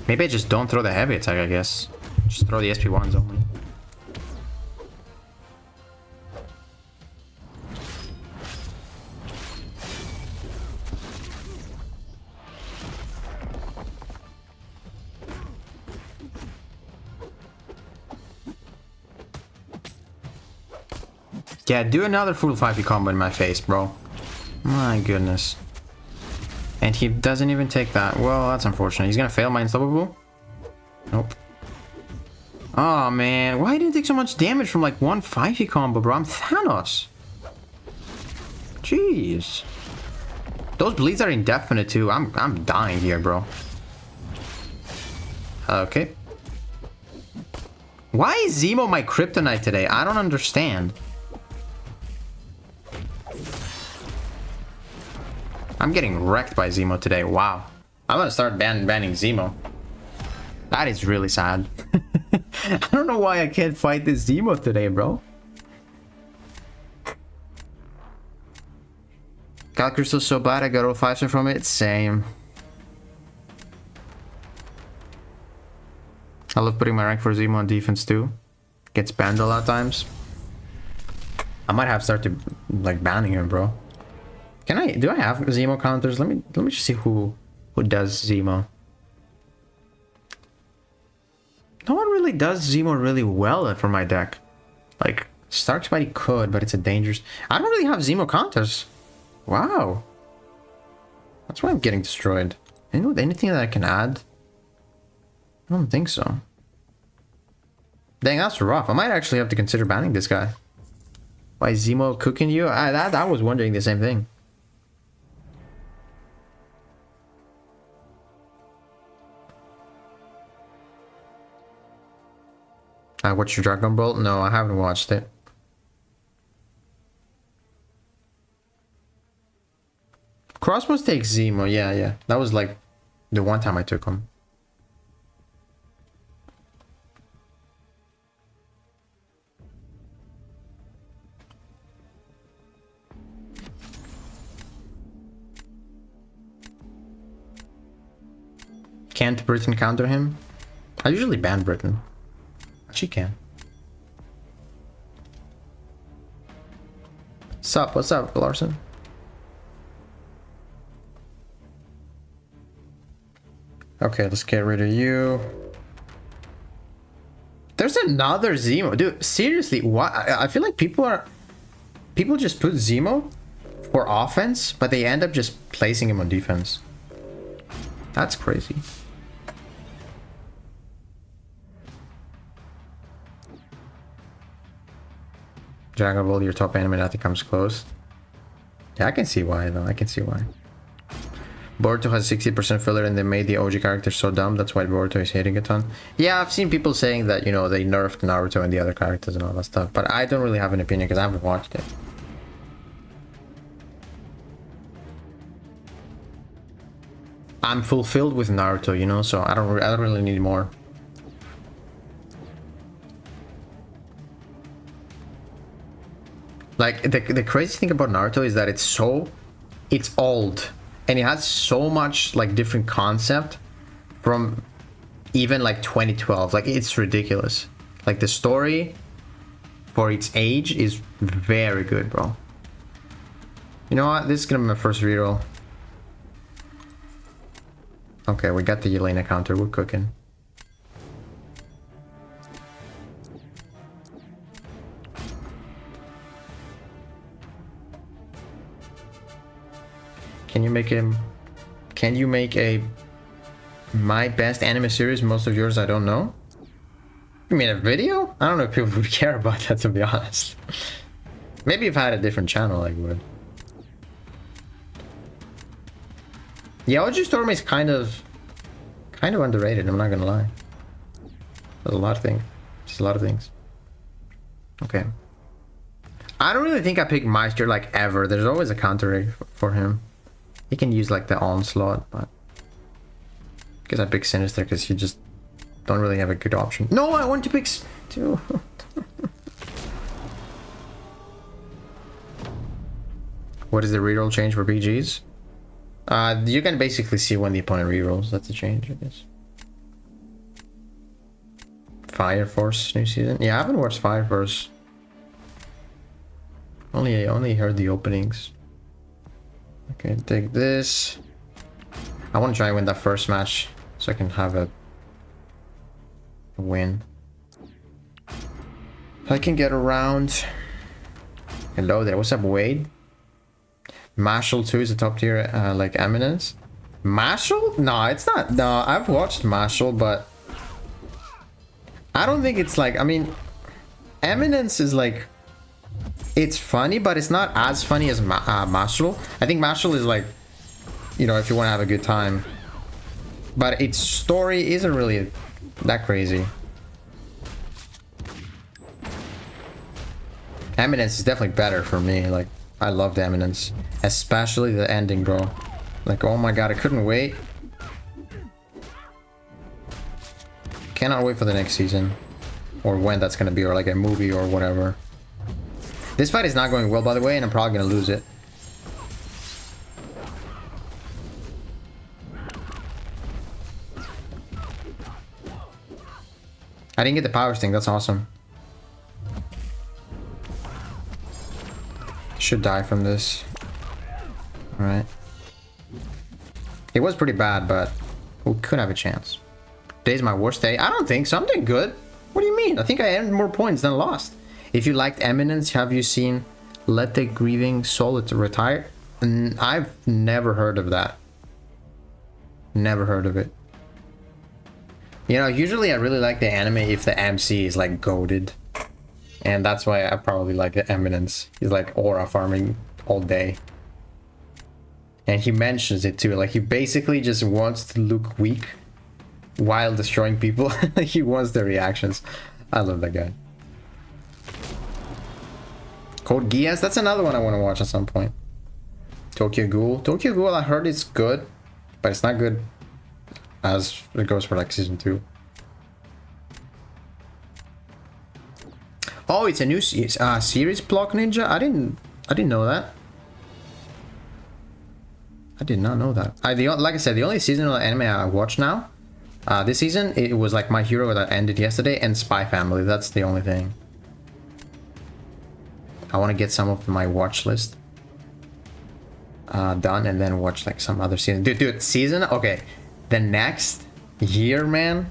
Maybe I just don't throw the heavy attack, I guess. Just throw the SP1s only. Yeah, do another full 5e combo in my face, bro. My goodness. And he doesn't even take that. Well, that's unfortunate. He's gonna fail my unstoppable? Nope. Oh, man. Why did he take so much damage from, like, one 5e combo, bro? I'm Thanos. Jeez. Those bleeds are indefinite, too. I'm dying here, bro. Okay. Why is Zemo my kryptonite today? I don't understand. I'm getting wrecked by Zemo today. Wow. I'm gonna start banning Zemo. That is really sad. I don't know why I can't fight this Zemo today, bro. Cal Crystal's so bad, I got all 5s from it. Same. I love putting my rank for Zemo on defense too. Gets banned a lot of times. I might have started like banning him, bro. Do I have Zemo counters? Let me just see who does Zemo. No one really does Zemo really well for my deck. Like, Stark's Body could, but it's a dangerous... I don't really have Zemo counters. Wow. That's why I'm getting destroyed. Anything that I can add? I don't think so. Dang, that's rough. I might actually have to consider banning this guy. Why is Zemo cooking you? I was wondering the same thing. I watched your Dragon Ball? No, I haven't watched it. Crossbows takes Zemo, yeah. That was like the one time I took him. Can't Britain counter him? I usually ban Britain. She can. Sup? What's up, Larson? Okay, let's get rid of you. There's another Zemo. Dude, seriously, what? I feel like people just put Zemo for offense, but they end up just placing him on defense. That's crazy. Dragon Ball, your top enemy, nothing comes close. Yeah, I can see why, though. I can see why. Boruto has 60% filler and they made the OG character so dumb. That's why Boruto is hating a ton. Yeah, I've seen people saying that, you know, they nerfed Naruto and the other characters and all that stuff. But I don't really have an opinion because I haven't watched it. I'm fulfilled with Naruto, you know, so I don't really need more. Like, the crazy thing about Naruto is that it's old. And it has so much, like, different concept from even, like, 2012. Like, it's ridiculous. Like, the story for its age is very good, bro. You know what? This is gonna be my first reroll. Okay, we got the Yelena counter. We're cooking. Can you make a my best anime series, most of yours I don't know? You mean a video? I don't know if people would care about that, to be honest. Maybe if I had a different channel I would. Yeah, OG Storm is kind of underrated, I'm not gonna lie. There's a lot of things. Just a lot of things. Okay. I don't really think I pick Meister like ever. There's always a counter for him. He can use like the onslaught, but because I pick Sinister because you just don't really have a good option. No, I want to pick two. What is the reroll change for PGs? You can basically see when the opponent rerolls. That's a change, I guess. Fire Force new season. Yeah, I haven't watched Fire Force. Only heard the openings. Okay, take this. I want to try and win that first match so I can have a win. I can get around. Hello there. What's up, Wade? Marshall 2 is a top tier like Eminence. Marshall? No, it's not. No, I've watched Marshall, but I don't think it's like, I mean, Eminence is like, it's funny, but it's not as funny as Marshall. I think Marshall is like, you know, if you want to have a good time. But its story isn't really that crazy. Eminence is definitely better for me. Like, I loved Eminence. Especially the ending, bro. Like, oh my god, I couldn't wait. Cannot wait for the next season. Or when that's gonna be, or like a movie or whatever. This fight is not going well, by the way, and I'm probably gonna lose it. I didn't get the power sting, that's awesome. Should die from this. Alright. It was pretty bad, but we could have a chance. Today's my worst day. I don't think so. I'm doing good. What do you mean? I think I earned more points than lost. If you liked Eminence, have you seen Let the Grieving Soul Retire? I've never heard of that. Never heard of it. You know, usually I really like the anime if the MC is like goated. And that's why I probably like the Eminence. He's like aura farming all day. And he mentions it too. Like he basically just wants to look weak while destroying people. He wants their reactions. I love that guy. Code Geass, that's another one I want to watch at some point. Tokyo Ghoul. Tokyo Ghoul, I heard it's good, but it's not good as it goes for like season 2. Oh, it's a new series, Block Ninja. I didn't know that. I did not know that. Like I said, the only seasonal anime I watch now, this season, it was like My Hero that ended yesterday and Spy Family. That's the only thing. I want to get some of my watch list done and then watch like some other season. Dude, season? Okay. The next year, man.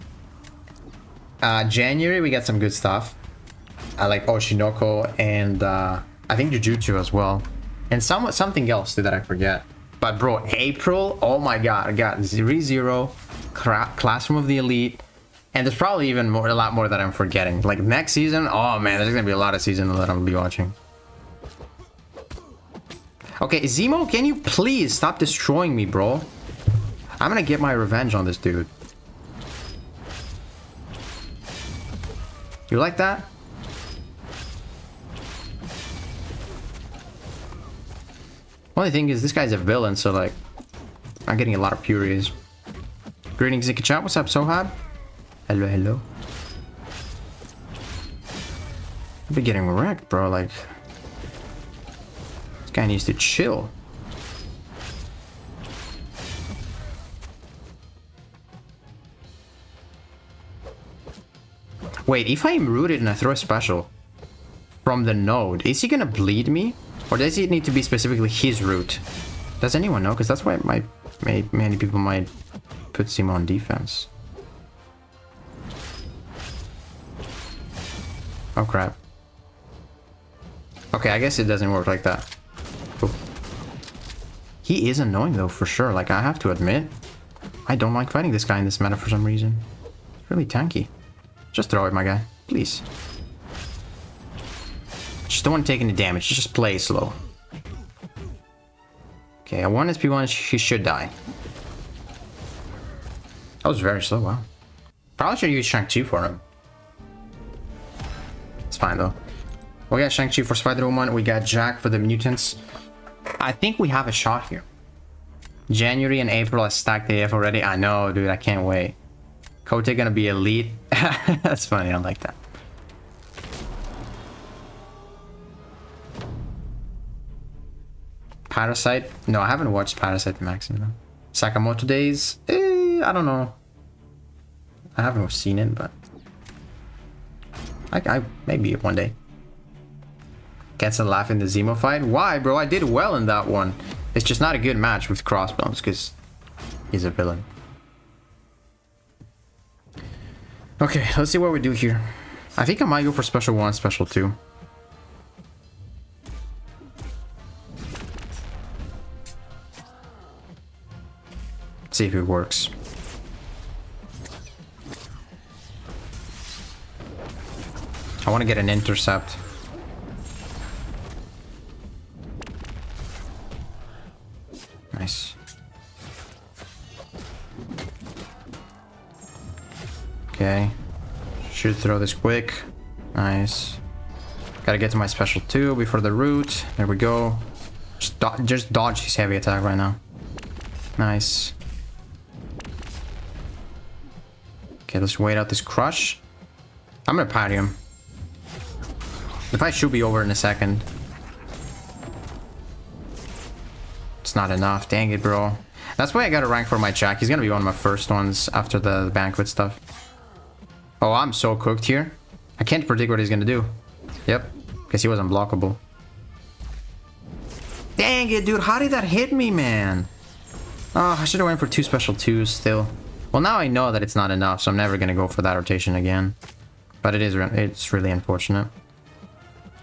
January, we got some good stuff. I like Oshinoko and I think Jujutsu as well. And something else that I forget. But bro, April, oh my god, I got Re:Zero, Classroom of the Elite, and there's probably even a lot more that I'm forgetting. Like next season, oh man, there's gonna be a lot of seasons that I'm gonna be watching. Okay, Zemo, can you please stop destroying me, bro? I'm gonna get my revenge on this dude. You like that? Only thing is, this guy's a villain, so like, I'm getting a lot of furies. Greetings, Zika-chan. What's up, Sohab? Hello, hello. I've been getting wrecked, bro. Like, this guy needs to chill. Wait, if I'm rooted and I throw a special from the node, is he gonna bleed me? Or does it need to be specifically his route? Does anyone know? Because that's why many people might put Zemo on defense. Oh crap. Okay, I guess it doesn't work like that. Cool. He is annoying though, for sure. Like, I have to admit, I don't like fighting this guy in this meta for some reason. It's really tanky. Just throw it, my guy. Please. Just don't want to take any damage. Just play slow. Okay, at 1 SP1, he should die. That was very slow, wow. Probably should use Shang-Chi for him. It's fine, though. We got Shang-Chi for Spider-Woman. We got Jack for the mutants. I think we have a shot here. January and April, I stacked the AF already. I know, dude. I can't wait. Kote gonna be elite. That's funny. I like that. Parasite? No, I haven't watched Parasite Maximum. Sakamoto Days? I don't know. I haven't seen it, but I maybe one day. Gets a laugh in the Zemo fight. Why, bro? I did well in that one. It's just not a good match with Crossbones because he's a villain. Okay, let's see what we do here. I think I might go for Special 1, Special 2. See if it works. I want to get an intercept. Nice. Okay. Should throw this quick. Nice. Gotta get to my special 2 before the root. There we go. Just dodge his heavy attack right now. Nice. Okay, let's wait out this crush. I'm gonna parry him. The fight should be over in a second. It's not enough. Dang it, bro. That's why I got a rank for my Jack. He's gonna be one of my first ones after the banquet stuff. Oh, I'm so cooked here. I can't predict what he's gonna do. Yep, because he was unblockable. Dang it, dude. How did that hit me, man? Oh, I should have went for 2 special 2s still. Well, now I know that it's not enough, so I'm never gonna go for that rotation again. But it's really unfortunate.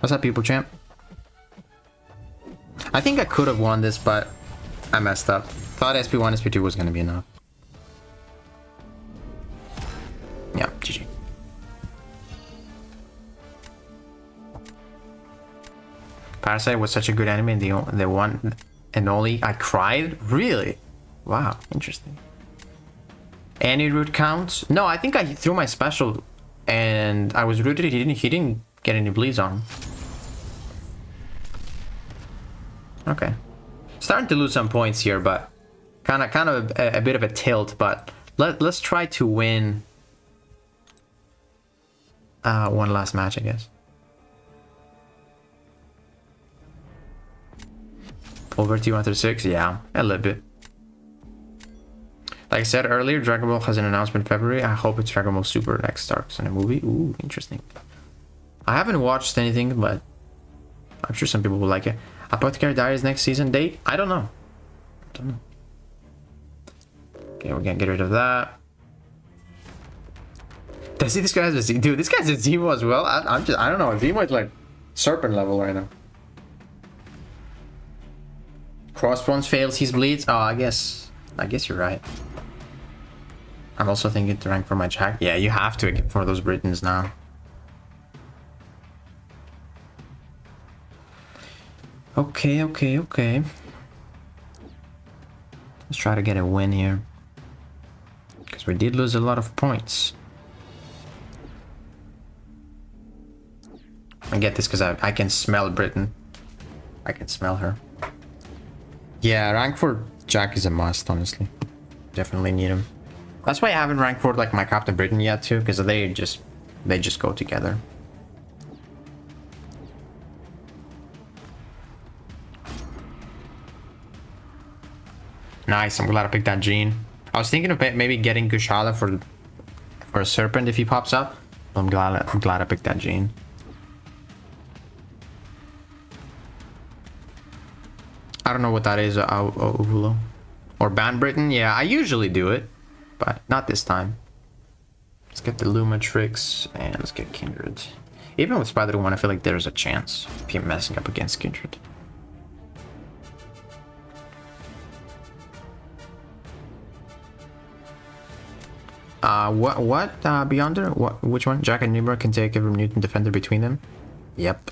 What's up, people champ? I think I could have won this, but I messed up. Thought SP1, SP2 was gonna be enough. Yeah, GG. Parasite was such a good anime, and the one and only I cried? Really? Wow, interesting. Any root counts? No, I think I threw my special and I was rooted. He didn't get any bleeds on him. Okay. Starting to lose some points here, but kind of a bit of a tilt, but let's try to win one last match, I guess. Over T136? Yeah, a little bit. Like I said earlier, Dragon Ball has an announcement in February. I hope it's Dragon Ball Super next starts in a movie. Ooh, interesting. I haven't watched anything, but I'm sure some people will like it. Apothecary Diaries next season date? I don't know. Okay, we're gonna get rid of that. Does see this guy has a Z? Dude, this guy's a Zemo as well. I don't know. Zemo is like serpent level right now. Crossbones fails, he bleeds. Oh, I guess you're right. I'm also thinking to rank for my Jack. Yeah, you have to for those Britons now. Okay. Let's try to get a win here. Because we did lose a lot of points. I get this because I can smell Britain. I can smell her. Yeah, rank for Jack is a must, honestly. Definitely need him. That's why I haven't ranked for like my Captain Britain yet too, because they just go together. Nice, I'm glad I picked that gene. I was thinking of maybe getting Gushala for a serpent if he pops up. But I'm glad I picked that gene. I don't know what that is, Uvulo. Or Ban Britain? Yeah, I usually do it, but not this time. Let's get the Lumatrix and let's get Kindred. Even with Spider-1, I feel like there's a chance of him messing up against Kindred. What Beyonder? Which one? Jack and Nimrod can take every mutant defender between them? Yep.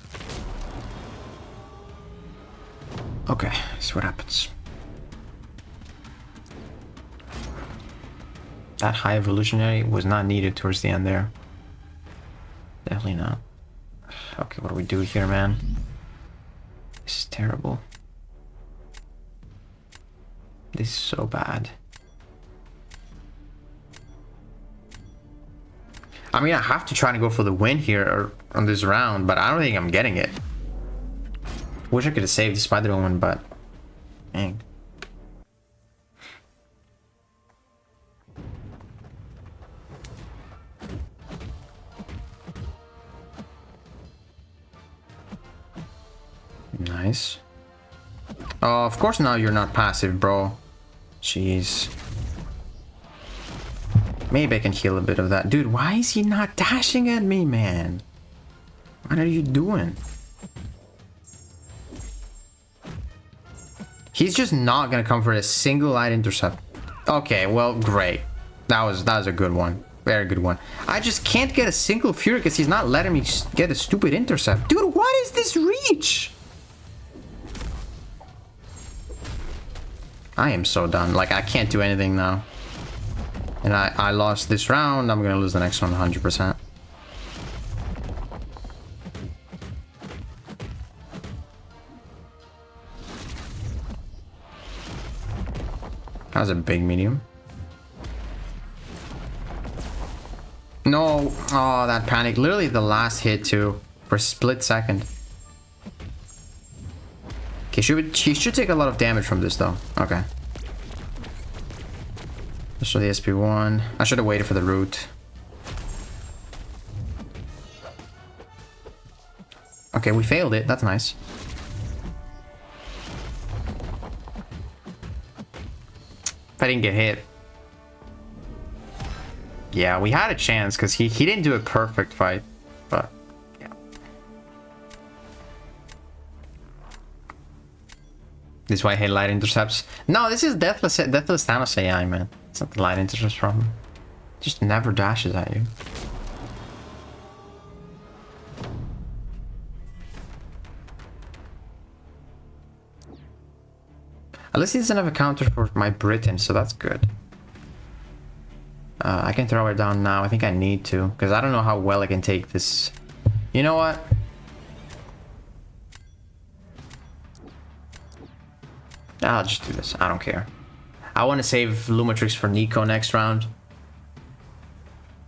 Okay, see what happens. That high evolutionary was not needed towards the end there. Definitely not. Okay, what do we do here, man? This is terrible. This is so bad. I mean, I have to try to go for the win here on this round, but I don't think I'm getting it. Wish I could have saved the Spider-Man, but dang. Nice. Oh, of course now you're not passive, bro. Jeez. Maybe I can heal a bit of that. Dude, why is he not dashing at me, man? What are you doing? He's just not gonna come for a single light intercept. Okay, well, great. That was a good one. Very good one. I just can't get a single Fury because he's not letting me get a stupid intercept. Dude, what is this reach? I am so done. Like, I can't do anything now. And I lost this round. I'm gonna lose the next one 100%. That was a big medium. No. Oh, that panic. Literally the last hit too. For a split second. Okay, she should take a lot of damage from this though. Okay. Let's show the SP1. I should have waited for the root. Okay, we failed it. That's nice. If I didn't get hit. Yeah, we had a chance because he didn't do a perfect fight, but yeah. This is why I hate light intercepts. No, this is Deathless Thanos AI, man. It's not the light intercepts problem. It just never dashes at you. At least he doesn't have a counter for my Britain, so that's good. I can throw it down now. I think I need to, because I don't know how well I can take this. You know what? I'll just do this. I don't care. I want to save Lumatrix for Nico next round.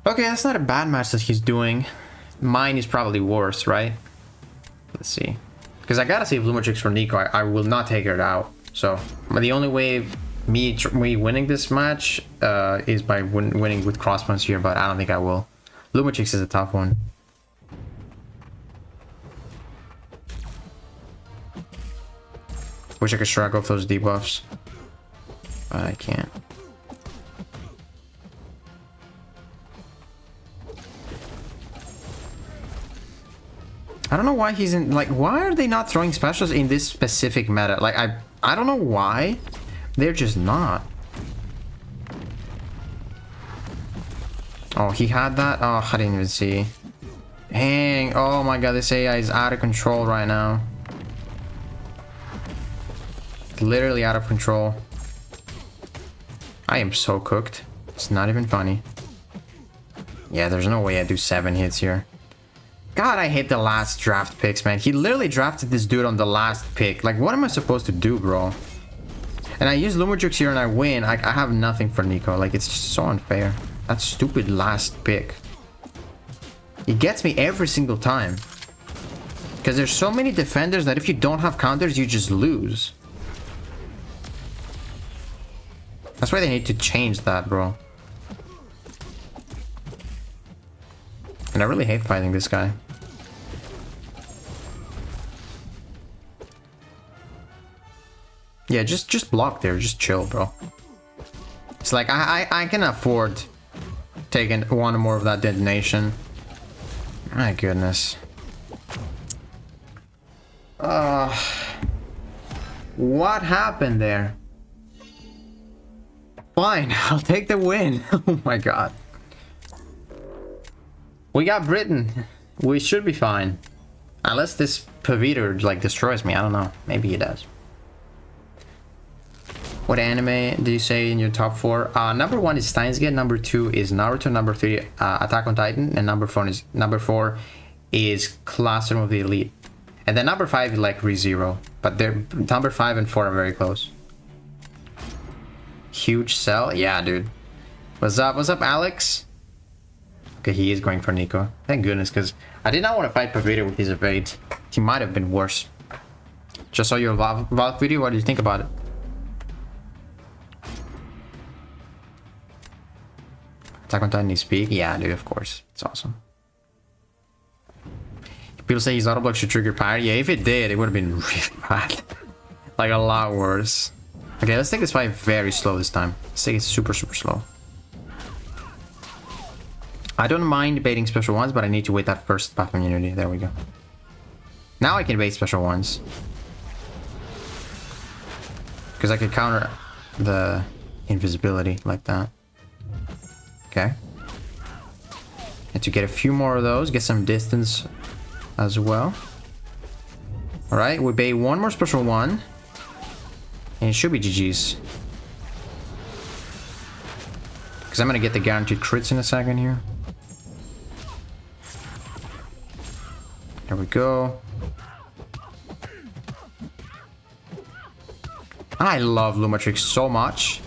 Okay, that's not a bad match that he's doing. Mine is probably worse, right? Let's see. Because I gotta save Lumatrix for Nico. I will not take her out. So the only way me winning this match is by winning with crossbones here, but I don't think I will. Lumatrix is a tough one. Wish I could shrug off those debuffs, but I can't. I don't know why he's in, like, why are they not throwing specials in this specific meta? Like, I don't know why. They're just not. Oh, he had that? Oh, I didn't even see. Dang. Oh my god, this AI is out of control right now. Literally out of control. I am so cooked. It's not even funny. Yeah, there's no way I do 7 hits here. God, I hate the last draft picks, man. He literally drafted this dude on the last pick. Like, what am I supposed to do, bro? And I use Lumatrix here and I win. I have nothing for Nico. Like, it's just so unfair. That stupid last pick. He gets me every single time. Because there's so many defenders that if you don't have counters, you just lose. That's why they need to change that, bro. And I really hate fighting this guy. Yeah, just block there. Just chill, bro. It's like, I can afford taking one or more of that detonation. My goodness. What happened there? Fine, I'll take the win. Oh my god. We got Britain. We should be fine. Unless this Paviter, like, destroys me. I don't know. Maybe he does. What anime do you say in your top 4? Number 1 is Steins Gate. Number 2 is Naruto. Number 3, Attack on Titan. And number 4 is Classroom of the Elite. And then number 5 is like ReZero. But they're number 5 and 4 are very close. Huge sell? Yeah, dude. What's up? What's up, Alex? Okay, he is going for Nico. Thank goodness, because I did not want to fight Pavita with his evade. He might have been worse. Just saw your Valk video. What do you think about it? Attack on Titan, you speak? Yeah, dude, of course. It's awesome. People say his auto block should trigger power. Yeah, if it did, it would have been really bad. Like, a lot worse. Okay, let's take this fight very slow this time. Let's take it super, super slow. I don't mind baiting special ones, but I need to wait that first path immunity. There we go. Now I can bait special ones. Because I can counter the invisibility like that. Okay. And to get a few more of those, get some distance as well. Alright, we bait one more special one. And it should be GG's. Because I'm going to get the guaranteed crits in a second here. There we go. I love Lumatrix so much.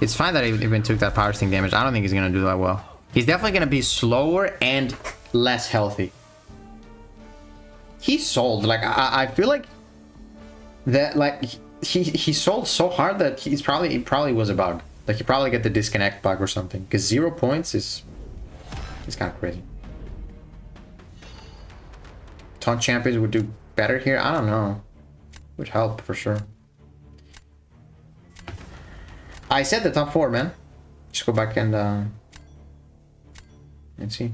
It's fine that I even took that power sting damage. I don't think he's going to do that well. He's definitely going to be slower and less healthy. He sold. Like, I feel like that, like, he sold so hard that he probably was a bug. Like, he probably get the disconnect bug or something. Because 0 points is kind of crazy. Taunt champions would do better here. I don't know. Would help for sure. I said the top 4, man. Just go back and Let's see.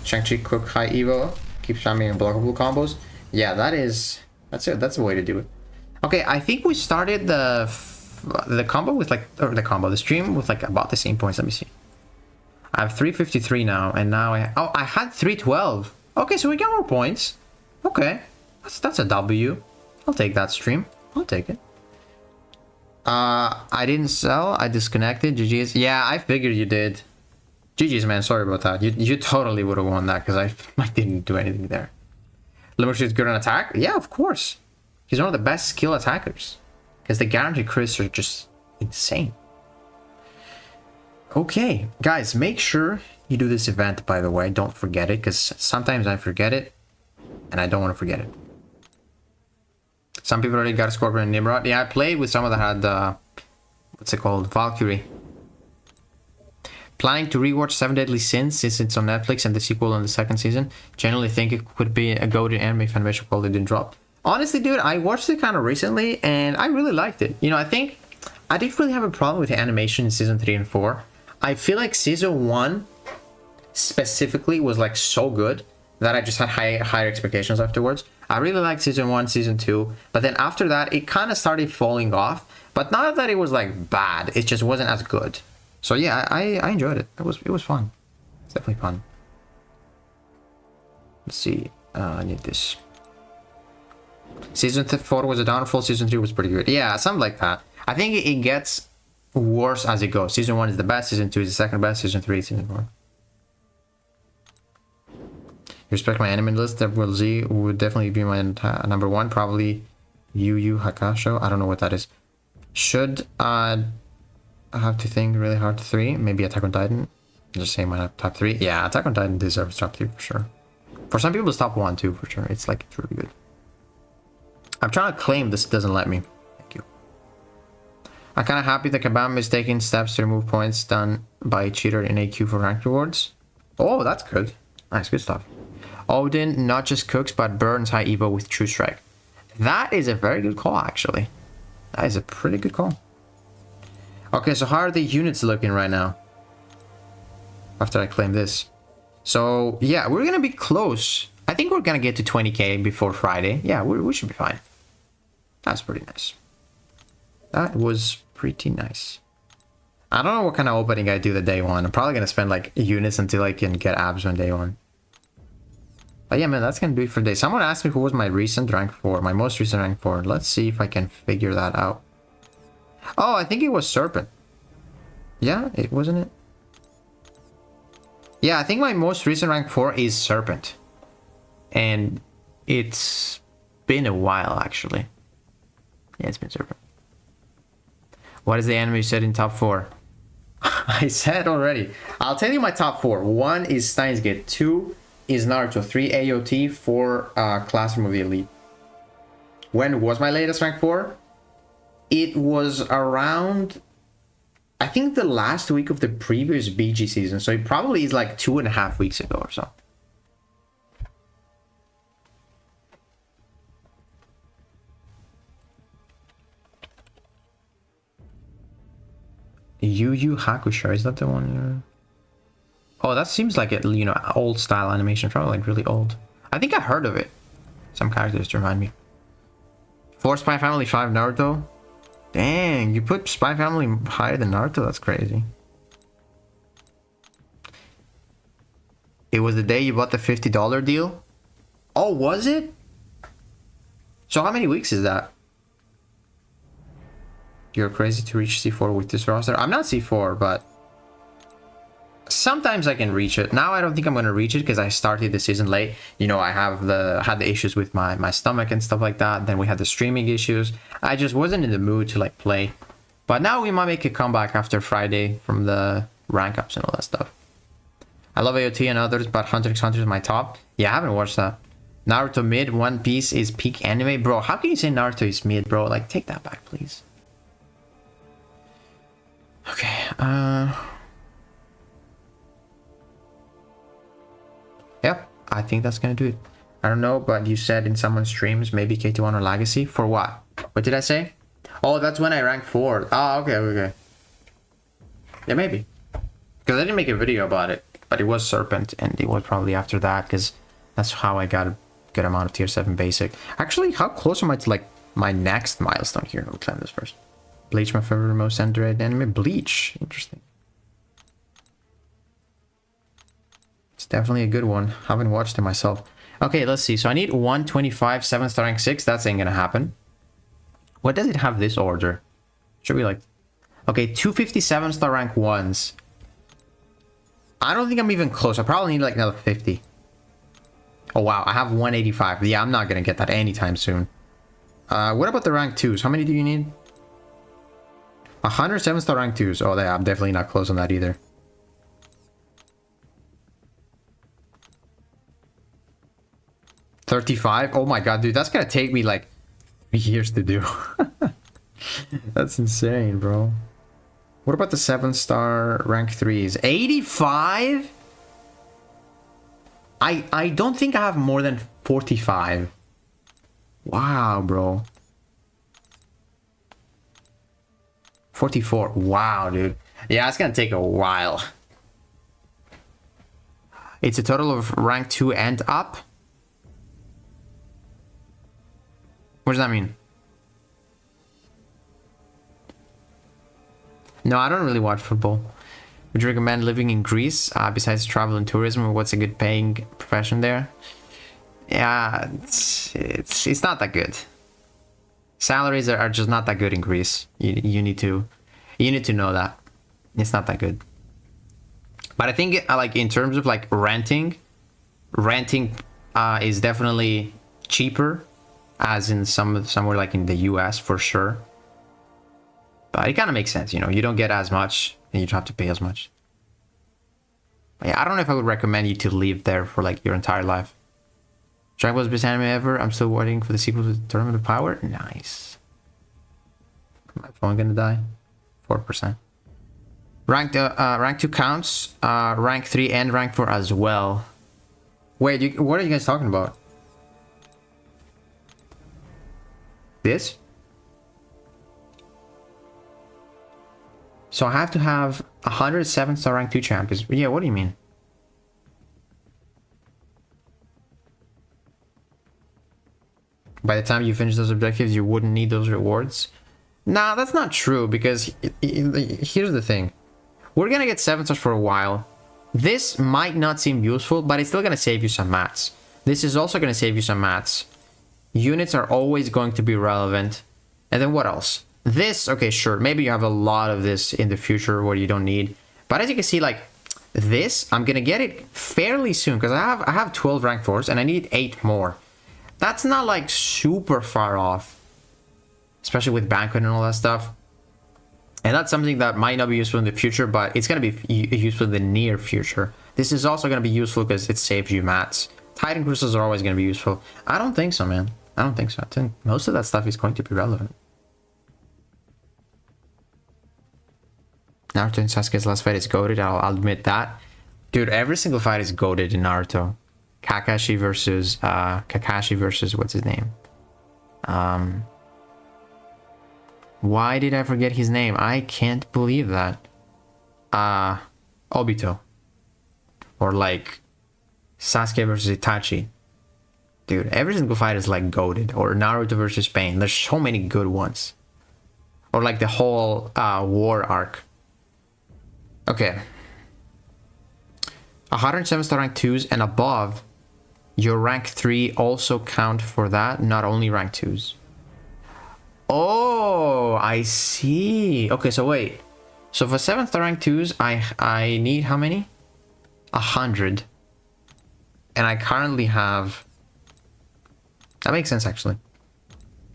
Shang-Chi Cook High Evo. Keep spamming unblockable combos. Yeah, that's it. That's the way to do it. Okay, I think we started the combo with like, or the stream with like about the same points. Let me see. I have 353 now, and now I had 312. Okay, so we got more points. Okay, that's a W. I'll take that stream. I'll take it. I didn't sell. I disconnected. GG's. Yeah, I figured you did. GG's, man. Sorry about that. You totally would have won that because I didn't do anything there. Limerick is good on attack. Yeah, of course. He's one of the best skill attackers because the guaranteed crits are just insane. Okay, guys, make sure you do this event, by the way. Don't forget it, because sometimes I forget it, and I don't want to forget it. Some people already got Scorpion and Nimrod. Yeah, I played with someone that had, what's it called? Valkyrie. Planning to rewatch 7 Deadly Sins since it's on Netflix and the sequel on the 2nd season. Generally think it could be a go-to anime if animation quality didn't drop. Honestly, dude, I watched it kind of recently, and I really liked it. You know, I think I didn't really have a problem with the animation in season 3 and 4. I feel like season 1 specifically was like so good that I just had higher expectations afterwards. I really liked season 1, season 2, but then after that it kind of started falling off. But not that it was like bad, it just wasn't as good. So yeah, I enjoyed it. It was fun. It's definitely fun. Let's see. I need this. Season 4 was a downfall. Season 3 was pretty good. Yeah, something like that. I think it gets worse as it goes. Season 1 is the best. Season 2 is the second best. Season 3 is season 4. Respect my anime list. That will Z would definitely be my number 1. Probably Yu Yu Hakusho. I don't know what that is. Should I have to think really hard? 3. Maybe Attack on Titan. Just say my top 3. Yeah, Attack on Titan deserves top 3 for sure. For some people, it's top 1 too for sure. It's like, it's really good. I'm trying to claim this doesn't let me. Thank you. I'm kind of happy that Kabam is taking steps to remove points done by cheater in AQ for ranked rewards. Oh, that's good. Nice, good stuff. Odin not just cooks but burns high Evo with True Strike. That is a very good call, actually. That is a pretty good call. Okay, so how are the units looking right now? After I claim this. So, yeah, we're gonna be close. I think we're gonna get to 20k before Friday. Yeah, we should be fine. That's pretty nice. That was pretty nice. I don't know what kind of opening I do the day 1. I'm probably gonna spend like units until I can get abs on day 1. But yeah, man, that's gonna do it for today. Someone asked me who was my recent rank 4, my most recent rank 4. Let's see if I can figure that out. Oh, I think it was Serpent. Yeah, it wasn't it? Yeah, I think my most recent rank 4 is Serpent. And it's been a while, actually. Yeah, it's been Serpent. What is the anime you said in top 4? I said already. I'll tell you my top 4. 1 is Steins Gate. 2 is Naruto. 3 AOT. 4 Classroom of the Elite. When was my latest rank 4? It was around, I think, the last week of the previous BG season. So it probably is like 2.5 weeks ago or so. Yu Yu Hakusho, is that the one you're... Oh, that seems like a, you know, old style animation, probably like really old. I think I heard of it. Some characters to remind me. 4 Spy Family, 5 Naruto. Dang, you put Spy Family higher than Naruto? That's crazy. It was the day you bought the $50 deal? Oh, was it? So how many weeks is that? You're crazy to reach C4 with this roster. I'm not C4, but sometimes I can reach it. Now I don't think I'm gonna reach it because I started the season late. You know, I had the issues with my stomach and stuff like that. Then we had the streaming issues. I just wasn't in the mood to like play. But now we might make a comeback after Friday from the rank ups and all that stuff. I love AOT and others, but Hunter x Hunter is my top. Yeah, I haven't watched that. Naruto mid, One Piece is peak anime. Bro, how can you say Naruto is mid, bro? Like, take that back, please. Okay, yep, I think that's gonna do it. I don't know, but you said in someone's streams, maybe KT1 or Legacy. For what? What did I say? Oh, that's when I ranked 4. Oh, okay, okay. Yeah, maybe. Because I didn't make a video about it, but it was Serpent, and it was probably after that, because that's how I got a good amount of tier 7 basic. Actually, how close am I to, like, my next milestone here? I'll climb this first. Bleach, my favorite most underrated anime. Bleach. Interesting. It's definitely a good one. Haven't watched it myself. Okay, let's see. So I need 125, 7-star rank 6. That ain't gonna happen. What does it have this order? Should be like... Okay, 257-star rank 1s. I don't think I'm even close. I probably need like another 50. Oh, wow. I have 185. Yeah, I'm not gonna get that anytime soon. What about the rank 2s? How many do you need? 107-star rank 2s. Oh, yeah, I'm definitely not close on that either. $35? Oh my god, dude. That's gonna take me like 3 years to do. That's insane, bro. What about the 7-star rank 3s? 85? I don't think I have more than 45. Wow, bro. 44. Wow, dude. Yeah, it's gonna take a while. It's a total of rank 2 and up. What does that mean? No, I don't really watch football. Would you recommend living in Greece besides travel and tourism? What's a good paying profession there? Yeah, it's not that good. Salaries are just not that good in Greece. You need to know that it's not that good. But I think like in terms of like renting is definitely cheaper, as in somewhere like in the US for sure. But it kind of makes sense, you know. You don't get as much, and you don't have to pay as much. But yeah, I don't know if I would recommend you to live there for like your entire life. Dragon Ball's best anime ever. I'm still waiting for the sequel to Tournament of Power. Nice. My phone gonna die. 4%. Rank 2 counts. Rank 3 and rank 4 as well. Wait, what are you guys talking about? This? So I have to have 107-star rank 2 champions. Yeah, what do you mean? By the time you finish those objectives, you wouldn't need those rewards? Nah, that's not true, because here's the thing. We're gonna get 7 stars for a while. This might not seem useful, but it's still gonna save you some mats. This is also gonna save you some mats. Units are always going to be relevant. And then what else? This, okay, sure, maybe you have a lot of this in the future where you don't need. But as you can see, like, this, I'm gonna get it fairly soon, because I have 12 rank 4s, and I need 8 more. That's not, like, super far off. Especially with Banquet and all that stuff. And that's something that might not be useful in the future, but it's gonna be useful in the near future. This is also gonna be useful because it saves you mats. Titan crystals are always gonna be useful. I don't think so, man. I don't think so. I think most of that stuff is going to be relevant. Naruto and Sasuke's last fight is goated. I'll admit that. Dude, every single fight is goated in Naruto. Kakashi versus what's his name? Why did I forget his name? I can't believe that. Obito. Or like Sasuke versus Itachi. Dude, every single fight is like goated. Or Naruto versus Pain. There's so many good ones. Or like the whole war arc. Okay. 107-star rank 2s and above, your rank 3 also count for that, not only rank 2s. Oh, I see. Okay, so wait. So for 7th rank 2s, I need how many? 100. And I currently have... That makes sense, actually.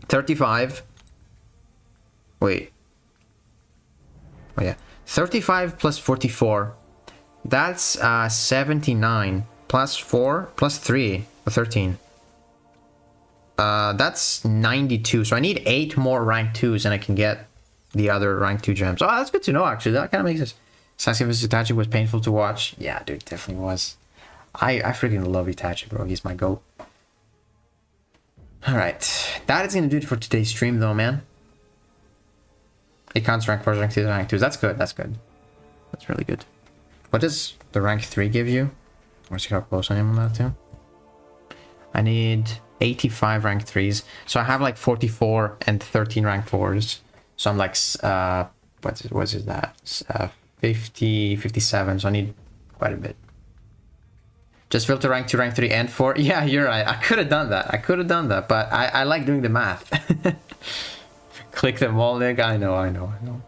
35. Wait. Oh, yeah. 35 plus 44. That's 79. Plus 4, plus 3. 13. That's 92. So I need 8 more rank 2s and I can get the other rank 2 gems. Oh, that's good to know, actually. That kind of makes sense. Sasuke vs Itachi was painful to watch. Yeah, dude, definitely was. I freaking love Itachi, bro. He's my GOAT. Alright. That is going to do it for today's stream, though, man. It counts rank 4, rank 2, rank 2s. That's good. That's good. It's really good. What does the rank 3 give you? Let's see how close I am on that too. I need 85 rank 3s. So I have like 44 and 13 rank 4s. So I'm like, what is that? 50, 57. So I need quite a bit. Just filter rank 2, rank 3, and 4. Yeah, you're right. I could have done that. But I like doing the math. Click them all, Nick. I know.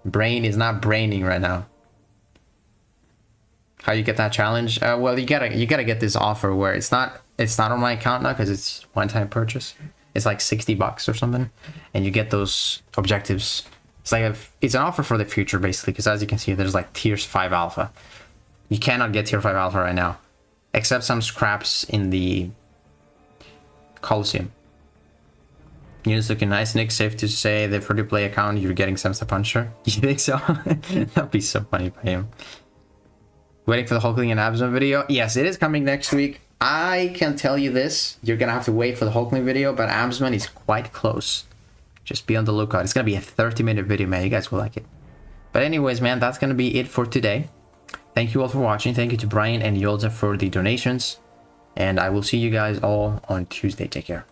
Brain is not braining right now. How you get that challenge? Well, you gotta get this offer where it's not on my account now because it's one-time purchase. It's like $60 or something, and you get those objectives. It's like it's an offer for the future basically, because as you can see, there's like tiers 5 alpha. You cannot get tier 5 alpha right now, except some scraps in the Coliseum. Units looking nice, Nick. Safe to say the free-to-play account you're getting Samsa Puncher. You think so? That'd be so funny by him. Waiting for the Hulkling and Absman video. Yes, it is coming next week. I can tell you this. You're gonna have to wait for the Hulkling video, but Absman is quite close. Just be on the lookout. It's gonna be a 30-minute video, man. You guys will like it. But anyways, man, that's gonna be it for today. Thank you all for watching. Thank you to Brian and Yolza for the donations. And I will see you guys all on Tuesday. Take care.